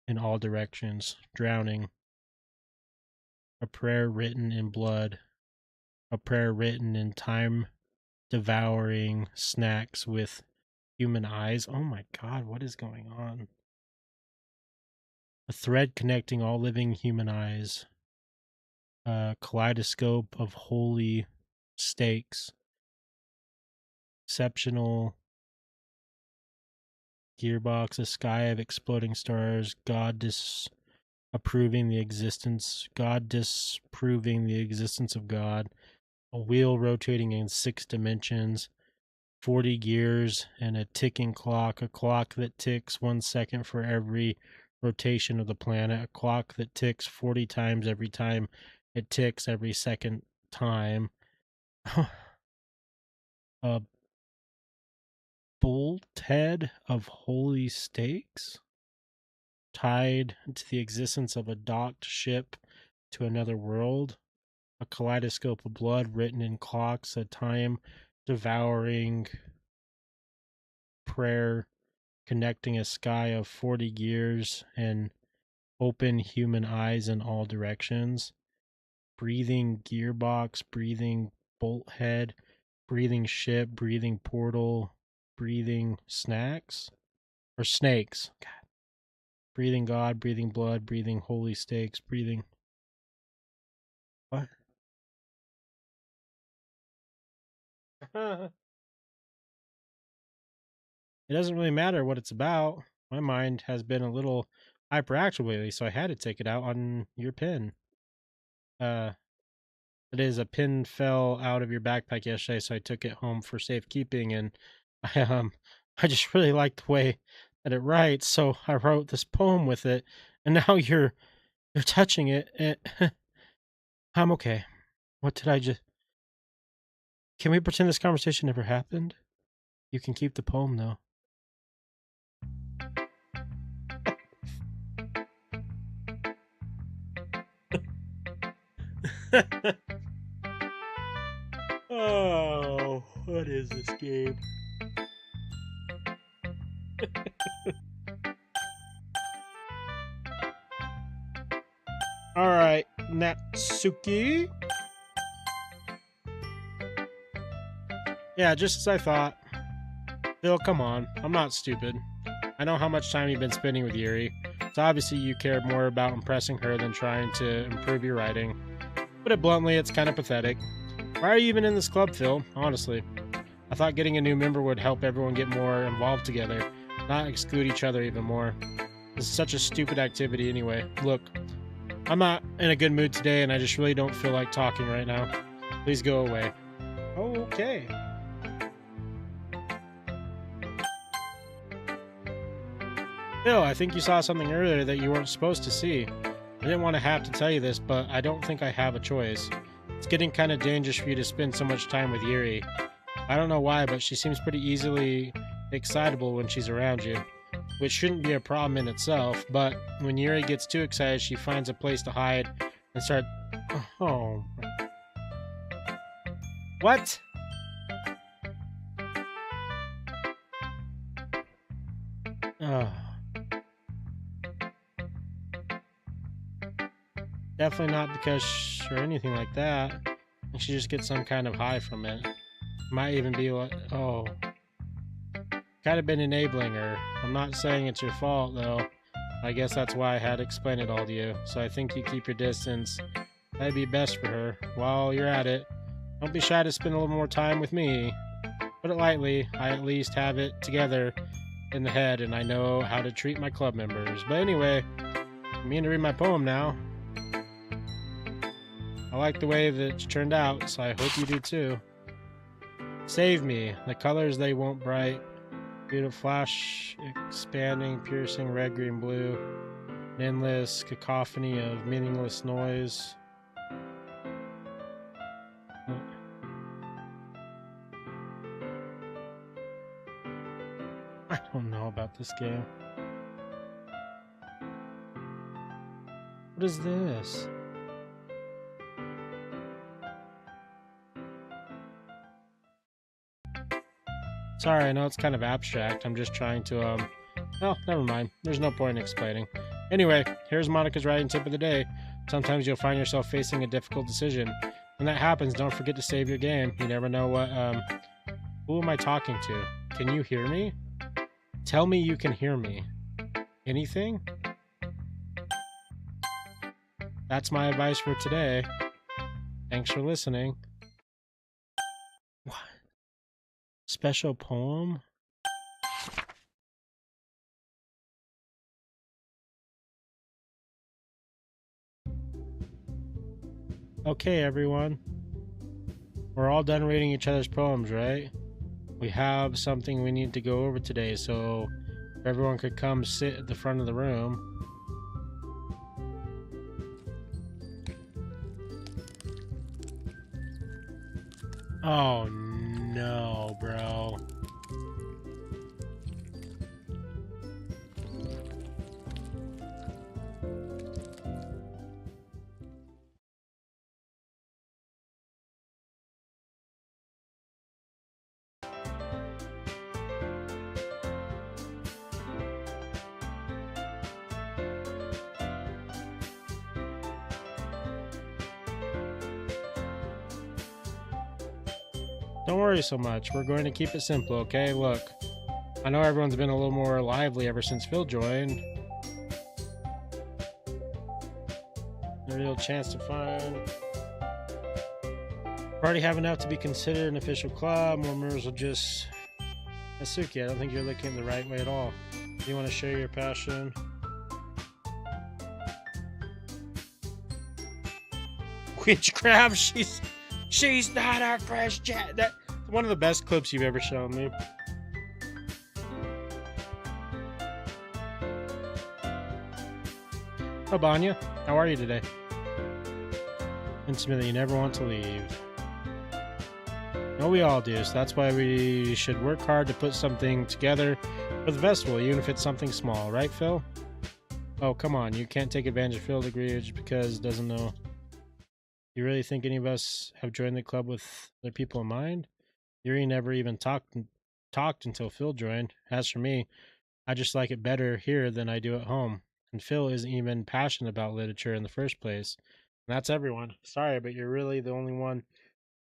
in all directions, drowning. A prayer written in blood, a prayer written in time, devouring snacks with human eyes. Oh my god, what is going on? A thread connecting all living human eyes. A kaleidoscope of holy stakes. Exceptional gearbox, a sky of exploding stars, God disproving the existence of God, a wheel rotating in 6 dimensions, 40 gears, and a ticking clock, a clock that ticks 1 second for every rotation of the planet, a clock that ticks 40 times every time it ticks every second time. A bolt head of holy stakes tied to the existence of a docked ship to another world, a kaleidoscope of blood written in clocks, a time devouring prayer connecting a sky of 40 gears and open human eyes in all directions, breathing gearbox, breathing bolt head, breathing ship, breathing portal, breathing snacks or snakes. God. Breathing God, breathing blood, breathing holy stakes, breathing. What? It doesn't really matter what it's about. My mind has been a little hyperactive lately, so I had to take it out on your pen. It is a pin fell out of your backpack yesterday, so I took it home for safekeeping, and I just really like the way that it writes, so I wrote this poem with it, and now you're touching it. I'm okay. What did I just? Can we pretend this conversation never happened? You can keep the poem though. Oh, what is this game? All right, Natsuki. Yeah, just as I thought. Phil, come on. I'm not stupid. I know how much time you've been spending with Yuri. So obviously you care more about impressing her than trying to improve your writing. Put it bluntly, it's kind of pathetic. Why are you even in this club, Phil? Honestly. I thought getting a new member would help everyone get more involved together, not exclude each other even more. This is such a stupid activity anyway. Look, I'm not in a good mood today and I just really don't feel like talking right now. Please go away. Okay. Phil, I think you saw something earlier that you weren't supposed to see. I didn't want to have to tell you this, but I don't think I have a choice. It's getting kind of dangerous for you to spend so much time with Yuri. I don't know why, but she seems pretty easily excitable when she's around you, which shouldn't be a problem in itself, but when Yuri gets too excited, she finds a place to hide and start... Oh. What? Oh. Definitely not because or anything like that. She just gets some kind of high from it. Might even be like, oh, kind of been enabling her. I'm not saying it's your fault though. I guess that's why I had to explain it all to you. So I think you keep your distance. That'd be best for her. While you're at it, don't be shy to spend a little more time with me. Put it lightly, I at least have it together in the head and I know how to treat my club members. But anyway, I'm meaning to read my poem now. I like the way that it turned out, so I hope you do too. Save me. The colors they won't bright. Beautiful flash, expanding, piercing, red, green, blue. An endless cacophony of meaningless noise. I don't know about this game. What is this? Sorry, I know it's kind of abstract. I'm just trying to, oh, never mind. There's no point in explaining. Anyway, here's Monica's writing tip of the day. Sometimes you'll find yourself facing a difficult decision. When that happens, don't forget to save your game. You never know what, who am I talking to? Can you hear me? Tell me you can hear me. Anything? That's my advice for today. Thanks for listening. What? Special poem? Okay, everyone. We're all done reading each other's poems, right? We have something we need to go over today, so if everyone could come sit at the front of the room. Oh no, bro. Don't worry so much. We're going to keep it simple, okay? Look, I know everyone's been a little more lively ever since Phil joined. A real chance to find... We already have enough to be considered an official club. More members will just... Natsuki, I don't think you're looking the right way at all. You want to share your passion? Witchcraft. She's not a Christian. That's one of the best clips you've ever shown me. Oh, Banya, how are you today? Intimately, you never want to leave. No, we all do, so that's why we should work hard to put something together for the festival, even if it's something small, right, Phil? Oh, come on, you can't take advantage of Phil's degree just because he doesn't know. You really think any of us have joined the club with other people in mind? Yuri never even talked until Phil joined. As for me, I just like it better here than I do at home. And Phil isn't even passionate about literature in the first place. And that's everyone. Sorry, but you're really the only one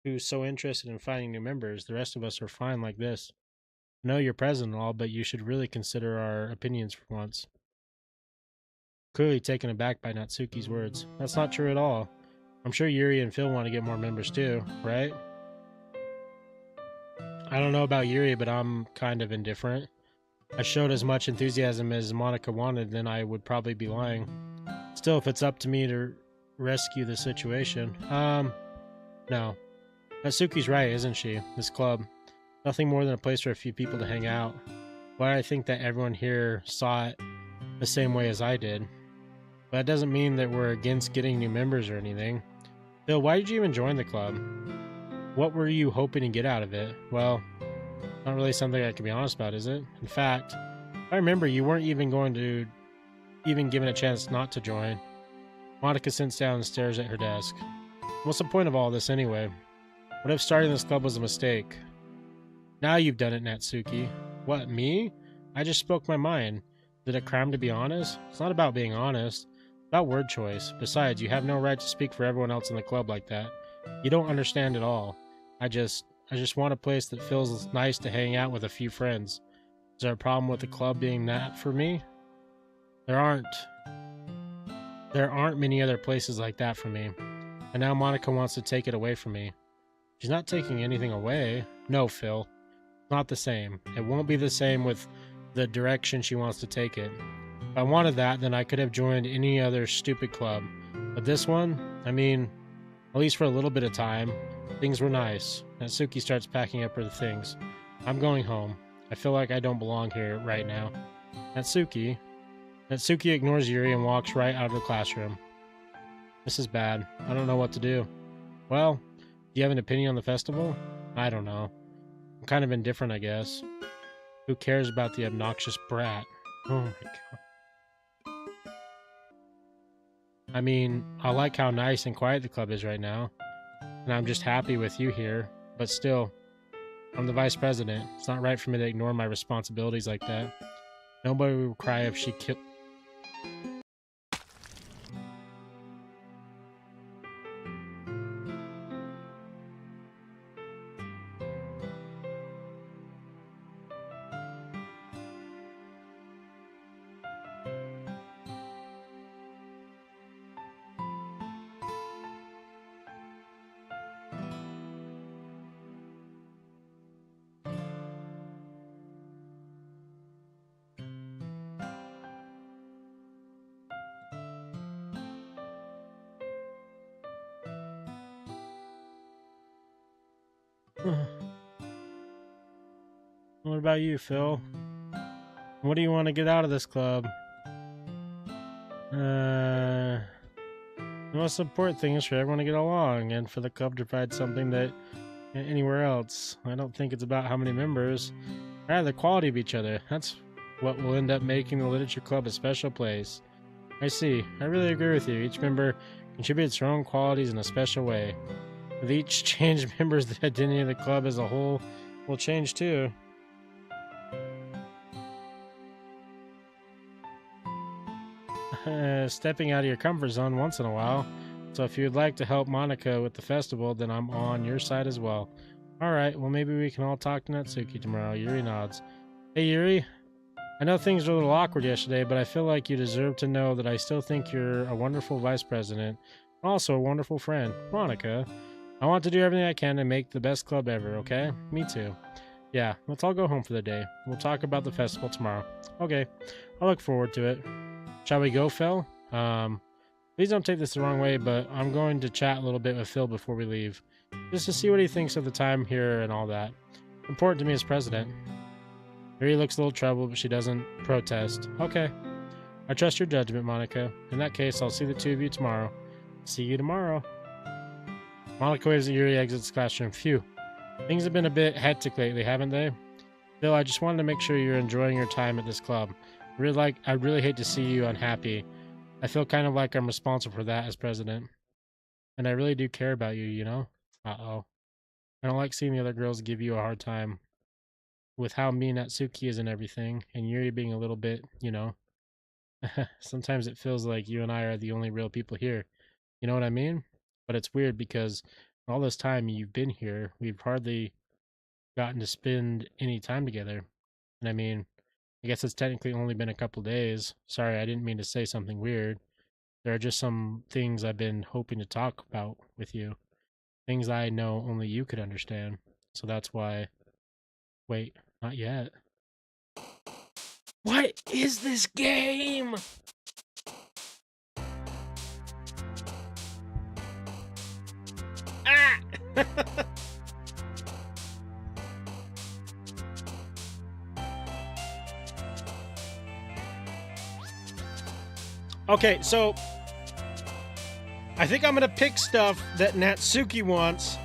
who's so interested in finding new members. The rest of us are fine like this. I know you're present and all, but you should really consider our opinions for once. Clearly taken aback by Natsuki's words. That's not true at all. I'm sure Yuri and Phil want to get more members too, right? I don't know about Yuri, but I'm kind of indifferent. I showed as much enthusiasm as Monica wanted, then I would probably be lying. Still, if it's up to me to rescue the situation. No. Natsuki's right, isn't she? This club. Nothing more than a place for a few people to hang out. But I think that everyone here saw it the same way as I did. But that doesn't mean that we're against getting new members or anything. Phil, why did you even join the club? What were you hoping to get out of it? Well, not really something I can be honest about, is it? In fact, I remember you weren't even given a chance not to join. Monica sits down and stares at her desk. What's the point of all this anyway? What if starting this club was a mistake? Now you've done it, Natsuki. What, me? I just spoke my mind. Is it a crime to be honest? It's not about being honest. It's about word choice. Besides, you have no right to speak for everyone else in the club like that. You don't understand at all. I just want a place that feels nice to hang out with a few friends. Is there a problem with the club being that for me? There aren't many other places like that for me. And now Monica wants to take it away from me. She's not taking anything away. No, Phil. Not the same. It won't be the same with the direction she wants to take it. If I wanted that, then I could have joined any other stupid club. But this one, I mean, at least for a little bit of time, things were nice. Natsuki starts packing up her things. I'm going home. I feel like I don't belong here right now. Natsuki ignores Yuri and walks right out of the classroom. This is bad. I don't know what to do. Well, do you have an opinion on the festival? I don't know. I'm kind of indifferent, I guess. Who cares about the obnoxious brat? Oh my god. I mean, I like how nice and quiet the club is right now. And I'm just happy with you here. But still, I'm the vice president. It's not right for me to ignore my responsibilities like that. Nobody will cry if she killed... What about you, Phil? What do you want to get out of this club? The most important thing is for everyone to get along and for the club to provide something that anywhere else. I don't think it's about how many members, rather the quality of each other. That's what will end up making the literature club a special place. I see. I really agree with you. Each member contributes their own qualities in a special way. With each change, members, the identity of the club as a whole will change too. Stepping out of your comfort zone once in a while. So if you'd like to help Monica with the festival, then I'm on your side as well. Alright, well maybe we can all talk to Natsuki tomorrow. Yuri nods. Hey Yuri, I know things were a little awkward yesterday, but I feel like you deserve to know that I still think you're a wonderful vice president. Also a wonderful friend. Monica, I want to do everything I can to make the best club ever, okay? Me too. Yeah, let's all go home for the day. We'll talk about the festival tomorrow. Okay, I look forward to it. Shall we go, Phil? Please don't take this the wrong way, but I'm going to chat a little bit with Phil before we leave, just to see what he thinks of the time here and all that. Important to me as president. Yuri looks a little troubled, but she doesn't protest. Okay. I trust your judgment, Monica. In that case, I'll see the two of you tomorrow. See you tomorrow. Monica waves at Yuri, exits the classroom. Phew. Things have been a bit hectic lately, haven't they? Phil, I just wanted to make sure you're enjoying your time at this club. I really hate to see you unhappy. I feel kind of like I'm responsible for that as president. And I really do care about you, you know? Uh-oh. I don't like seeing the other girls give you a hard time. With how mean Natsuki is and everything, and Yuri being a little bit, you know. Sometimes it feels like you and I are the only real people here. You know what I mean? But it's weird because all this time you've been here, we've hardly gotten to spend any time together. And I mean, I guess it's technically only been a couple days. Sorry, I didn't mean to say something weird. There are just some things I've been hoping to talk about with you. Things I know only you could understand. So that's why... Wait, not yet. What is this game? Ah! Okay, so I think I'm gonna pick stuff that Natsuki wants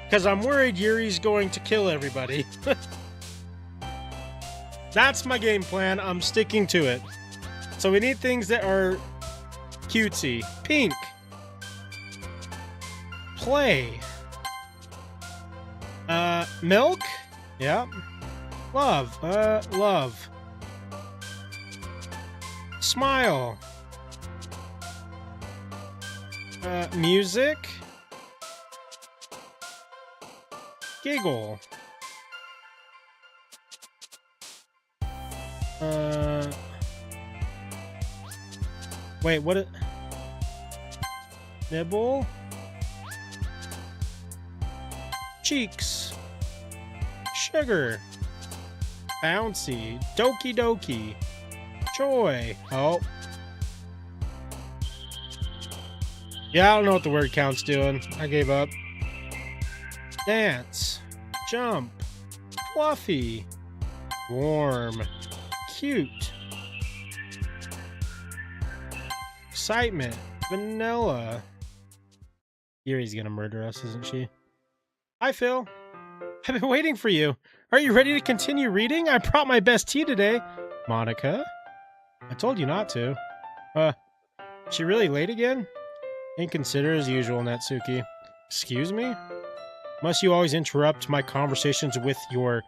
because I'm worried Yuri's going to kill everybody. That's my game plan. I'm sticking to it. So we need things that are cutesy. Pink. Play. Milk? Yep. Love. Love. Smile. Music. Giggle. Wait, what? Nibble? Cheeks. Sugar. Bouncy. Doki Doki. Joy. Oh. Yeah, I don't know what the word count's doing. I gave up. Dance. Jump. Fluffy. Warm. Cute. Excitement. Vanilla. Yuri's gonna murder us, isn't she? Hi, Phil. I've been waiting for you. Are you ready to continue reading? I brought my best tea today. Monica? I told you not to. She really late again? Inconsiderate as usual, Natsuki. Excuse me? Must you always interrupt my conversations with your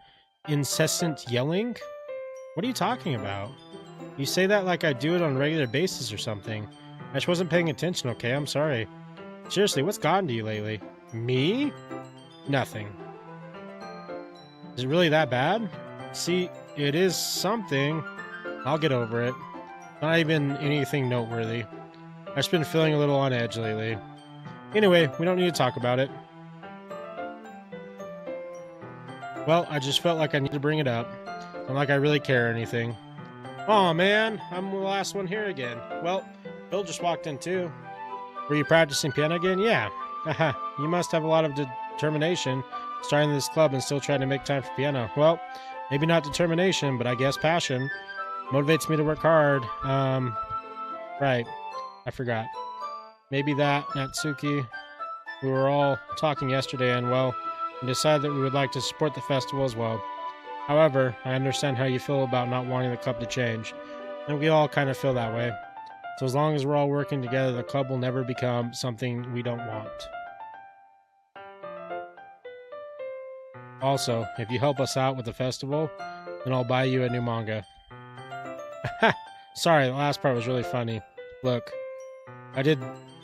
incessant yelling? What are you talking about? You say that like I do it on a regular basis or something. I just wasn't paying attention, okay? I'm sorry. Seriously, what's gotten to you lately? Me? Nothing. Is it really that bad? See, it is something. I'll get over it. Not even anything noteworthy. I've just been feeling a little on edge lately. Anyway, we don't need to talk about it. Well, I just felt like I need to bring it up. Not like I really care or anything. Aw, man, I'm the last one here again. Well, Bill just walked in too. Were you practicing piano again? Yeah. Haha, you must have a lot of determination starting this club and still trying to make time for piano. Well, maybe not determination, but I guess passion. Motivates me to work hard. Right. I forgot. Maybe that, Natsuki. We were all talking yesterday and, well, we decided that we would like to support the festival as well. However, I understand how you feel about not wanting the club to change, and we all kind of feel that way. So as long as we're all working together, the club will never become something we don't want. Also, if you help us out with the festival, then I'll buy you a new manga. Sorry, the last part was really funny. Look, I did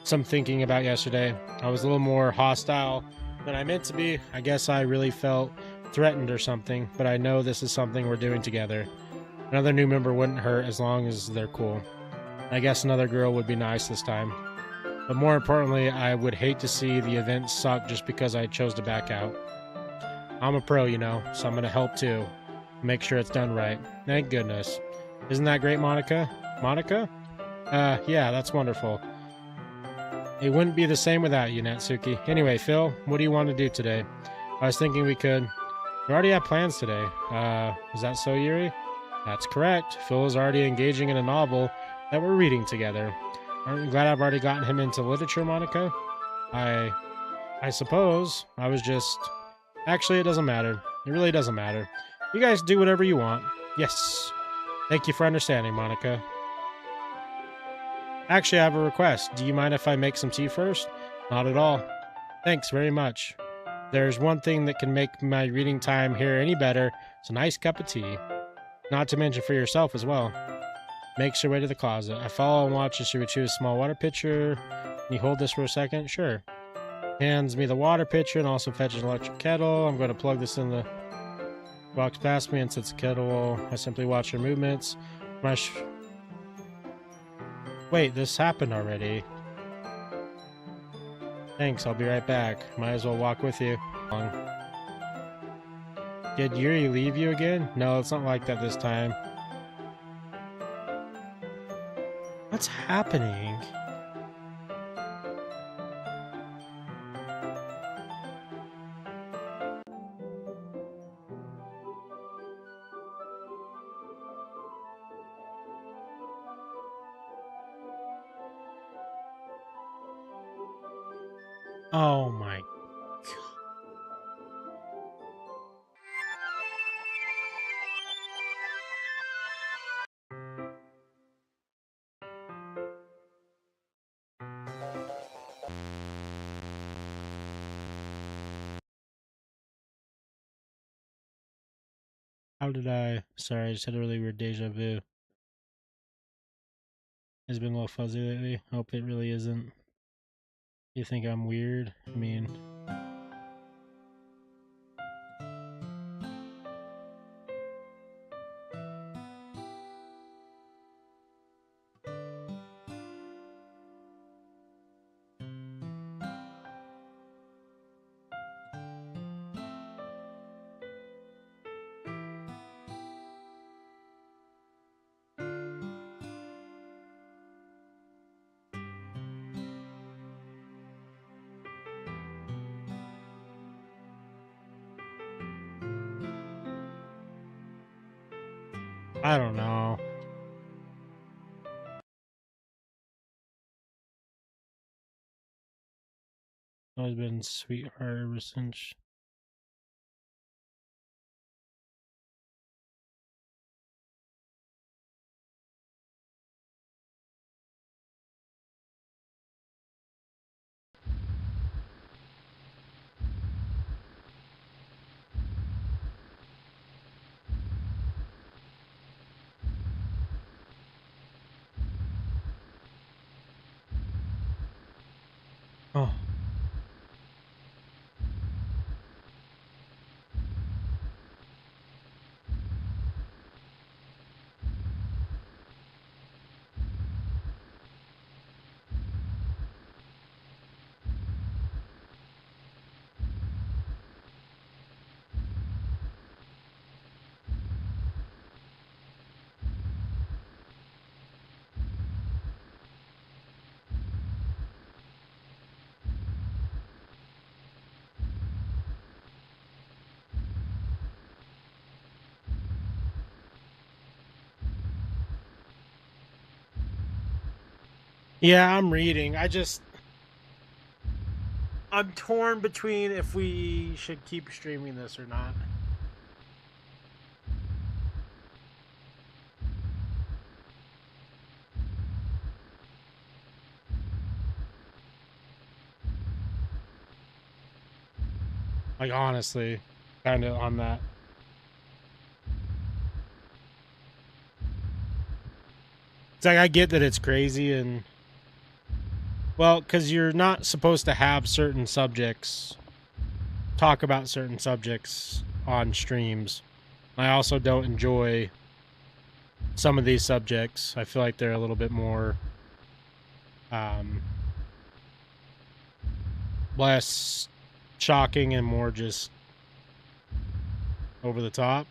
some thinking about yesterday. I was a little more hostile than I meant to be. I guess I really felt threatened or something, but I know this is something we're doing together. Another new member wouldn't hurt as long as they're cool. I guess another girl would be nice this time. But more importantly, I would hate to see the event suck just because I chose to back out. I'm a pro, you know, so I'm gonna help too. Make sure it's done right. Thank goodness. Isn't that great, Monica? Monica? Yeah, that's wonderful. It wouldn't be the same without you, Natsuki. Anyway, Phil, what do you want to do today? I was thinking we could... We already have plans today. Is that so, Yuri? That's correct. Phil is already engaging in a novel that we're reading together. Aren't you glad I've already gotten him into literature, Monica? I suppose. I was just... Actually, it doesn't matter. It really doesn't matter. You guys do whatever you want. Yes. Thank you for understanding, Monica. Actually, I have a request. Do you mind if I make some tea first? Not at all. Thanks very much. There's one thing that can make my reading time here any better. It's a nice cup of tea. Not to mention for yourself as well. Makes your way to the closet. I follow and watch as she retrieves a small water pitcher. Can you hold this for a second? Sure. Hands me the water pitcher and also fetches an electric kettle. I'm going to plug this in the... Walks past me and sits the kettle. I simply watch her movements. Wait, this happened already. Thanks, I'll be right back. Might as well walk with you. Did Yuri leave you again? No, it's not like that this time. What's happening? Oh my god. How did I... Sorry, I just had a really weird deja vu. It's been a little fuzzy lately. Hope it really isn't. You think I'm weird? I mean... I don't know. Always been sweetheart ever since. Oh. Yeah, I'm reading. I'm torn between if we should keep streaming this or not. Like, honestly, kind of on that. It's like, I get that it's crazy and... Well, because you're not supposed to have certain subjects, talk about certain subjects on streams. I also don't enjoy some of these subjects. I feel like they're a little bit more, less shocking and more just Over the top.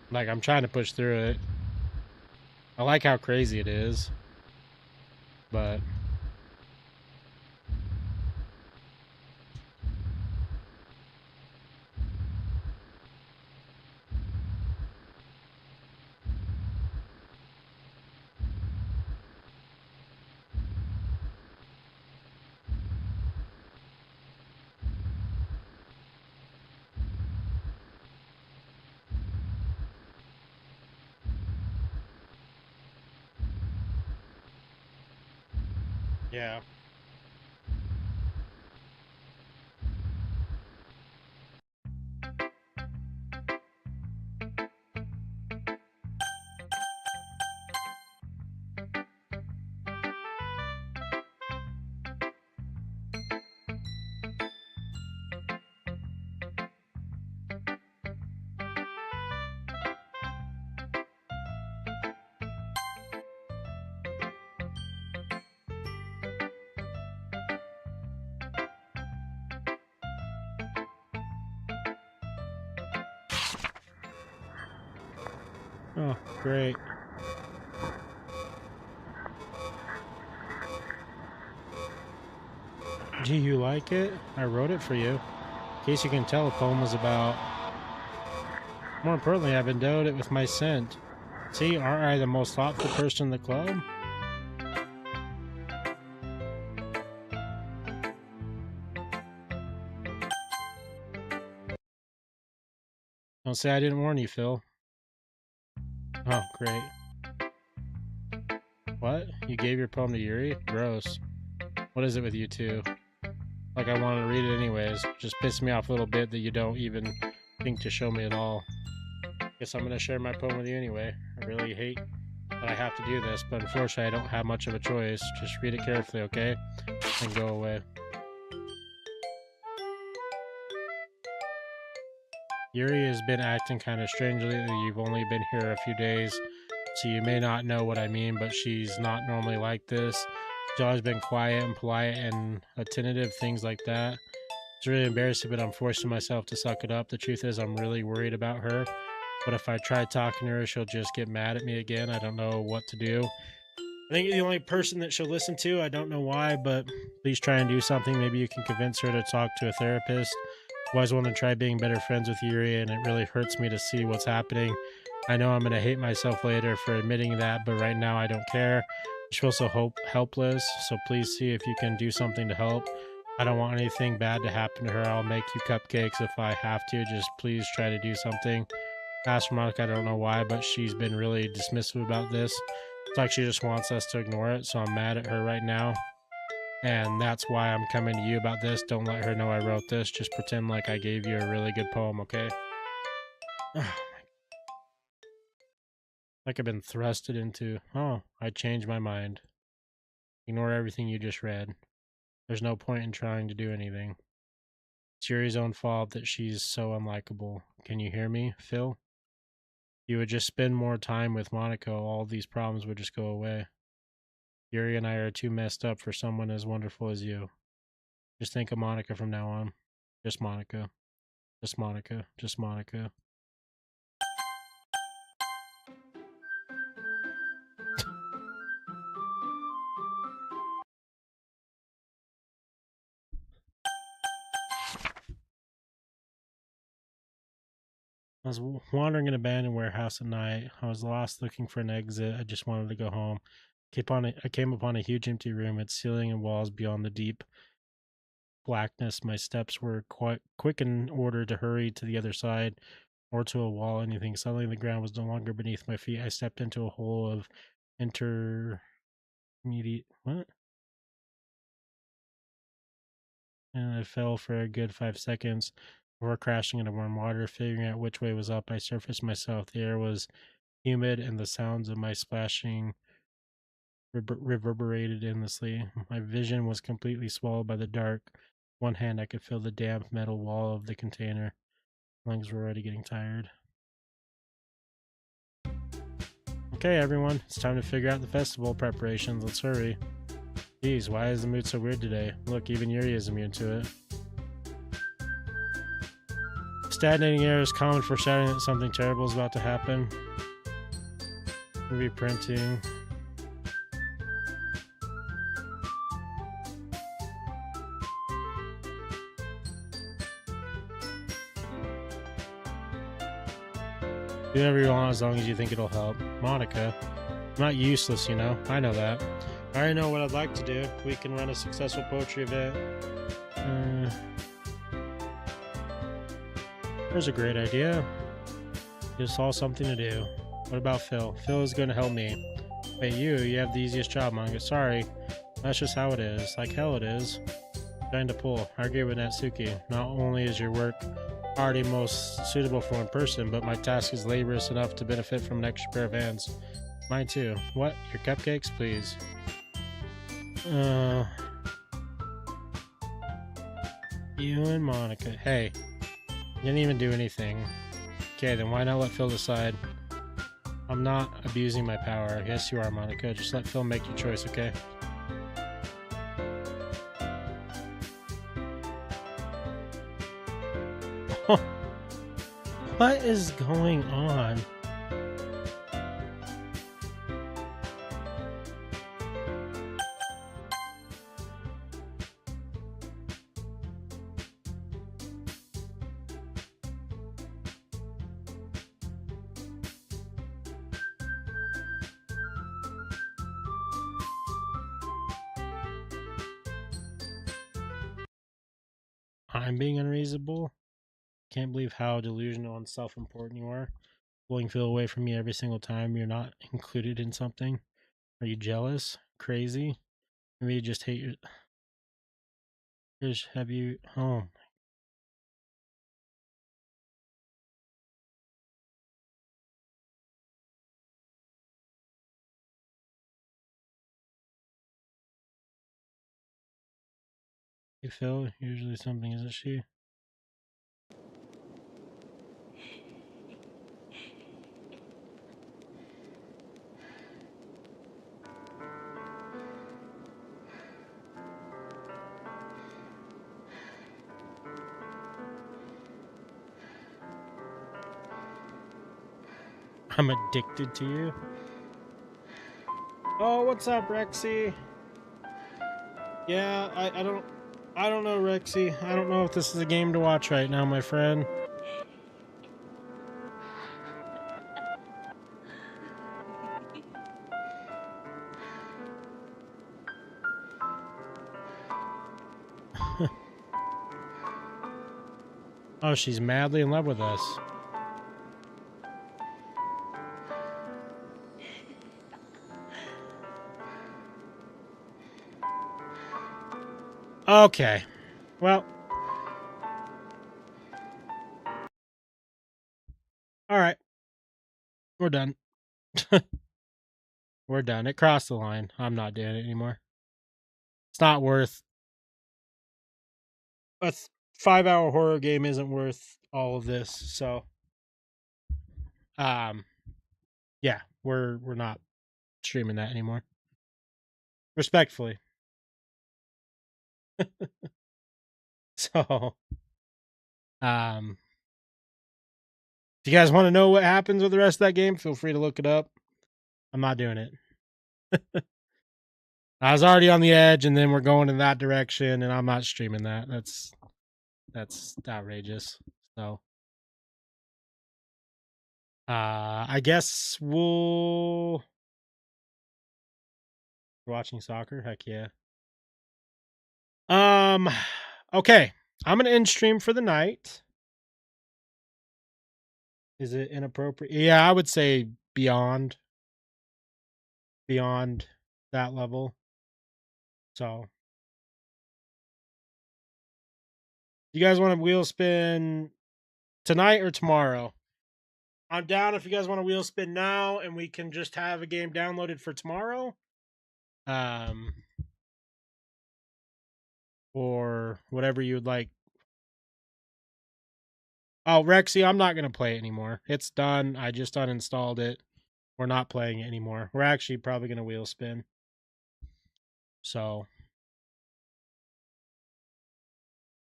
Like, I'm trying to push through it. I like how crazy it is. But... yeah. Oh, great. Do you like it? I wrote it for you. In case you can tell, the poem was about... More importantly, I've endowed it with my scent. See, aren't I the most thoughtful person in the club? Don't say I didn't warn you, Phil. Oh, great. What? You gave your poem to Yuri? Gross. What is it with you two? Like I wanted to read it anyways. Just pissed me off a little bit that you don't even think to show me at all. Guess I'm gonna share my poem with you anyway. I really hate that I have to do this, but unfortunately I don't have much of a choice. Just read it carefully, okay? And go away. Yuri has been acting kind of strangely lately. You've only been here a few days, so you may not know what I mean, but she's not normally like this. She's always been quiet and polite and attentive, things like that. It's really embarrassing, but I'm forcing myself to suck it up. The truth is, I'm really worried about her. But if I try talking to her, she'll just get mad at me again. I don't know what to do. I think you're the only person that she'll listen to. I don't know why, but please try and do something. Maybe you can convince her to talk to a therapist. I always want to try being better friends with Yuri, and it really hurts me to see what's happening. I know I'm going to hate myself later for admitting that, but right now I don't care. I feel so helpless, so please see if you can do something to help. I don't want anything bad to happen to her. I'll make you cupcakes if I have to. Just please try to do something. Ask Monica, I don't know why, but she's been really dismissive about this. It's like she just wants us to ignore it, so I'm mad at her right now. And that's why I'm coming to you about this. Don't let her know I wrote this. Just pretend like I gave you a really good poem, okay? Like I've been thrusted into... Oh, I changed my mind. Ignore everything you just read. There's no point in trying to do anything. It's Yuri's own fault that she's so unlikable. Can you hear me, Phil? You would just spend more time with Monica, all these problems would just go away. Yuri and I are too messed up for someone as wonderful as you. Just think of Monica from now on. Just Monica. Just Monica. Just Monica. I was wandering in an abandoned warehouse at night. I was lost looking for an exit. I just wanted to go home. I came upon a huge empty room, its ceiling and walls beyond the deep blackness. My steps were quite quick in order to hurry to the other side or to a wall, anything. Suddenly the ground was no longer beneath my feet. I stepped into a hole of intermediate... What? And I fell for a good 5 seconds before crashing into warm water. Figuring out which way was up, I surfaced myself. The air was humid, and the sounds of my splashing reverberated endlessly. My vision was completely swallowed by the dark. One hand, I could feel the damp metal wall of the container. My lungs were already getting tired. Okay, Okay, everyone, it's time to figure out the festival preparations. Let's hurry. Geez, why is the mood so weird today? Look, even Yuri is immune to it. Stagnating air is common foreshadowing that something terrible is about to happen. Movie printing. Do whatever you want as long as you think it'll help. Monica. I'm not useless, you know. I know that. I already know what I'd like to do. We can run a successful poetry event. There's a great idea. Gives all something to do. What about Phil? Phil is going to help me. Wait, you have the easiest job, Manga. Sorry. That's just how it is. Like hell it is. Trying to pull. I agree with Natsuki. Not only is your work already most suitable for one person, but my task is laborious enough to benefit from an extra pair of hands. Mine too. What? Your cupcakes, please. You and Monica. Hey, you didn't even do anything. Okay, then why not let Phil decide? I'm not abusing my power. Yes, you are, Monica. Just let Phil make your choice, okay? What is going on? I'm being unreasonable? Can't believe how delusional and self-important you are. Pulling Phil away from me every single time you're not included in something. Are you jealous? Crazy? Maybe you just hate your... Have you... Oh. Hey, Phil, usually something, isn't she? I'm addicted to you. Oh, what's up, Rexy? Yeah, I don't know, Rexy. I don't know if this is a game to watch right now, my friend. Oh, she's madly in love with us. Okay. Well. Alright. We're done. We're done. It crossed the line. I'm not doing it anymore. It's not worth... A 5-hour horror game isn't worth all of this, so... Yeah, we're not streaming that anymore. Respectfully. So... If you guys want to know what happens with the rest of that game, feel free to look it up. I'm not doing it. I was already on the edge, and then we're going in that direction, and I'm not streaming that. That's outrageous. So, I guess we're watching soccer. Heck yeah. Okay. I'm gonna end stream for the night. Is it inappropriate? Yeah, I would say beyond that level. So, you guys want to wheel spin tonight or tomorrow? I'm down if you guys want to wheel spin now, and we can just have a game downloaded for tomorrow. Or whatever you would like. Oh, Rexy, I'm not going to play it anymore. It's done. I just uninstalled it. We're not playing it anymore. We're actually probably going to wheel spin. So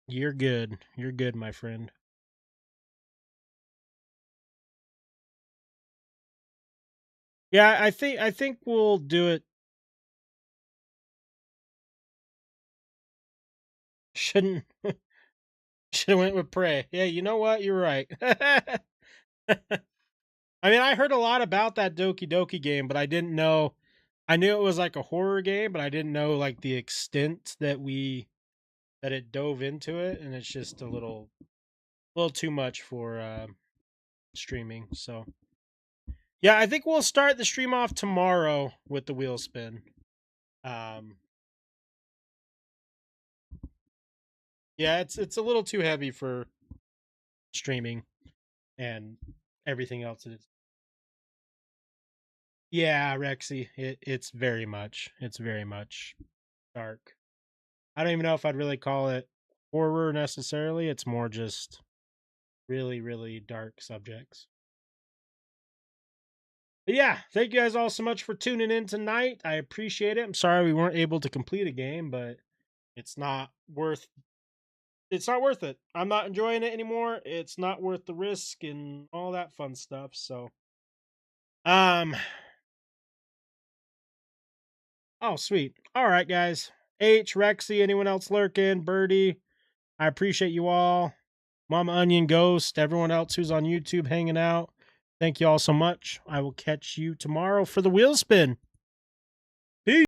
you're good. You're good, my friend. Yeah, I think we'll do it. Shouldn't should have went with Prey. Yeah, you know what? You're right. I mean, I heard a lot about that Doki Doki game, but I didn't know. I knew it was like a horror game, but I didn't know like the extent that it dove into it, and it's just a little too much for streaming. So yeah, I think we'll start the stream off tomorrow with the wheel spin. Um, yeah, it's a little too heavy for streaming and everything else. Yeah, Rexy, it's very much dark. I don't even know if I'd really call it horror necessarily. It's more just really, really dark subjects. But yeah, thank you guys all so much for tuning in tonight. I appreciate it. I'm sorry we weren't able to complete a game, but it's not worth it. I'm not enjoying it anymore. It's not worth the risk and all that fun stuff. So um oh sweet. All right, guys. H, Rexy, anyone else lurking, Birdie. I appreciate you all. Mama Onion Ghost, everyone else who's on YouTube hanging out. Thank you all so much. I will catch you tomorrow for the wheel spin.